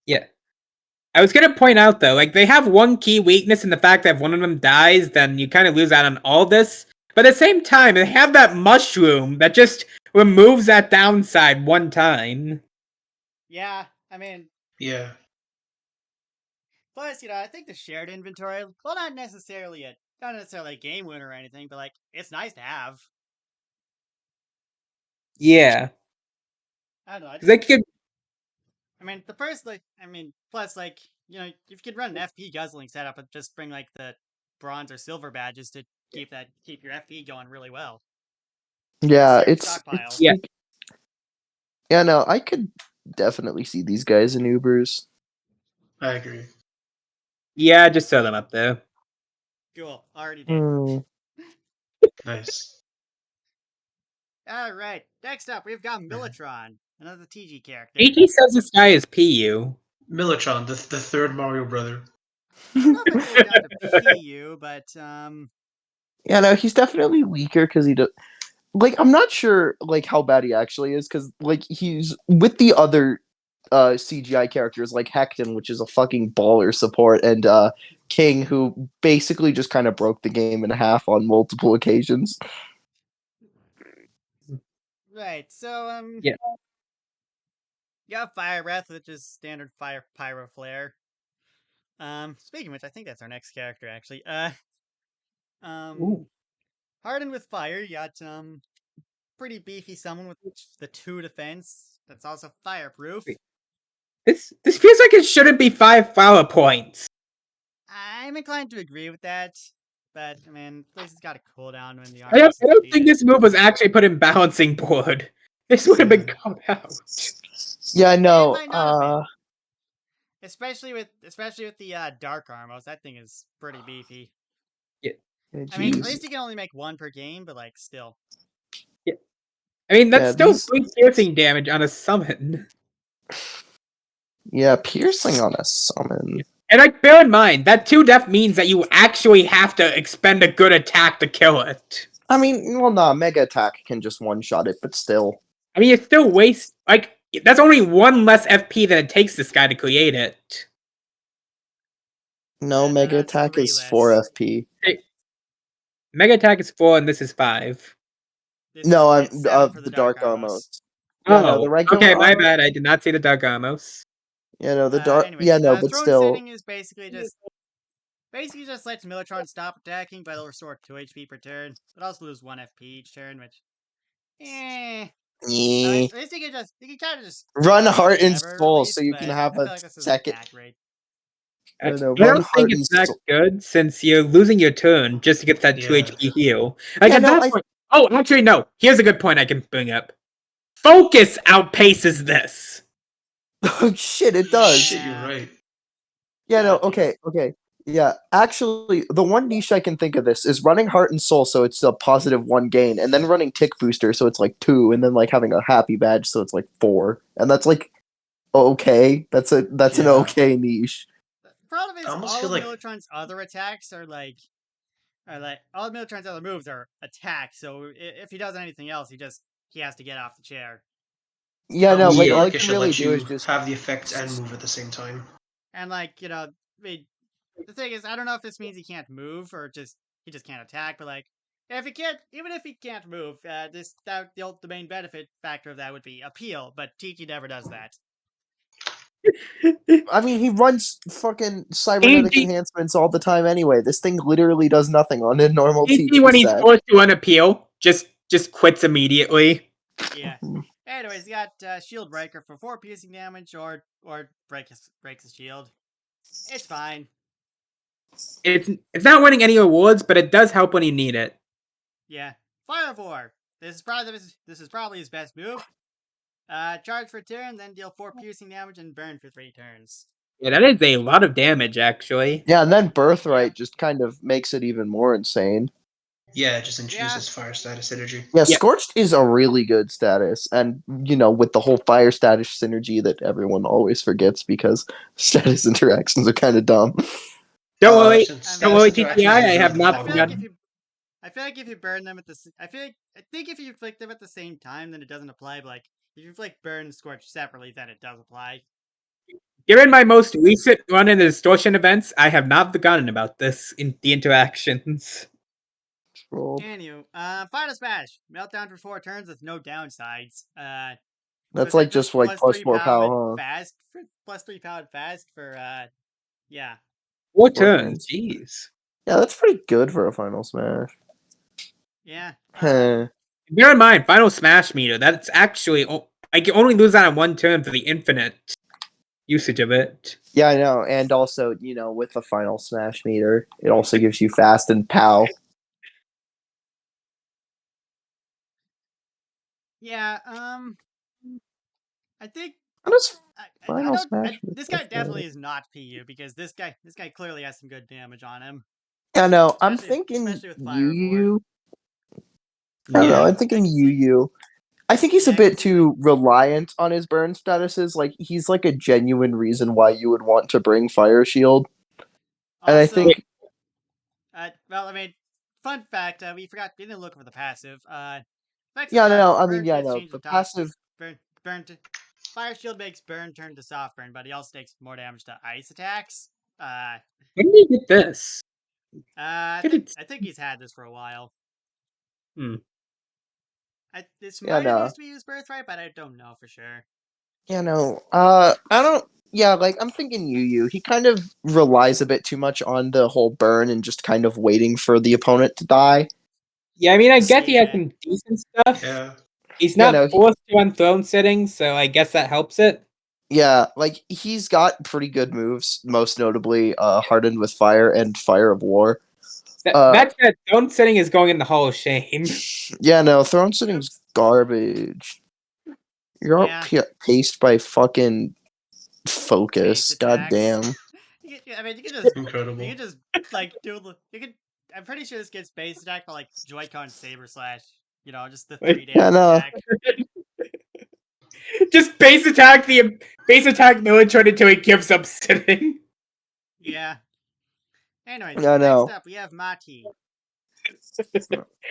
Yeah. I was gonna point out though, like they have one key weakness in the fact that if one of them dies, then you kind of lose out on all this. But at the same time, they have that mushroom that just removes that downside one time. Yeah, I mean, Yeah. Plus, I think the shared inventory, well, not necessarily a game winner or anything, but like it's nice to have. Yeah. I don't know. They could. I mean, plus if you could run an FP guzzling setup and just bring like the bronze or silver badges to keep your FP going really well. Yeah, Shared it's stockpile. Yeah. like, yeah, no, I could definitely see these guys in Ubers. I agree. Yeah, just throw them up there. Cool. Already did. Nice. All right. Next up, we've got Militron, another TG character. AG says this guy is PU. Militron, the third Mario brother. I don't know if I'd go down to PU, but Yeah, no, he's definitely weaker because he does. Like, I'm not sure like how bad he actually is because like he's with the other CGI characters like Hecton, which is a fucking baller support, and King, who basically just kind of broke the game in half on multiple occasions. right. So Yeah. you got Fire Breath, which is standard fire pyro flare. Speaking of which, I think that's our next character actually. Ooh. Hardened with fire, you got pretty beefy someone with the 2 defense that's also fireproof. This feels like it shouldn't be 5 flower points. I'm inclined to agree with that, but I mean, at least it's got a cooldown when the I don't think this move was actually put in balancing board. This would have been called out. Yeah, no. might not have been. Especially with the Dark Armos, that thing is pretty beefy. I mean, at least you can only make 1 per game, but like still. Yeah. I mean, that's Yeah, still good piercing damage on a summon. Yeah, piercing on a summon. And like, bear in mind, that 2 def means that you actually have to expend a good attack to kill it. I mean, well, nah, Mega Attack can just one-shot it, but still. I mean, it still wastes, like, that's only 1 less FP than it takes this guy to create it. No, And Mega that's Attack 3 is less. 4 FP. Mega Attack is 4 and this is 5. No, I'm it's 7 for the Dark Armos. Armos. Yeah, Oh, no, the regular okay, my armor- bad. I did not see the Dark Armos. Yeah, no, the dark. Anyways, yeah, no, but throne still. setting is basically just lets Militron stop attacking, but it'll restore 2 HP per turn, but also lose 1 FP each turn, which, I mean, at least you can kind of just Run Heart and whatever, Soul release, so you but can have I feel a like this is second. attack rate. I No, don't Run think Heart it's and that Soul. good since you're losing your turn just to get that 2 Yeah. HP heal. Like Yeah, at no, that point. Oh, actually, no. Here's a good point I can bring up. Focus outpaces this. Oh shit, it does. Shit, you're right. Yeah, no, Yeah, okay. Yeah, actually, the one niche I can think of this is running Heart and Soul, so it's a positive 1 gain, and then running Tick Booster, so it's like 2, and then like having a Happy Badge, so it's like 4, and that's like okay. That's an Yeah. okay niche. The problem is I almost all feel of like- Militron's other attacks are like all of Militron's other moves are attacks. So if he does anything else, he has to get off the chair. Yeah, no, Almost like feel all like I it can should really let do you is just have the effect and move at the same time. And like I mean, the thing is, I don't know if this means he can't move or he just can't attack. But like, even if he can't move, the main benefit factor of that would be appeal. But Tiki never does that. I mean, he runs fucking cybernetic AG enhancements all the time anyway. This thing literally does nothing on a normal AG TP when he's set. forced to unappeal, just quits immediately. Yeah. Anyways, he got Shield Breaker for 4 piercing damage or breaks his shield. It's fine. It's not winning any awards, but it does help when you need it. Yeah. Firevore. This is probably his best move. Charge for a turn, then deal 4 piercing damage and burn for 3 turns. Yeah, that is a lot of damage, actually. Yeah, and then Birthright just kind of makes it even more insane. Yeah, it just introduces fire status synergy. Yeah, Yeah. Scorched is a really good status, and with the whole fire status synergy that everyone always forgets because status interactions are kind of dumb. Don't worry, Since don't worry, status TTI, I interactions have usually not follow forgotten. I feel like if you burn them I think if you inflict them at the same time, then it doesn't apply. But like if you inflict burn and scorch separately, then it does apply. Given my most recent run in the distortion events, I have not forgotten about this in the interactions. Anywho, Final Smash. Meltdown for 4 turns with no downsides. That's like just like plus 4 power, huh? Plus 3 power fast for Yeah. 4 turns. turns. Jeez. Yeah, that's pretty good for a Final Smash. Yeah. Huh. Bear in mind, Final Smash meter. That's actually I can only lose that on 1 turn for the infinite usage of it. Yeah, I know. And also, with the Final Smash meter, it also gives you fast and POW. Yeah. I think How does I Final don't. Smash This guy definitely is not PU because this guy clearly has some good damage on him. Yeah, no, I'm Especially thinking with Yu Fire Yu. I don't Yeah. know. I'm thinking Yu Yu. I think he's a Yeah, 'cause bit too reliant on his burn statuses. Like, he's like a genuine reason why you would want to bring Fire Shield. And I Also, think, well, I mean, fun fact: we didn't look for the passive. yeah, no, I burn mean, yeah, gets no, changed the to top. passive, Burn to Fire Shield makes burn turn to soft burn, but he also takes more damage to ice attacks. When did you get this? I Did it- think he's had this for a while. Hmm. This Yeah, might have no. used to be his birthright, but I don't know for sure. yeah, no, I don't, yeah, like, I'm thinking Yu Yu. He kind of relies a bit too much on the whole burn and just kind of waiting for the opponent to die. Yeah, I mean, I guess he has Yeah. some decent stuff. Yeah. He's Yeah, not no, forced to on throne settings, so I guess that helps it. Yeah, like, he's got pretty good moves, most notably, Hardened with Fire and Fire of War. That throne setting is going in the Hall of Shame. Yeah, no, Throne Setting's garbage. You're all paced by fucking Focus. Base God attacks. damn. I mean, you can just Incredible. you can just like do the you can. I'm pretty sure this gets base attack by like Joy-Con Saber Slash. Just the 3 Yeah, damage no. attack. Just base attack Militron until he gives up sitting. Yeah. Anyways, Yeah, no. next up we have Mati.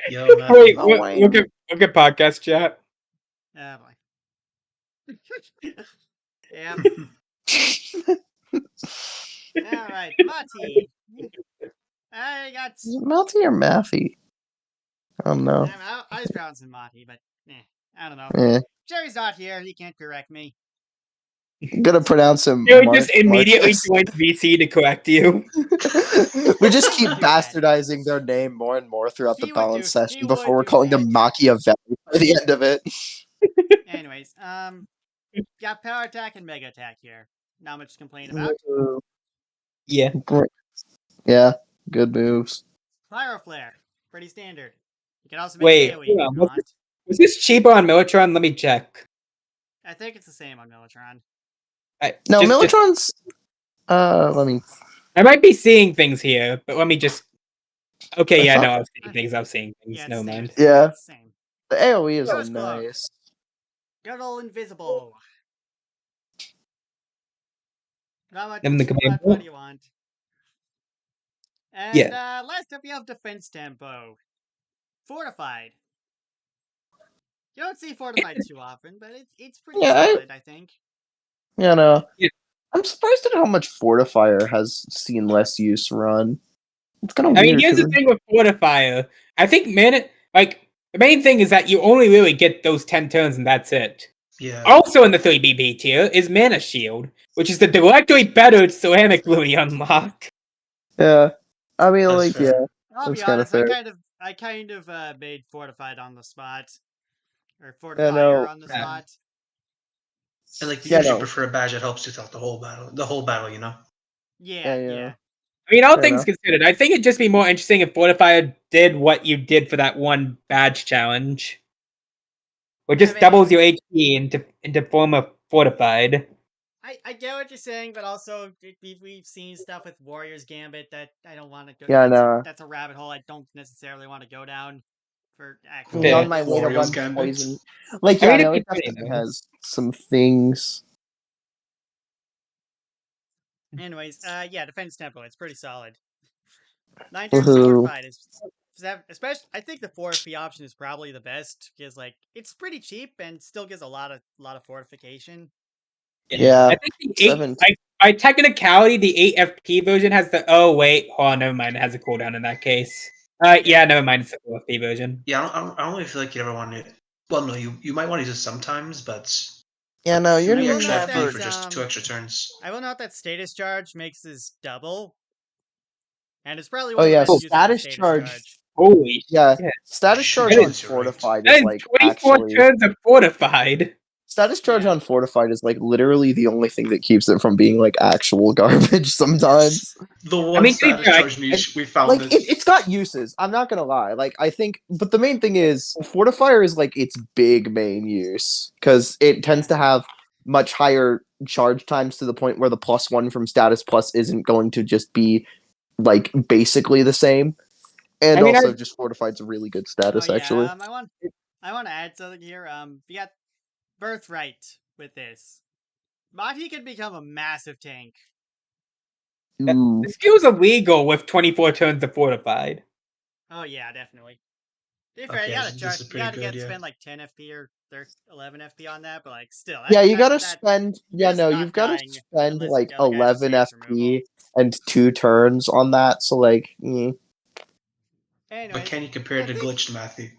Yo, man. Wait, No look way. at podcast chat. Oh boy. Yeah. All right, Mati. I got. Is it Melty or Mathy? I don't know. I was pronouncing Mati, but I don't know. Eh. Jerry's not here. He can't correct me. I'm gonna pronounce him. You just immediately Marcus. joined VC to correct you. We just keep Do that. bastardizing their name more and more throughout the He would balance do- session he before would we're do calling that. them Machiavelli by the end of it. Anyways, got power attack and mega attack here. Not much to complain about. Yeah. Yeah, good moves. Pyro flare, pretty standard. You can also make Wait, AoE if hold you on. want. Was this cheaper on Militron? Let me check. I think it's the same on Militron. No, Militron's. Let me. I might be seeing things here, but let me just. Okay, I yeah, thought- no, I was seeing things. I was seeing things. Yeah, it's No the same. mind. Yeah. It's the same. The AoE is Ghost Cloak. nice. Good old invisible. Not much. Them the command What book? do you want? And Yeah. last up we have defense tempo. Fortified. You don't see fortified too often, but it's pretty Yeah, solid, I think. Yeah, no. Yeah. I'm surprised at how much Fortifier has seen less use run. It's kind of I weird. mean, here's the 'cause thing with Fortifier. I think the main thing is that you only really get those 10 turns and that's it. Yeah. Also in the 3BB tier is Mana Shield, which is the directly better Ceramic Lily unlock. Yeah. I mean, That's like, fair. yeah. I'll be That's kinda honest, fair. I kind of made fortified on the spot. Or Yeah, fortifier no. on the Yeah. spot. And like, you Yeah, usually no. prefer a badge that helps you throughout the whole battle, you know? Yeah, Yeah. yeah. I mean, all Fair things enough. considered, I think it'd just be more interesting if Fortifier did what you did for that one badge challenge. Or just mean- doubles your HP into form of Fortified. I get what you're saying, but also we've seen stuff with Warriors Gambit that I don't want to go. Yeah, no. That's a rabbit hole I don't necessarily want to go down. For Me actually, Yeah. on my way to Warriors run Gambit. poison. Like, I yeah, mean, no, it's it funny, definitely though. has some things. anyways, yeah, defense tempo. It's pretty solid. 9 turns Woohoo. fortified is. Especially, I think the 4FP option is probably the best because like it's pretty cheap and still gives a lot of fortification. Yeah. I think the 7. by technicality, the 8FP version has the. Oh wait, never mind. It has a cooldown in that case. Yeah, never mind. It's the 4FP version. Yeah, I don't really feel like you ever want to. Well, no, you might want to use it sometimes, but Yeah, no, you're 3 will extra note FP that, for just 2 extra turns. I will note that status charge makes this double, and it's probably Oh one of the yeah, best uses of status status charge. charge. Holy Yeah, shit. status Shoot, charge on yes, you're right. fortified That is is like 24 actually. turns of fortified. Status charge Yeah. on fortified is like literally the only thing that keeps it from being like actual garbage sometimes. The one mean, status I- charge niche we found Like it. it's got uses. I'm not gonna lie. Like I think, but the main thing is fortifier is like its big main use because it tends to have much higher charge times to the point where the +1 from status plus isn't going to just be like basically the same. And I mean, also, just fortified's a really good Oh status actually. yeah. I want to add something here. We got Birthright with this. Mati could become a massive tank. Ooh. This skill's illegal with 24 turns of fortified. Oh yeah, definitely. To be fair, Okay, you gotta this charge. is You pretty gotta good, yeah. spend like 10 FP or 11 FP on that, but like still. Yeah, you gotta that, spend. you're Yeah, just no, not you've gotta dying spend unless like the other guy's 11 status FP and 2 turns on that. So like, Anyways, But can you compare I the think- glitch to Matthew?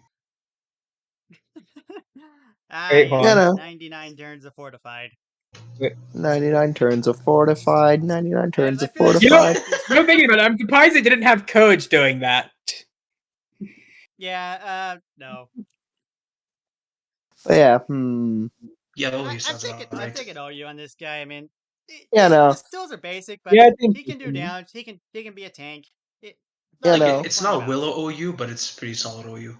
Wait, hold on. 99 turns of fortified. 99 turns of fortified. 99 turns I of feel like- You know, fortified. I'm thinking about it. I'm surprised it didn't have courage doing that. Yeah, no. But yeah, Yeah, oh, I'm you sounds thinking, about I'm right. thinking OU on this guy. I mean, Yeah, no. the skills are basic, but Yeah, I think- he can do damage. He can be a tank. Yeah, Like, no. it's not Willow OU, but it's pretty solid OU.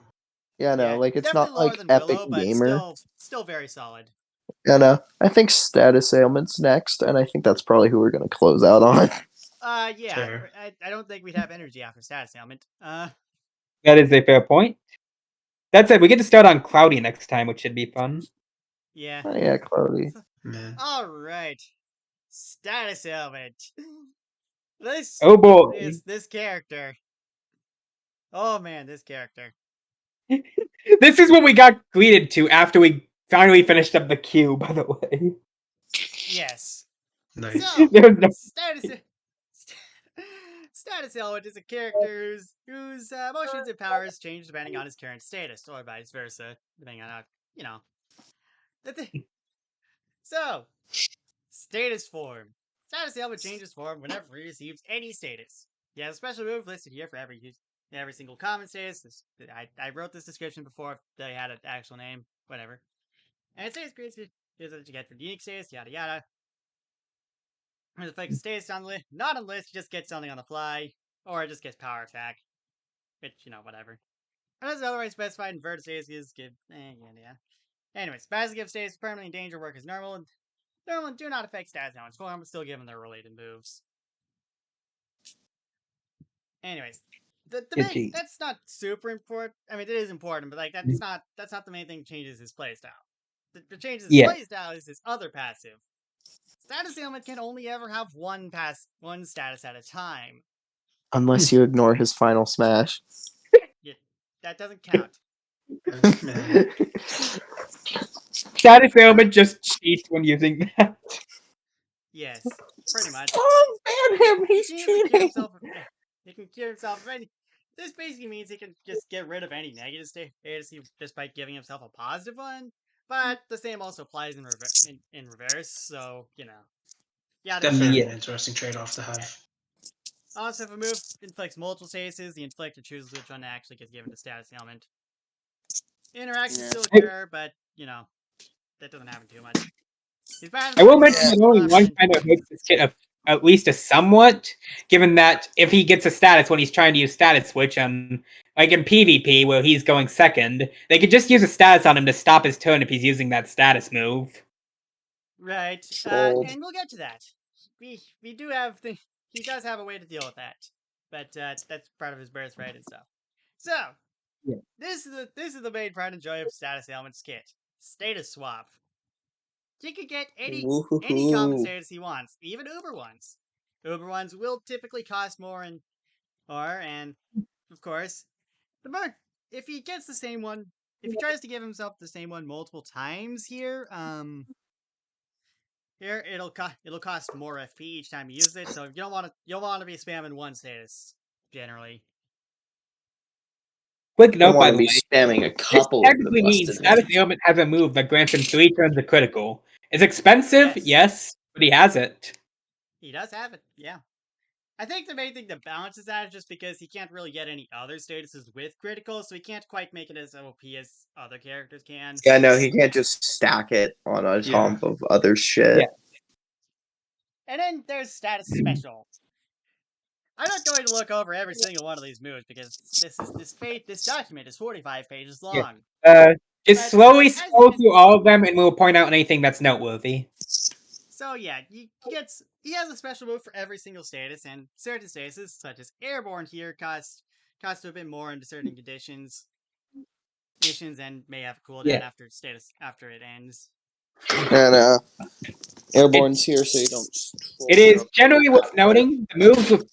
Yeah, no, like it's definitely not lower like than epic Willow, but gamer. still very solid. Yeah, no. I think status ailments next, and I think that's probably who we're gonna close out on. Yeah. Fair. I don't think we'd have energy after status ailment. That is a fair point. That said, we get to start on Cloudy next time, which should be fun. Yeah. Oh, yeah, Cloudy. Man. All right. Status ailment. This Oh boy. is this character. Oh man, this character. This is what we got greeted to after we finally finished up the queue, by the way. Yes. Nice. So, There's no- status element is a character whose emotions and powers change depending on his current status, or vice versa, depending on how, you know. So, status form. Status element changes form whenever he receives any status. He has a special move listed here for every single common status. I wrote this description before they had an actual name, whatever. And status creates is what you get for unique status, yada yada. When the focus stays on the list, not on the list, he just gets something on the fly, or it just gets power attack. Which, whatever. Unless otherwise specified, inverted status is give. Yeah. Anyways, passive give status permanently in danger work as normal, and do not affect stats now in form, but still give them their related moves. Anyways, the main, that's not super important. I mean, it is important, but like that's not the main thing that changes his playstyle. The changes his playstyle is his other passive. Status ailment can only ever have one status at a time. Unless you ignore his final smash. Yeah, that doesn't count. Man. Status ailment just cheats when using that. Yes, pretty much. Oh, ban him! He's He can cheating! He can cure himself of any. This basically means he can just get rid of any negative status just by giving himself a positive one. But the same also applies in reverse, so yeah. Definitely an interesting trade-off to have. Also, if a move inflicts multiple statuses, the inflictor chooses which one actually gets given to status ailment. Interactions still occur, but that doesn't happen too much. I will mention that only one kind of makes this kit at least a somewhat, given that if he gets a status when he's trying to use status switch, like in PvP where he's going second, they could just use a status on him to stop his turn if he's using that status move. Right, and we'll get to that. We do have he does have a way to deal with that, but that's part of his birthright and stuff. So, this is the main pride and joy of status ailment's kit: status swap. He can get any common status he wants, even Uber ones. Uber ones will typically cost more, and of course, the more if he gets the same one, if he tries to give himself the same one multiple times here, here it'll cost more FP each time you use it. So you don't want to be spamming one status generally. Quick note, by want the to be way, spamming a this couple of the technically means busted status names. ailment has a move that grants him 3 turns of critical, It's expensive, yes, but he has it. He does have it, yeah. I think the main thing that balances that is just because he can't really get any other statuses with critical, so he can't quite make it as OP as other characters can. Yeah, no, he can't just stack it on a top of other shit. Yeah. And then there's status special. I'm not going to look over every single one of these moves because this document is 45 pages long. Just slowly scroll through all of them, and we'll point out anything that's noteworthy. So yeah, he has a special move for every single status, and certain statuses, such as Airborne here, cost a bit more under certain conditions, missions, and may have a cooldown after it ends. And Airborne's here, so you don't. It is generally worth noting the moves with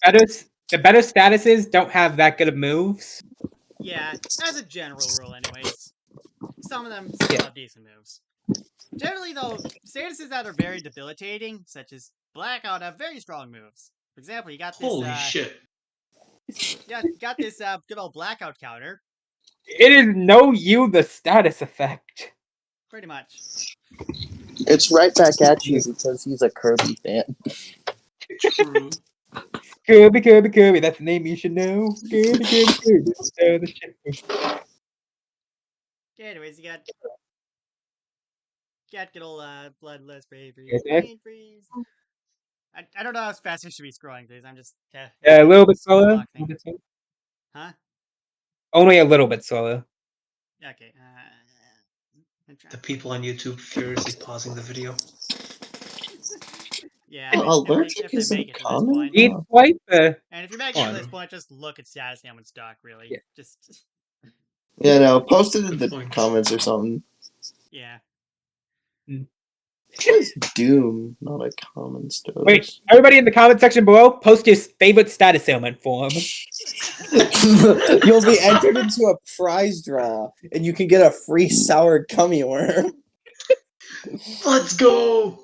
the better statuses don't have that good of moves. Yeah, as a general rule, anyways. Some of them still have decent moves. Generally, though, statuses that are very debilitating, such as Blackout, have very strong moves. For example, you got this. Holy shit! Yeah, you got this good old Blackout counter. It is the status effect. Pretty much. It's right back at you because he's a Kirby fan. True. Kirby, that's the name you should know. Kirby. Anyways, you got good old Bloodlust Bravery. Freeze. I don't know how fast I should be scrolling these. I'm just a little bit slower. Huh? Only a little bit slower. Okay. The people on YouTube furiously pausing the video. Yeah. Allergic isn't common. And if you're making it to this point, just look at status ailments doc. Really, yeah. Just. Yeah, no. Post it in the comments or something. Yeah. It's Doom, not a common story. Wait, everybody in the comment section below, post your favorite status ailment form. You'll be entered into a prize draw, and you can get a free sour gummy worm. Let's go!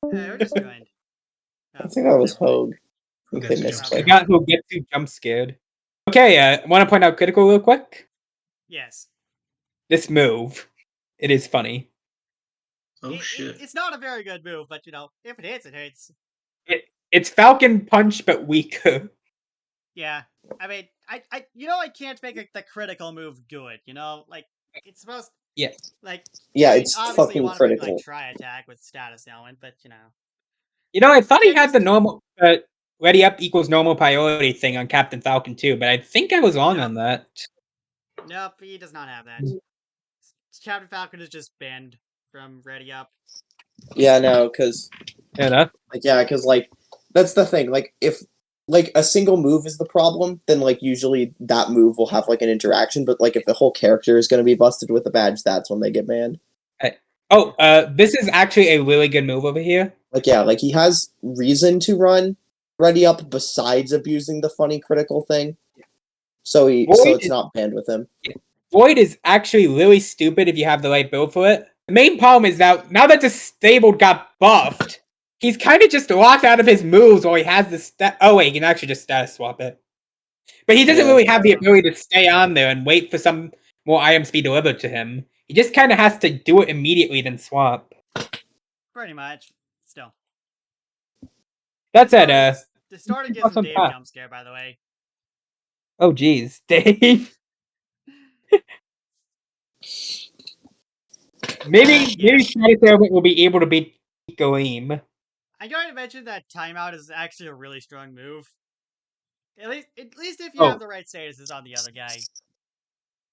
We're just joined. I think that was Hogue. I got who gets you jump scared. Okay, want to point out critical real quick? Yes. This move, it is funny. Oh shit! It's not a very good move, but if it hits, it hits. It's Falcon Punch, but weaker. Yeah, I mean, I can't make the critical move good. Like it's supposed. Yeah. Like. Yeah, I mean, it's obviously fucking you want critical. To make, try attack with status element, but I thought he had the normal ready up equals normal priority thing on Captain Falcon too, but I think I was wrong on that. Nope, he does not have that. Captain Falcon is just banned from ready up. Yeah, no, because that's the thing. Like, if a single move is the problem, then usually that move will have an interaction. But if the whole character is going to be busted with a badge, that's when they get banned. This is actually a really good move over here. He has reason to run ready up besides abusing the funny critical thing. So it's not banned with him. Void is actually really stupid if you have the right build for it. The main problem is that now that Disabled got buffed, he's kind of just locked out of his moves while he has the he can actually just status swap it. But he doesn't really have the ability to stay on there and wait for some more items to be delivered to him. He just kind of has to do it immediately, then swap. Pretty much. Still. That's it. The starting gives him Dave jump scare, by the way. Oh, geez. Dave. maybe Status Ailment will be able to beat Galeem. I'm going to mention that Timeout is actually a really strong move. At least if you have the right statuses on the other guy.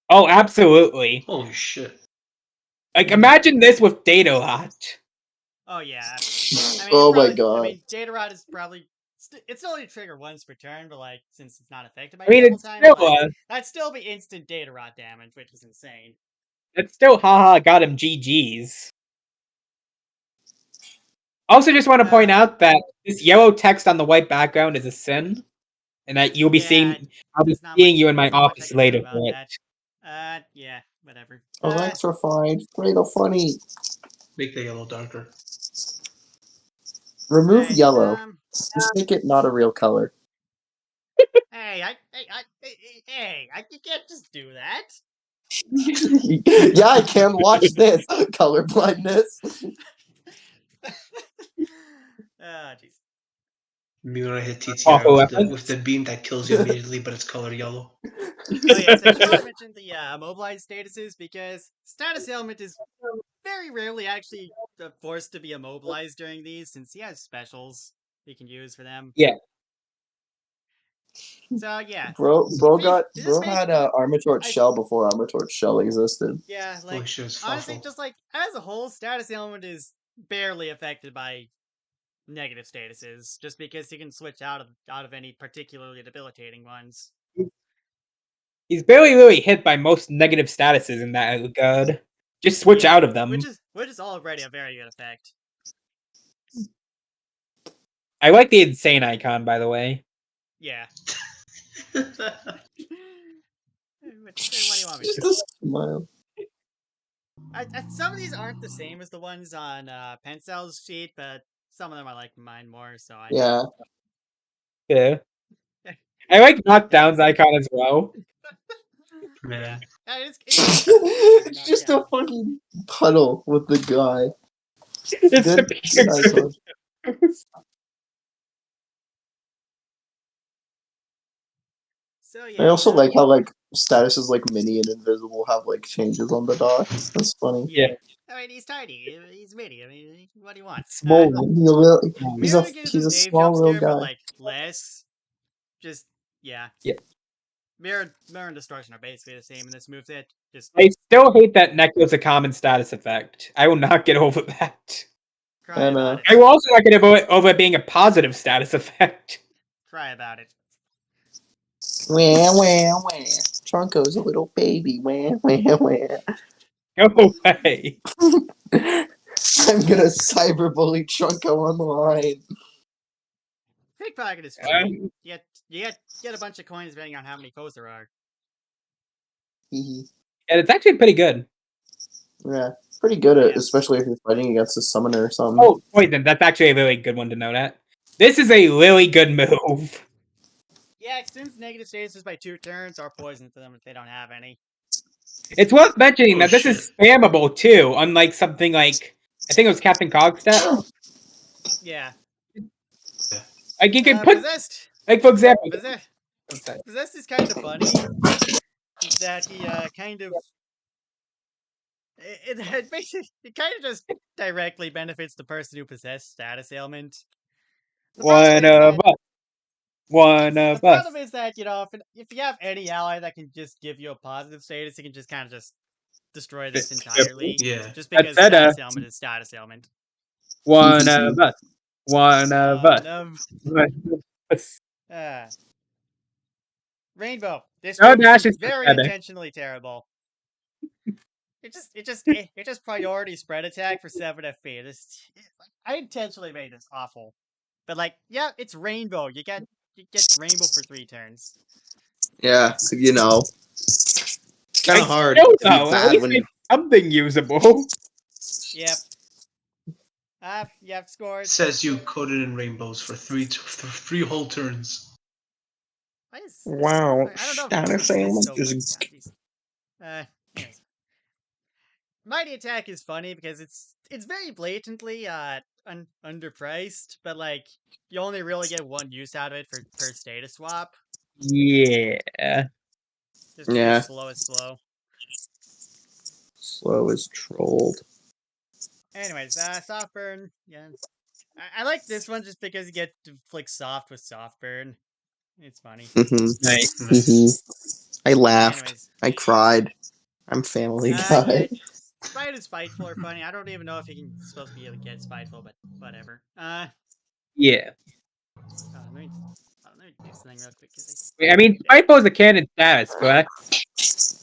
Oh, absolutely. Holy shit. Imagine this with Data Rot. Oh, yeah. My god. I mean, Data Rot is probably... It's only trigger once per turn, but since it's not affected by double time, that'd still be instant Data Rot damage, which is insane. It's still got him GG's. Also, just want to point out that this yellow text on the white background is a sin, and that you'll be seeing. I'll be seeing you in my office later for it. Yeah, whatever. Electrified, Fatal Funny. Make the yellow darker. Remove yellow. Just make it not a real color. Hey, you can't just do that. Yeah, I can't watch this. Color blindness. Jeez. Me when I hit Awful TTR with weapons. the beam that kills you immediately, but it's color yellow. Oh yes, I should probably mention the immobilized statuses because status ailment is very rarely actually forced to be immobilized during these, since he has specials he can use for them. Yeah. So yeah, Bro this had a Armor Torch I- Shell before Armor Torch Shell existed. yeah, Holy like shit, it's honestly, awful. just like as a whole, status ailment is barely affected by negative statuses, just because he can switch out of any particularly debilitating ones. He's barely really hit by most negative statuses in that regard. Just switch Yeah, out of them. which is already a very good effect. I like the insane icon, by the way. Yeah. What do you want me to Just do? a smile. Some of these aren't the same as the ones on Pencel's sheet, but some of them I like mine more. So Yeah. Yeah. I like Knockdown's icon as well. Yeah, Man. It's just a fucking puddle with the guy. It's Good, the good icon. So yeah. I also like how like statuses like Mini and Invisible have like changes on the dot. That's funny. Yeah. Yeah. I mean, he's tiny. He's mini. I mean, what do you want? Small. He's Mirror gives him a Dave small jump little scare, but guy. like less. Just yeah. Yeah. Mirror and destruction are basically the same in this moveset. Just I still hate that Neko is a common status effect. I will not get over that. cry And, about it. I will also not get over it being a positive status effect. Cry about it. Wah, wah, wah. Trunko's a little baby. Wah, wah, wah. Go away. I'm gonna cyberbully Trunko on the line. Pickpocket is fun. You get a bunch of coins depending on how many foes there are. Hee And it's actually pretty good. Yeah, pretty good at, Yeah. especially if you're fighting against a summoner or something. Oh, Poison. That's actually a really good one to know that. This is a really good move. Yeah, since negative statuses by 2 turns are poison to them if they don't have any. It's worth mentioning Oh, that this is spammable too, unlike something like I think it was Captain Cogstep. Yeah. Like you can put, Possessed. like for example, Possessed is kind of funny. That he kind of it basically it kind of just directly benefits the person who possessed status ailment. The problem is that, you know, if you have any ally that can just give you a positive status, you can just kind of just destroy this entirely. Yeah. Just because That's better. status ailment is status ailment. One of us. One of us. Rainbow. This No move dash is is very pathetic. intentionally terrible. It just priority spread attack for 7 FP. I intentionally made this awful. But like, yeah, it's rainbow. You get rainbow for 3 turns. Yeah, you know, it's kind of hard. No, to be at bad least when it's something usable. Yep. Yep, scored. Says you coated in rainbows for three whole turns. Why is Wow, I don't know status if ailment so is anyways. Mighty Attack is funny because it's very blatantly underpriced, but like you only really get 1 use out of it per status swap. Yeah. Just because slow is slow. Slow as trolled. Anyways, soft burn. Yeah, I like this one just because you get to flick soft with soft burn. It's funny. Nice. I laughed. Anyways, I cried. I'm Family Guy. yeah, Spite and Spiteful are funny. I don't even know if you can supposed to be able to get Spiteful, but whatever. Yeah. Let me do something real quick. I mean, Spiteful is a canon status, correct?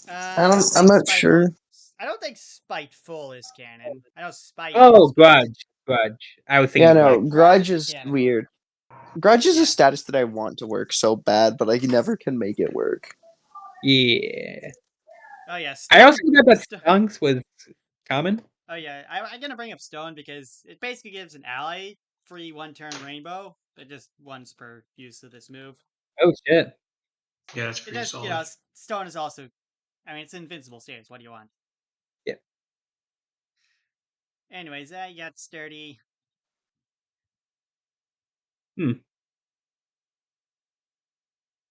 I'm not sure. I don't think Spiteful is canon. I know Spite. Oh, Grudge. I was thinking. Yeah, no, Grudge is canon. weird. Grudge is a status that I want to work so bad, but I never can make it work. Yeah. Oh yeah. I also know that Stunks was common. Oh yeah, I'm gonna bring up Stone because it basically gives an ally free 1-turn rainbow, but just once per use of this move. Oh shit. Yeah, that's pretty solid. You know, Stone is also I mean, it's invincible status. What do you want? Yeah. Anyways, you got Sturdy.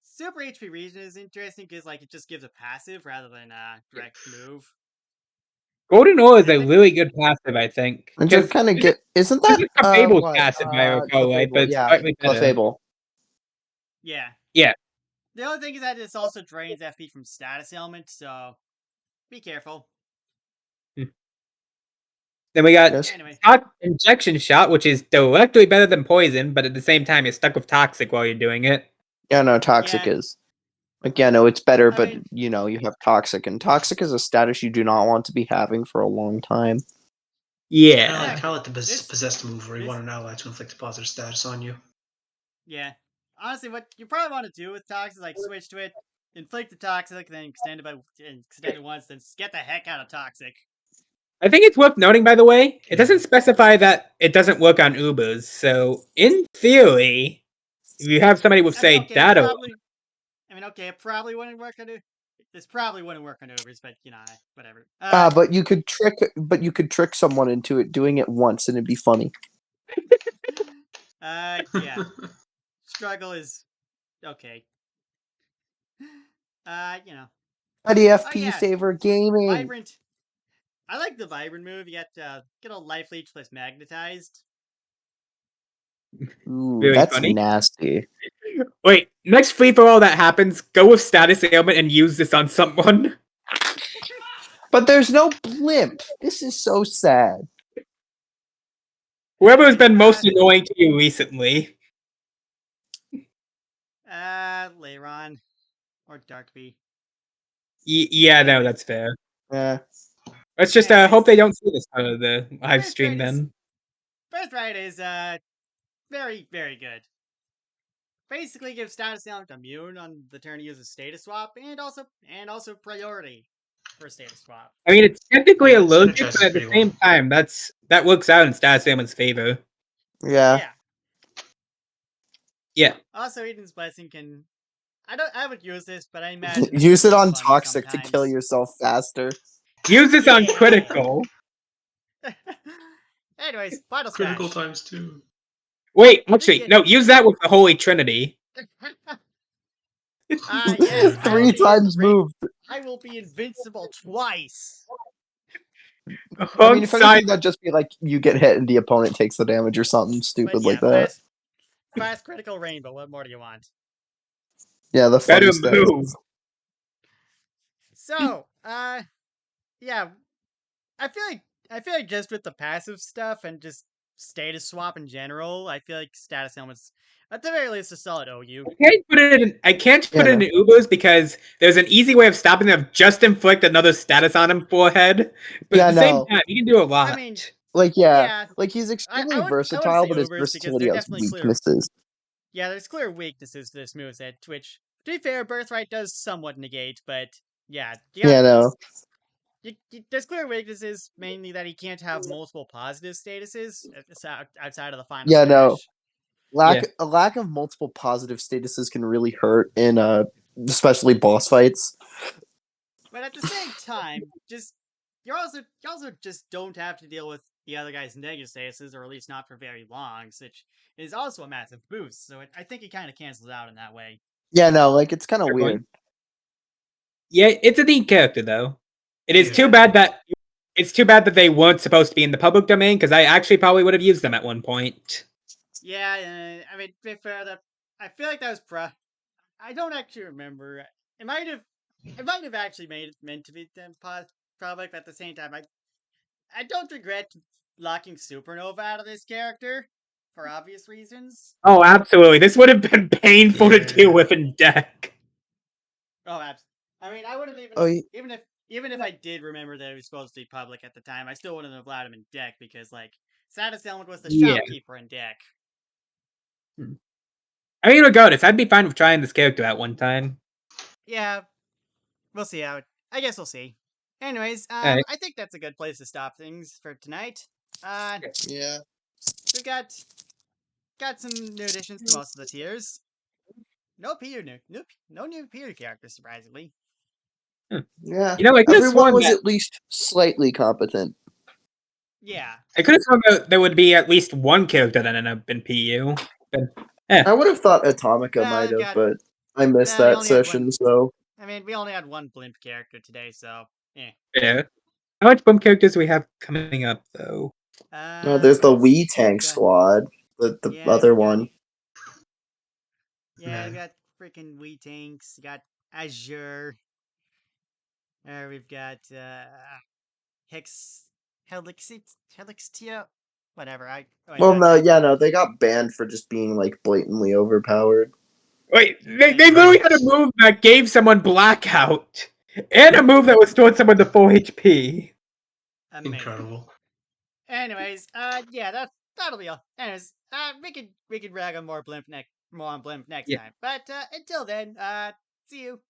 Super HP Region is interesting because like it just gives a passive rather than a direct move. Golden Ore is And a then- really good passive, I think. And just kind of get, isn't that Clefable's what? passive, I recall, right? But it's yeah, slightly better. Clefable. Yeah. Yeah. The only thing is that this also drains FP from status ailment, so be careful. Then we got Yes. Anyway, Injection Shot, which is directly better than Poison, but at the same time, you're stuck with Toxic while you're doing it. Yeah, no, Toxic Yeah. is. Like, yeah, no, it's better, I but mean- you know, you have Toxic, and Toxic is a status you do not want to be having for a long time. Yeah. Kind of like the This- possessed move, where you this- want an ally to inflict a positive status on you. yeah. Honestly, what you probably want to do with Toxic is like switch to it, inflict the Toxic, then extend it once, then get the heck out of Toxic. I think it's worth noting, by the way, it doesn't specify that it doesn't work on Ubers. So, in theory, if you have somebody with, say, data. It probably wouldn't work on this probably wouldn't work on Ubers, but you know, whatever. But you could trick someone into it doing it once, and it'd be funny. Yeah. Struggle is okay. You know. IDFP yeah. saver gaming. Vibrant. I like the Vibrant move. You get a life leech plus magnetized. Ooh, Really that's funny. nasty. Wait, next free for all that happens, go with status ailment and use this on someone. But there's no blimp. This is so sad. Whoever has been most annoying to you recently. Leiron. Or Darkby. Yeah, no, that's fair. Yeah. Let's just hope they don't see this part of the live stream then. Birthright is very, very good. Basically gives status ailment immune on the turn he uses status swap and also priority for status swap. I mean, it's technically Yeah, allergic, synergizes but at the pretty same time, that works out in status ailment's favor. Yeah. Yeah. Also, Eden's Blessing can. I would use this, but I imagine Use it on funny Toxic to sometimes. kill yourself faster. Use this on Yeah. critical. Anyways, final Critical smash. times 2. Wait, actually, no, use that with the Holy Trinity. Yes, I will 3 be times moved. I will be invincible twice. I mean, if anything, that'd just be like you get hit and the opponent takes the damage or something stupid But yeah, like that. fast critical rainbow. What more do you want? Yeah, the Better funny stats. move. So, yeah, I feel like just with the passive stuff and just status swap in general, I feel like status ailments at the very least a solid OU. I can't put it in Ubers because there's an easy way of stopping them. Just inflict another status on him forehead. But at the same time, you can do a lot. I mean, like yeah, like he's extremely I versatile, say but his Ubers because versatility they're has definitely clear. weaknesses. Yeah, there's clear weaknesses to this moveset, which, to be fair, Birthright does somewhat negate, but yeah. There's clear weaknesses, mainly that he can't have multiple positive statuses outside of the final Yeah, smash. no. A lack of multiple positive statuses can really hurt in especially boss fights. But at the same time, you also just don't have to deal with the other guy's negative statuses, or at least not for very long, which is also a massive boost. So I think it kind of cancels out in that way. Yeah, no, like it's kind of weird. Yeah, it's a neat character though. It's too bad that they weren't supposed to be in the public domain, because I actually probably would have used them at one point. Yeah, I mean, to be fair, I feel like that was I don't actually remember. It might have actually meant to be them public, but at the same time, I don't regret locking Supernova out of this character for obvious reasons. Oh, absolutely. This would have been painful to deal with in deck. Oh, absolutely. I mean, I would have even if I did remember that it was supposed to be public at the time, I still wouldn't have allowed him in deck because like status element was the shopkeeper in deck. I mean, regardless, I'd be fine with trying this character at one time. Yeah, we'll see how I guess we'll see. Anyways, right. I think that's a good place to stop things for tonight. Yeah. We got some new additions to most of the tiers. No new characters, surprisingly. Yeah, You know, I could have everyone sworn was that at least slightly competent. Yeah. I could have sworn that there would be at least one character that ended up in PU. But I would have thought Atomica Well, might we've have, got. but I missed Well, we that only had one. session, so I mean, we only had one blimp character today, so yeah. How much bump characters do we have coming up though? there's the let's Wii see, Tank got- Squad, the Yeah, other we got- one. Yeah, Man. we got freaking Wii Tanks. We got Azure. We've got Helixtia. Whatever. Well, no, they got banned for just being like blatantly overpowered. Wait, they literally had a move that gave someone blackout, and a move that restored someone to full HP. Amazing. Incredible. Anyways, yeah, that'll be all. Anyways, we could rag on more on Blimp next Yeah. time. But until then, see you.